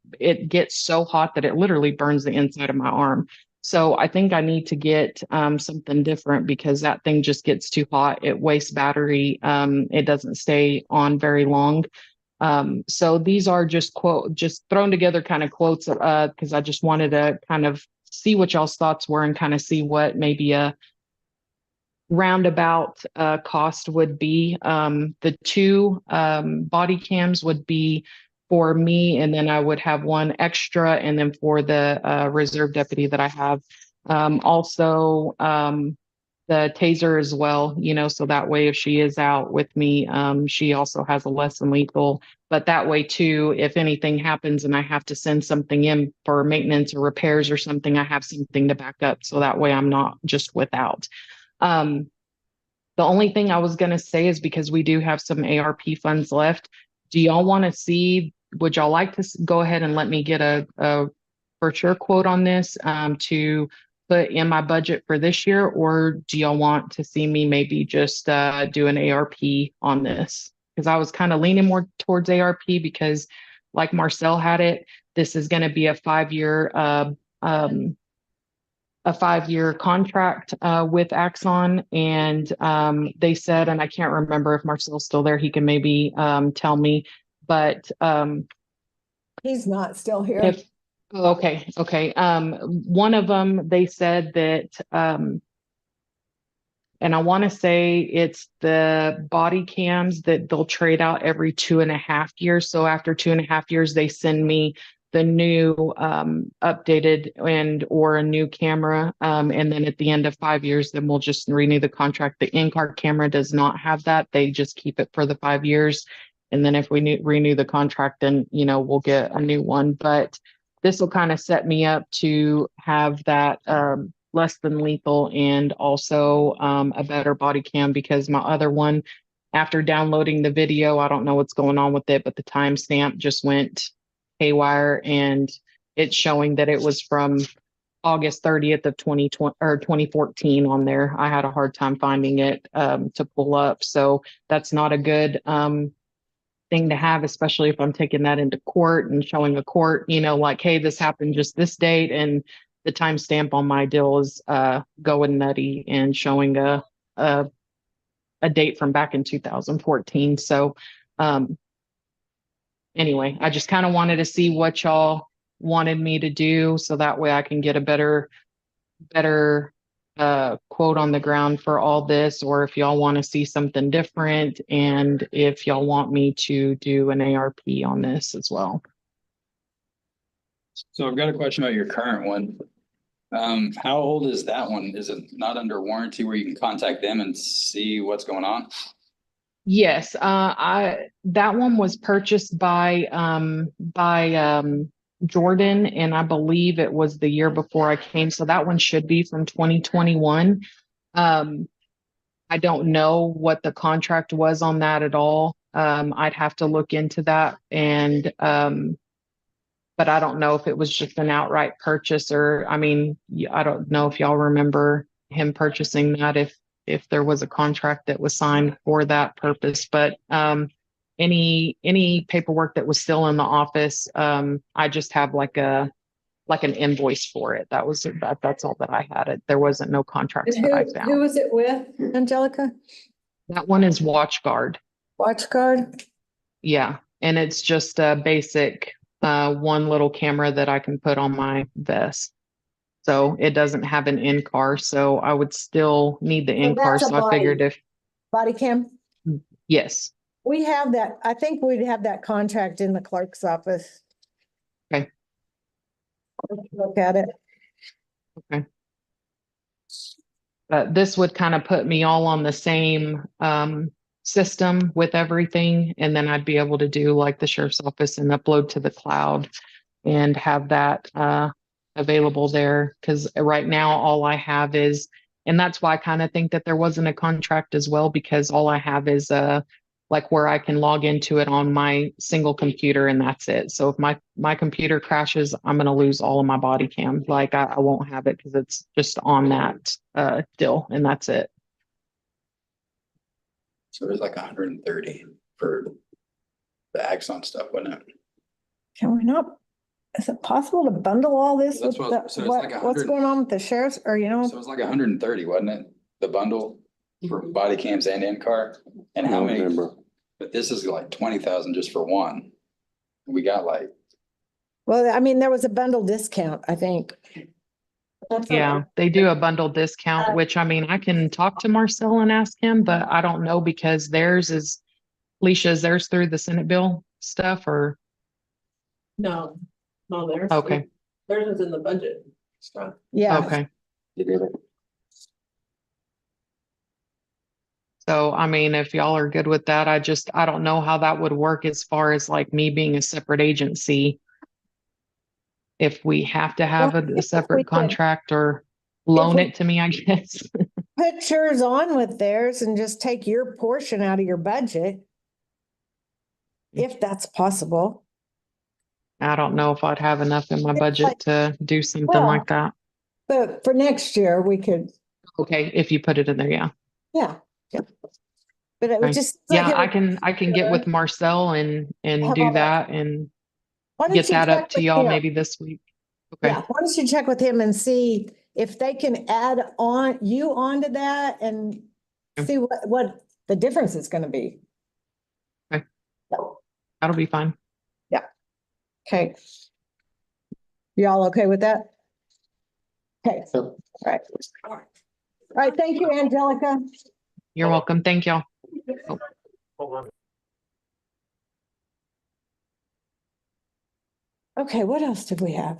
gets so hot that it literally burns the inside of my arm. So I think I need to get something different because that thing just gets too hot. It wastes battery. It doesn't stay on very long. So these are just thrown together kind of quotes because I just wanted to kind of see what y'all's thoughts were and kind of see what maybe a roundabout cost would be. The two body cams would be for me, and then I would have one extra, and then for the reserve deputy that I have. Also, the taser as well, so that way if she is out with me, she also has a less than lethal. But that way too, if anything happens and I have to send something in for maintenance or repairs or something, I have something to back up. So that way I'm not just without. The only thing I was going to say is because we do have some ARP funds left. Do y'all want to see, would y'all like to go ahead and let me get a for sure quote on this to put in my budget for this year? Or do y'all want to see me maybe just do an ARP on this? Because I was kind of leaning more towards ARP because like Marcel had it, this is going to be a 5-year contract with Axon. And they said, and I can't remember if Marcel's still there, he can maybe tell me, but He's not still here. Okay. One of them, they said that, and I want to say it's the body cams that they'll trade out every 2.5 years. So after 2.5 years, they send me the new updated or a new camera. And then at the end of 5 years, then we'll just renew the contract. The in-car camera does not have that. They just keep it for the 5 years. And then if we renew the contract, then, we'll get a new one. But this will kind of set me up to have that less than lethal and also a better body cam because my other one, after downloading the video, I don't know what's going on with it, but the timestamp just went haywire and it's showing that it was from August 30th of 2020 or 2014 on there. I had a hard time finding it to pull up. So that's not a good thing to have, especially if I'm taking that into court and showing a court, you know, like, hey, this happened just this date, and the timestamp on my deal is going nutty and showing a date from back in 2014. So anyway, I just kind of wanted to see what y'all wanted me to do, so that way I can get a better quote on the ground for all this, or if y'all want to see something different, and if y'all want me to do an ARP on this as well. So I've got a question about your current one. How old is that one? Is it not under warranty where you can contact them and see what's going on? Yes, that one was purchased by Jordan, and I believe it was the year before I came, so that one should be from 2021. I don't know what the contract was on that at all. I'd have to look into that, and but I don't know if it was just an outright purchase, or I mean, I don't know if y'all remember him purchasing that, if there was a contract that was signed for that purpose. But any paperwork that was still in the office, I just have like an invoice for it. That's all that I had. There wasn't no contracts that I Who found. was it with, Angelica? That one is WatchGuard. WatchGuard? Yeah, and it's just a basic one little camera that I can put on my vest. So it doesn't have an in-car, so I would still need the in-car. that's a So I figured body. if, Body cam? yes, We have that. I think we'd have that contract in the clerk's office. Okay. Let's look at it. okay. But this would kind of put me all on the same system with everything, and then I'd be able to do like the sheriff's office and upload to the cloud and have that available there. Because right now all I have is, and that's why I kind of think that there wasn't a contract as well, because all I have is like where I can log into it on my single computer, and that's it. So if my computer crashes, I'm going to lose all of my body cam. Like I won't have it because it's just on that deal, and that's it. So there's like 130 for the Axon stuff, wasn't it? Can we not, is it possible to bundle all this That's with what- the, so it's like what's 100 going on with the sheriff's, or you know? So it's like 130, wasn't it? The bundle for body cams and in-car? And I how don't many? remember. But this is like 20,000 just for one. We got like, Well, I mean, there was a bundle discount, I think. That's Yeah, they do a bundle discount, which I mean, I can talk to Marcel and ask him, but I don't know because is theirs through the Senate bill stuff, or? No, theirs. Okay, Theirs is in the budget stuff. Yeah. okay. You did it. So, I mean, if y'all are good with that, I don't know how that would work as far as like me being a separate agency. If we have to have Well, I think a if we separate could- contract or loan we- it to me, I guess. Put yours on with theirs and just take your portion out of your budget. If that's possible. I don't know if I'd have enough in my budget to do something Well- like that. But for next year, we could, Okay, if you put it in there, yeah. yeah. But it Okay. was just. Yeah, I can get with Marcel and Have do all that. that and Why don't get you that check up to with y'all him? maybe this week. Okay, Yeah, why don't you check with him and see if they can add on you onto that and Okay. see what the difference is gonna be. Okay. So, that'll be fine. okay. Y'all okay with that? Okay, Yep. all right. All right, thank you, Angelica. You're welcome. Thank y'all. Okay, what else did we have?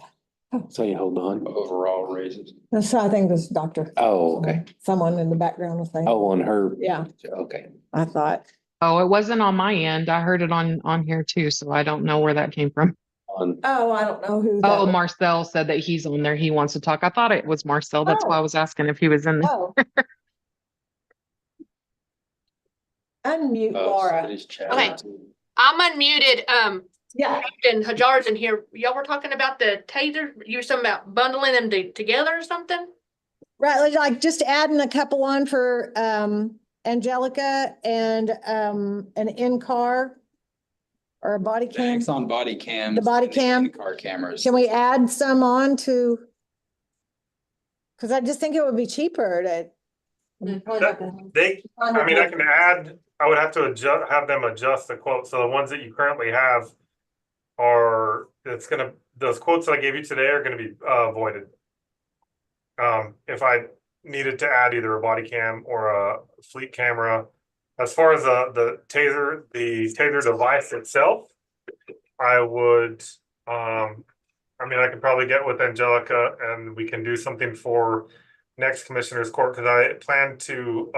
So you hold on. overall raises. So I think this doctor. Oh, okay. Someone in the background was saying. Oh, on her. Yeah, Okay. I thought. Oh, it wasn't on my end. I heard it on here too, so I don't know where that came from. On, Oh, I don't know who. that Oh, was. Marcel said that he's on there. He wants to talk. I thought it was Marcel. That's why I Oh. was asking if he was in there. Oh. Unmute Oh, Laura. somebody's chatting. Okay. I'm unmuted. Yeah, Captain Hajar's in here. Y'all were talking about the taser. You were talking about bundling them together or something? right, like just adding a couple on for Angelica and an in-car. or a body cam? Axon body cams. The body and cam? the Car cameras. Can we add some on to? Cause I just think it would be cheaper to, They, I mean, I can add, I would have to adjust, have them adjust the quote, so the ones that you currently have are, those quotes that I gave you today are gonna be voided. If I needed to add either a body cam or a fleet camera, as far as the taser device itself, I would, I mean, I could probably get with Angelica and we can do something for next commissioner's court, because I plan to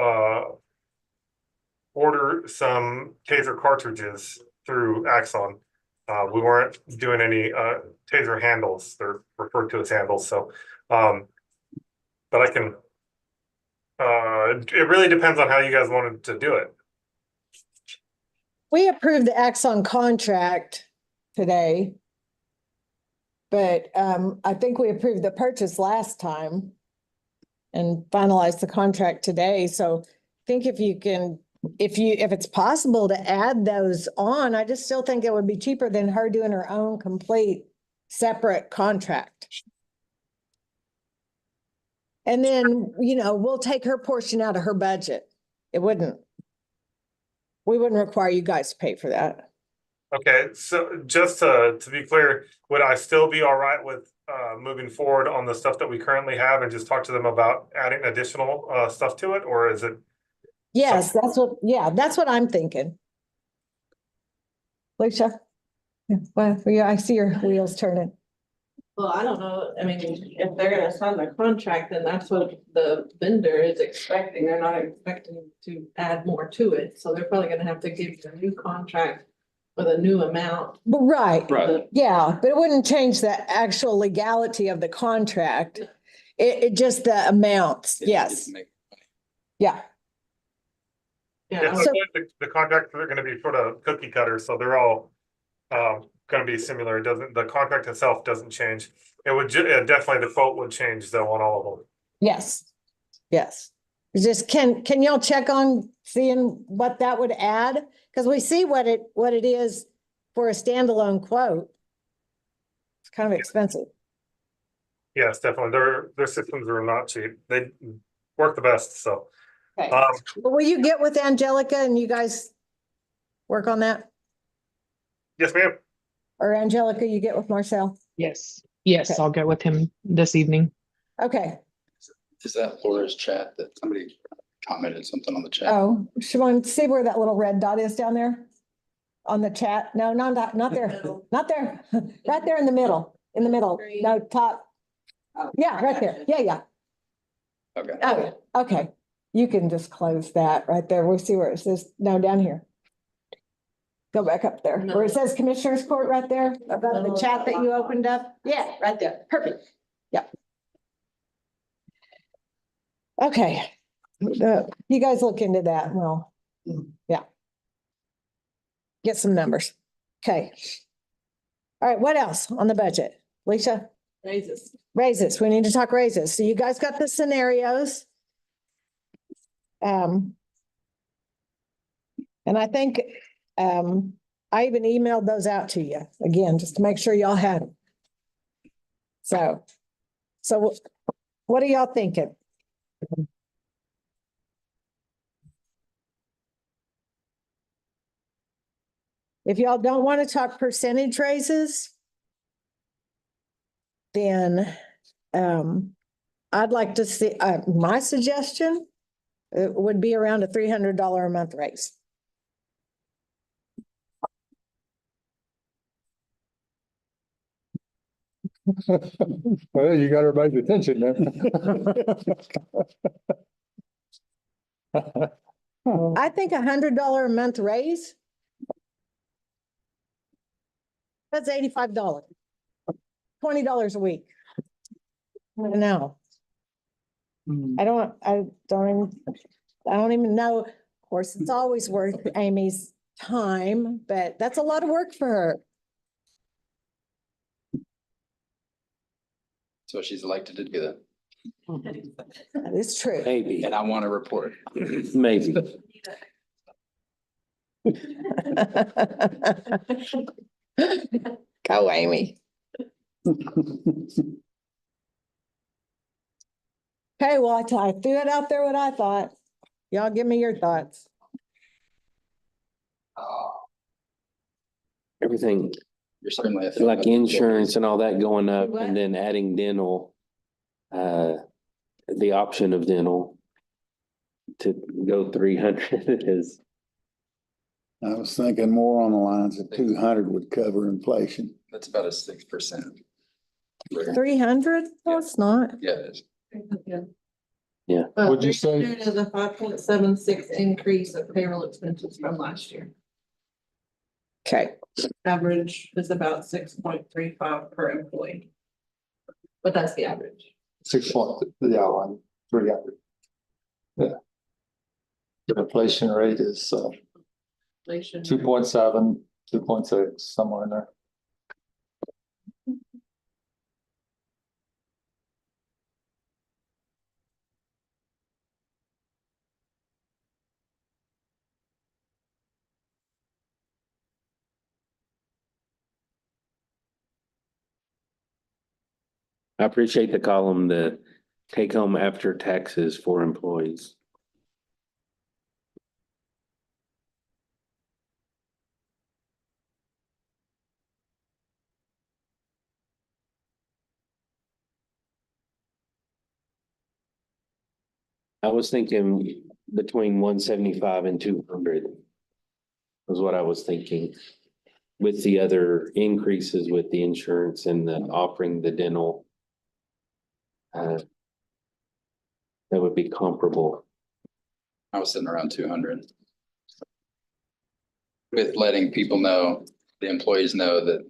order some taser cartridges through Axon. We weren't doing any taser handles, they're referred to as handles, so but I can it really depends on how you guys wanted to do it. we approved the Axon contract today. But I think we approved the purchase last time and finalized the contract today. So I think if it's possible to add those on, I just still think it would be cheaper than her doing her own complete separate contract. And then, we'll take her portion out of her budget. We wouldn't require you guys to pay for that. Okay, so just to be clear, would I still be all right with moving forward on the stuff that we currently have and just talk to them about adding additional stuff to it, or is it? Yes, that's what I'm thinking. Alicia? Well, yeah, I see your wheels turning. Well, I don't know, I mean, if they're gonna sign the contract, then that's what the vendor is expecting, they're not expecting to add more to it, so they're probably gonna have to give you a new contract with a new amount. Right. Right. Yeah, but it wouldn't change the actual legality of the contract. It just the amounts, yes, yeah. Yeah, So- the contracts are gonna be sort of cookie cutter, so they're all gonna be similar. The contract itself doesn't change. It would definitely, the quote would change though on all of them. Yes, yes. It's just, can y'all check on seeing what that would add? Because we see what it is for a standalone quote. It's kind of expensive. Yes, definitely. Their systems are not cheap. They work the best, so. Okay. Well, will you get with Angelica and you guys work on that? Yes, ma'am. Or Angelica, you get with Marcel? Yes, yes, Okay. I'll get with him this evening. Okay. Is that Laura's chat that somebody commented something on the chat? Oh, Siobhan, see where that little red dot is down there? On the chat? No, not there, not there. Right there in the middle, no, top. Yeah, right there. Yeah. Okay. Oh, okay. You can just close that right there. We'll see where it says, no, down here. Go back up there, where it says Commissioners Court right there, above the chat that you opened up. Yeah, right there. Perfect. Yep. Okay. You guys look into that. Well, yeah. Get some numbers. Okay. All right, what else on the budget? Lisa? Raises. We need to talk raises. So you guys got the scenarios. And I think, I even emailed those out to you again, just to make sure y'all had them. So what are y'all thinking? If y'all don't want to talk percentage raises, then, I'd like to see, my suggestion, it would be around a $300 a month raise. Well, you got everybody's attention then. I think $100 a month raise. That's $85. $20 a week. No, I don't even know. Of course, it's always worth Amy's time, but that's a lot of work for her. So she's elected to do that, That is true. Maybe, and I want to report. maybe. Go, Amy. Okay, well, I threw it out there what I thought. Y'all give me your thoughts. Everything You're certainly. like insurance and all that going up What? and then adding dental. The option of dental. To go 300 is, I was thinking more on the lines of 200 would cover inflation. That's about a 6%. 300? No, it's not. Yeah, it is. yeah. Would you say- Due to the 5.76 increase of payroll expenses from last year. Okay, Average is about 6.35 per employee. But that's the average. 300. Yeah. The inflation rate is Inflation. 2.7, 2.6, somewhere in there. I appreciate the column, the take home after taxes for employees. I was thinking between 175 and 200 was what I was thinking. With the other increases with the insurance and the offering the dental. That would be comparable. I was sitting around 200. With letting people know, the employees know that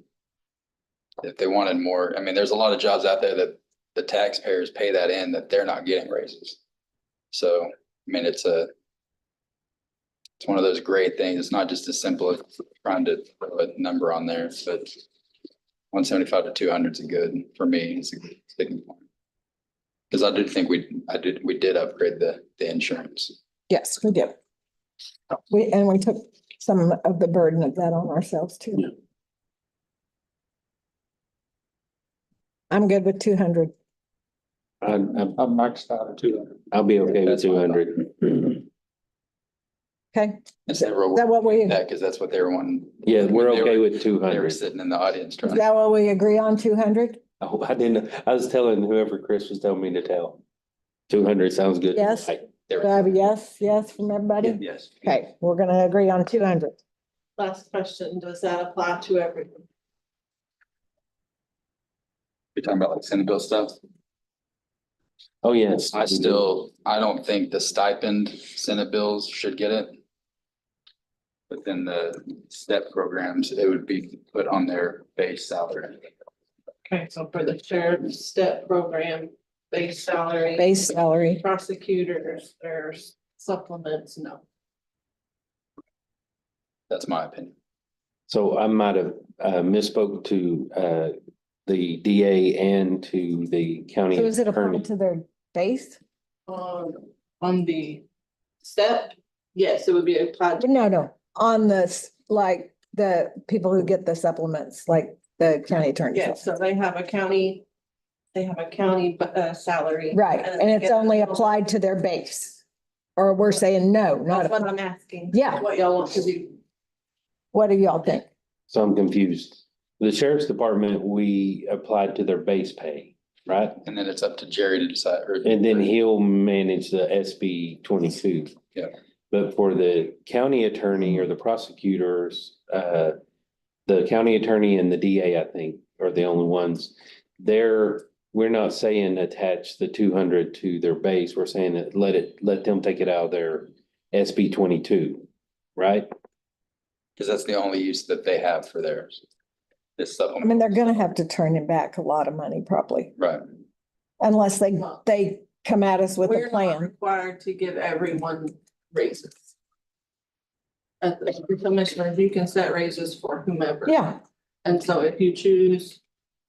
if they wanted more, I mean, there's a lot of jobs out there that the taxpayers pay that in, that they're not getting raises. So, I mean, it's one of those great things. It's not just as simple as trying to throw a number on there, but 175 to 200 is good for me. It's a good sticking point. Because I did think we did upgrade the insurance. yes, we did. We took some of the burden of that on ourselves too. Yeah. I'm good with 200. I'm maxed out at 200. I'll be okay with That's fine. 200. Okay, And so is that what we, that, because that's what they were wanting. Yeah, we're They okay were- with They were 200. sitting in the audience is trying. that what we agree on, 200? Oh, I didn't, I was telling whoever Chris was telling me to tell. 200 sounds good. Yes. I- Do I have a yes from everybody? Yes. Okay, we're gonna agree on 200. Last question, does that apply to everyone? You're talking about like Senate bill stuff? Oh, yes. I don't think the stipend Senate bills should get it. But then the step programs, it would be put on their base salary. Okay, so for the sheriff's step program, base salary. Base salary. Prosecutors, there's supplements, no. That's my opinion. So I might have misspoke to the DA and to the county So is it attorney. applied to their base? On the step, yes, it would be applied to. No, on this, like the people who get the supplements, like the county attorney. Yes, so they have a county salary. Right, and it's only applied to their base. Or we're saying no, That's not, what I'm asking. Yeah. What y'all want to do. what do y'all think? So I'm confused. The sheriff's department, we applied to their base pay, right? And then it's up to Jerry to decide. And then he'll manage the SB 22. Yeah. But for the county attorney or the prosecutors, the county attorney and the DA, I think, are the only ones. We're not saying attach the 200 to their base. We're saying that let them take it out of their SB 22, right? Because that's the only use that they have for theirs. This I supplement. mean, they're gonna have to turn it back a lot of money probably, Right. unless they come at us with a We're not plan. required to give everyone raises. At the commissioners, you can set raises for whomever. Yeah, And so if you choose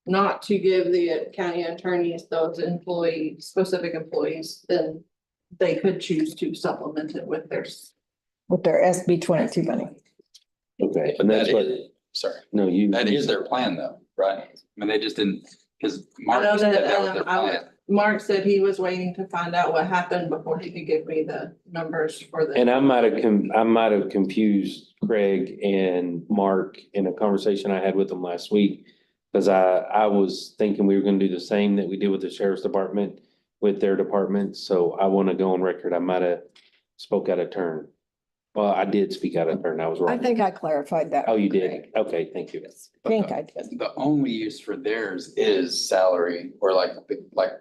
not to give the county attorneys those specific employees, then they could choose to supplement it with theirs. with their SB 22 money. Okay, But and that's that what, is, sorry, no, you. that is their plan though, right? I mean, they just didn't, because Mark know said that, that was their I would- plan. Mark said he was waiting to find out what happened before he could give me the numbers for the. And I might have confused Craig and Mark in a conversation I had with them last week. Cause I was thinking we were gonna do the same that we did with the sheriff's department with their department, so I wanna go on record, I might have spoke out of turn. Well, I did speak out of turn, I was I wrong. think I clarified that. Oh, you did? Okay, thank you. I think I did. The only use for theirs is salary or like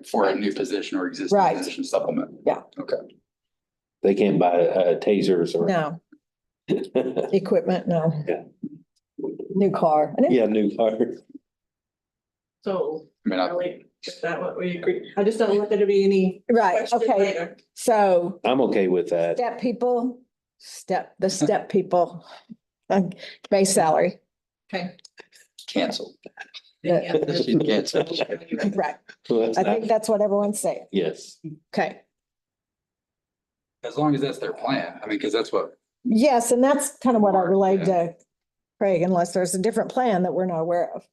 for a new position or existing Right. position supplement. Yeah. Okay. They can't buy tasers or. No, equipment, no. Yeah. New car. Yeah, new car. So, I mean, I, really, is that what we agree? I just don't want there to be any Right, question okay, later. so I'm okay with that. step people, the step people, base salary, Okay. canceled. Yeah. She's canceled. right. Well, that's I not- think that's what everyone's saying. Yes, Okay, As long as that's their plan. I mean, because that's what, yes, and that's kind of what I Mark, relayed yeah. to Craig, unless there's a different plan that we're not aware of.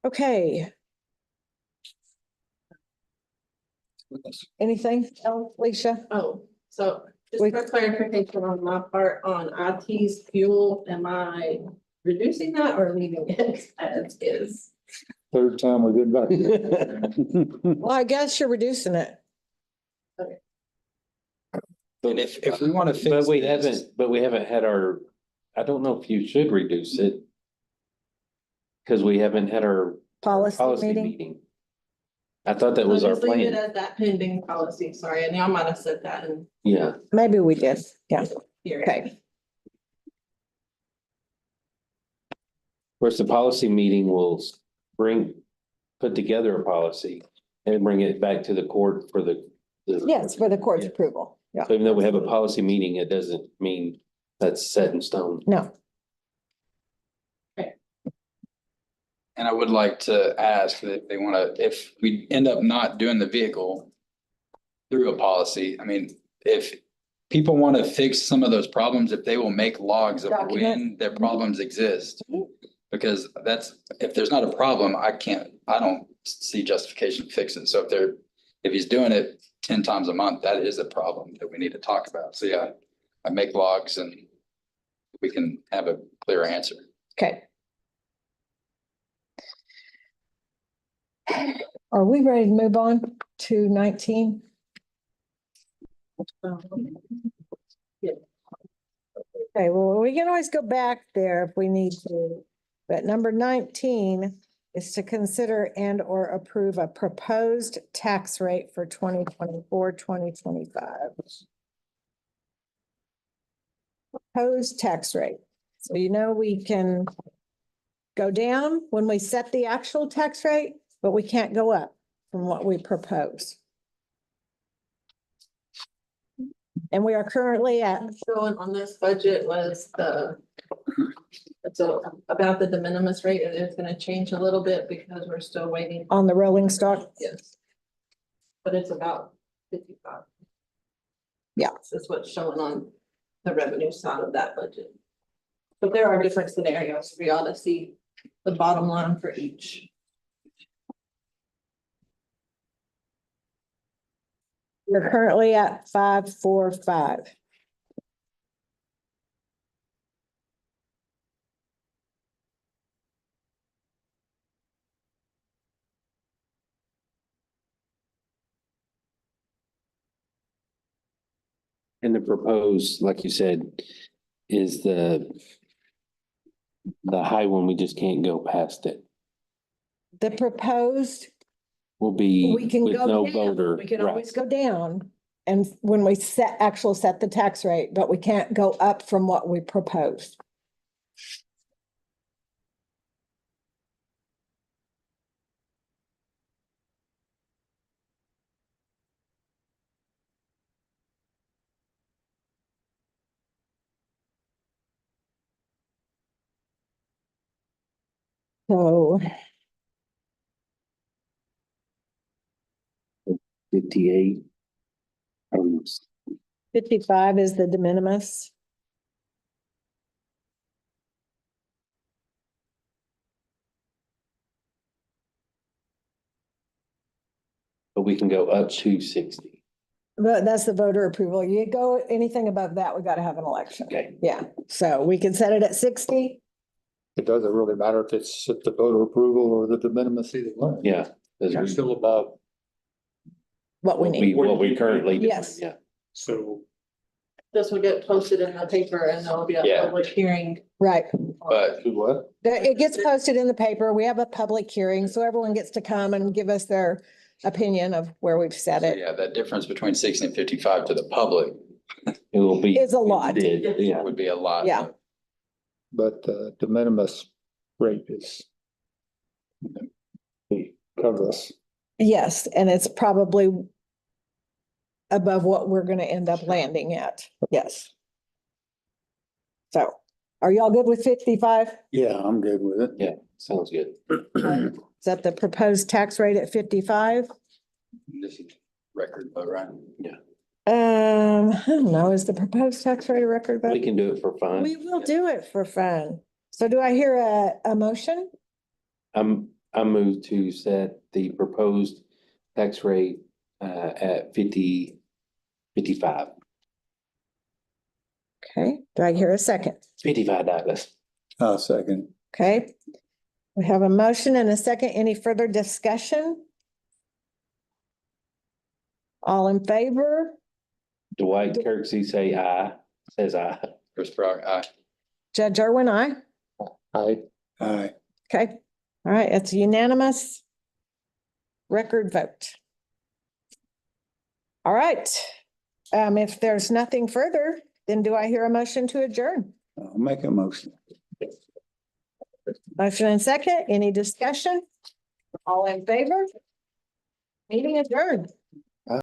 Okay, anything else, Alicia? Oh, so just We- for clarification on my part on IT's fuel, am I reducing that or leaving it as is? Third time we've been back. Well, I guess you're reducing it. and if we want to fix. but we this- haven't had our, I don't know if you should reduce it. Cause we haven't had our Policy meeting. meeting. I thought that was So our just leave it plan. as that pending policy, sorry, and y'all might have said that in Yeah, Maybe we did, yeah, here. okay. of course, the policy meeting will put together a policy and bring it back to the court for the. Yes, for the court's Yeah. approval, yeah, So even though we have a policy meeting, it doesn't mean that's set in stone. no, And I would like to ask that they want to, if we end up not doing the vehicle through a policy, I mean, if people want to fix some of those problems, if they will make logs of when Document. their problems exist. Because that's, if there's not a problem, I don't see justification to fix it. So if he's doing it 10 times a month, that is a problem that we need to talk about. So yeah, I make logs and we can have a clear answer. okay. Are we ready to move on to 19? Okay, well, we can always go back there if we need to, but number 19 is to consider and or approve a proposed tax rate for 2024, 2025. Proposed tax rate. So you know, we can go down when we set the actual tax rate, but we can't go up from what we propose. And we are currently at, Showing on this budget was so about the de minimis rate, it is gonna change a little bit because we're still waiting. on the rolling stock. Yes. But it's about 55. Yeah. That's what's showing on the revenue side of that budget. But there are different scenarios. We ought to see the bottom line for each. We're currently at 545. And the proposed, like you said, is the high one, we just can't go past it. The proposed, Will be we can with go no down, voter. we can right. always go down. And when we set the tax rate, but we can't go up from what we proposed. So 58. 55 is the de minimis. But we can go up to 60. But that's the voter approval. You go anything above that, we gotta have an election. Okay. Yeah, so we can set it at 60. It doesn't really matter if it's at the voter approval or the de minimis either way. Yeah. We're still above. What we need. What we currently do. Yes. Yeah. So This will get posted in the paper and there'll be a Yeah. public hearing. Right. But What? It gets posted in the paper. We have a public hearing, so everyone gets to come and give us their opinion of where we've set so it. yeah, that difference between 60 and 55 to the public It will be. Is a lot. Yeah. would be a lot. Yeah. But the de minimis rate is. Cover us. Yes, and it's probably above what we're gonna end up landing at. Yes. So are y'all good with 55? Yeah, I'm good with it. Yeah, sounds good. Is that the proposed tax rate at 55? This is record, but right. I don't know, is the proposed tax rate a record We vote? can do it for fun. We will do it for fun. So do I hear a motion? I move to set the proposed tax rate at 55. Okay, do I hear a second? $55. I'll second. Okay. We have a motion and a second. Any further discussion? All in favor? Dwight Kirksey say aye, says aye. Chris Brock, aye. Judge Irwin, aye. Aye. Aye. Okay, all right, it's unanimous. Record vote. All right, if there's nothing further, then do I hear a motion to adjourn? I'll make a motion. Motion and second, any discussion? All in favor? Meeting adjourned.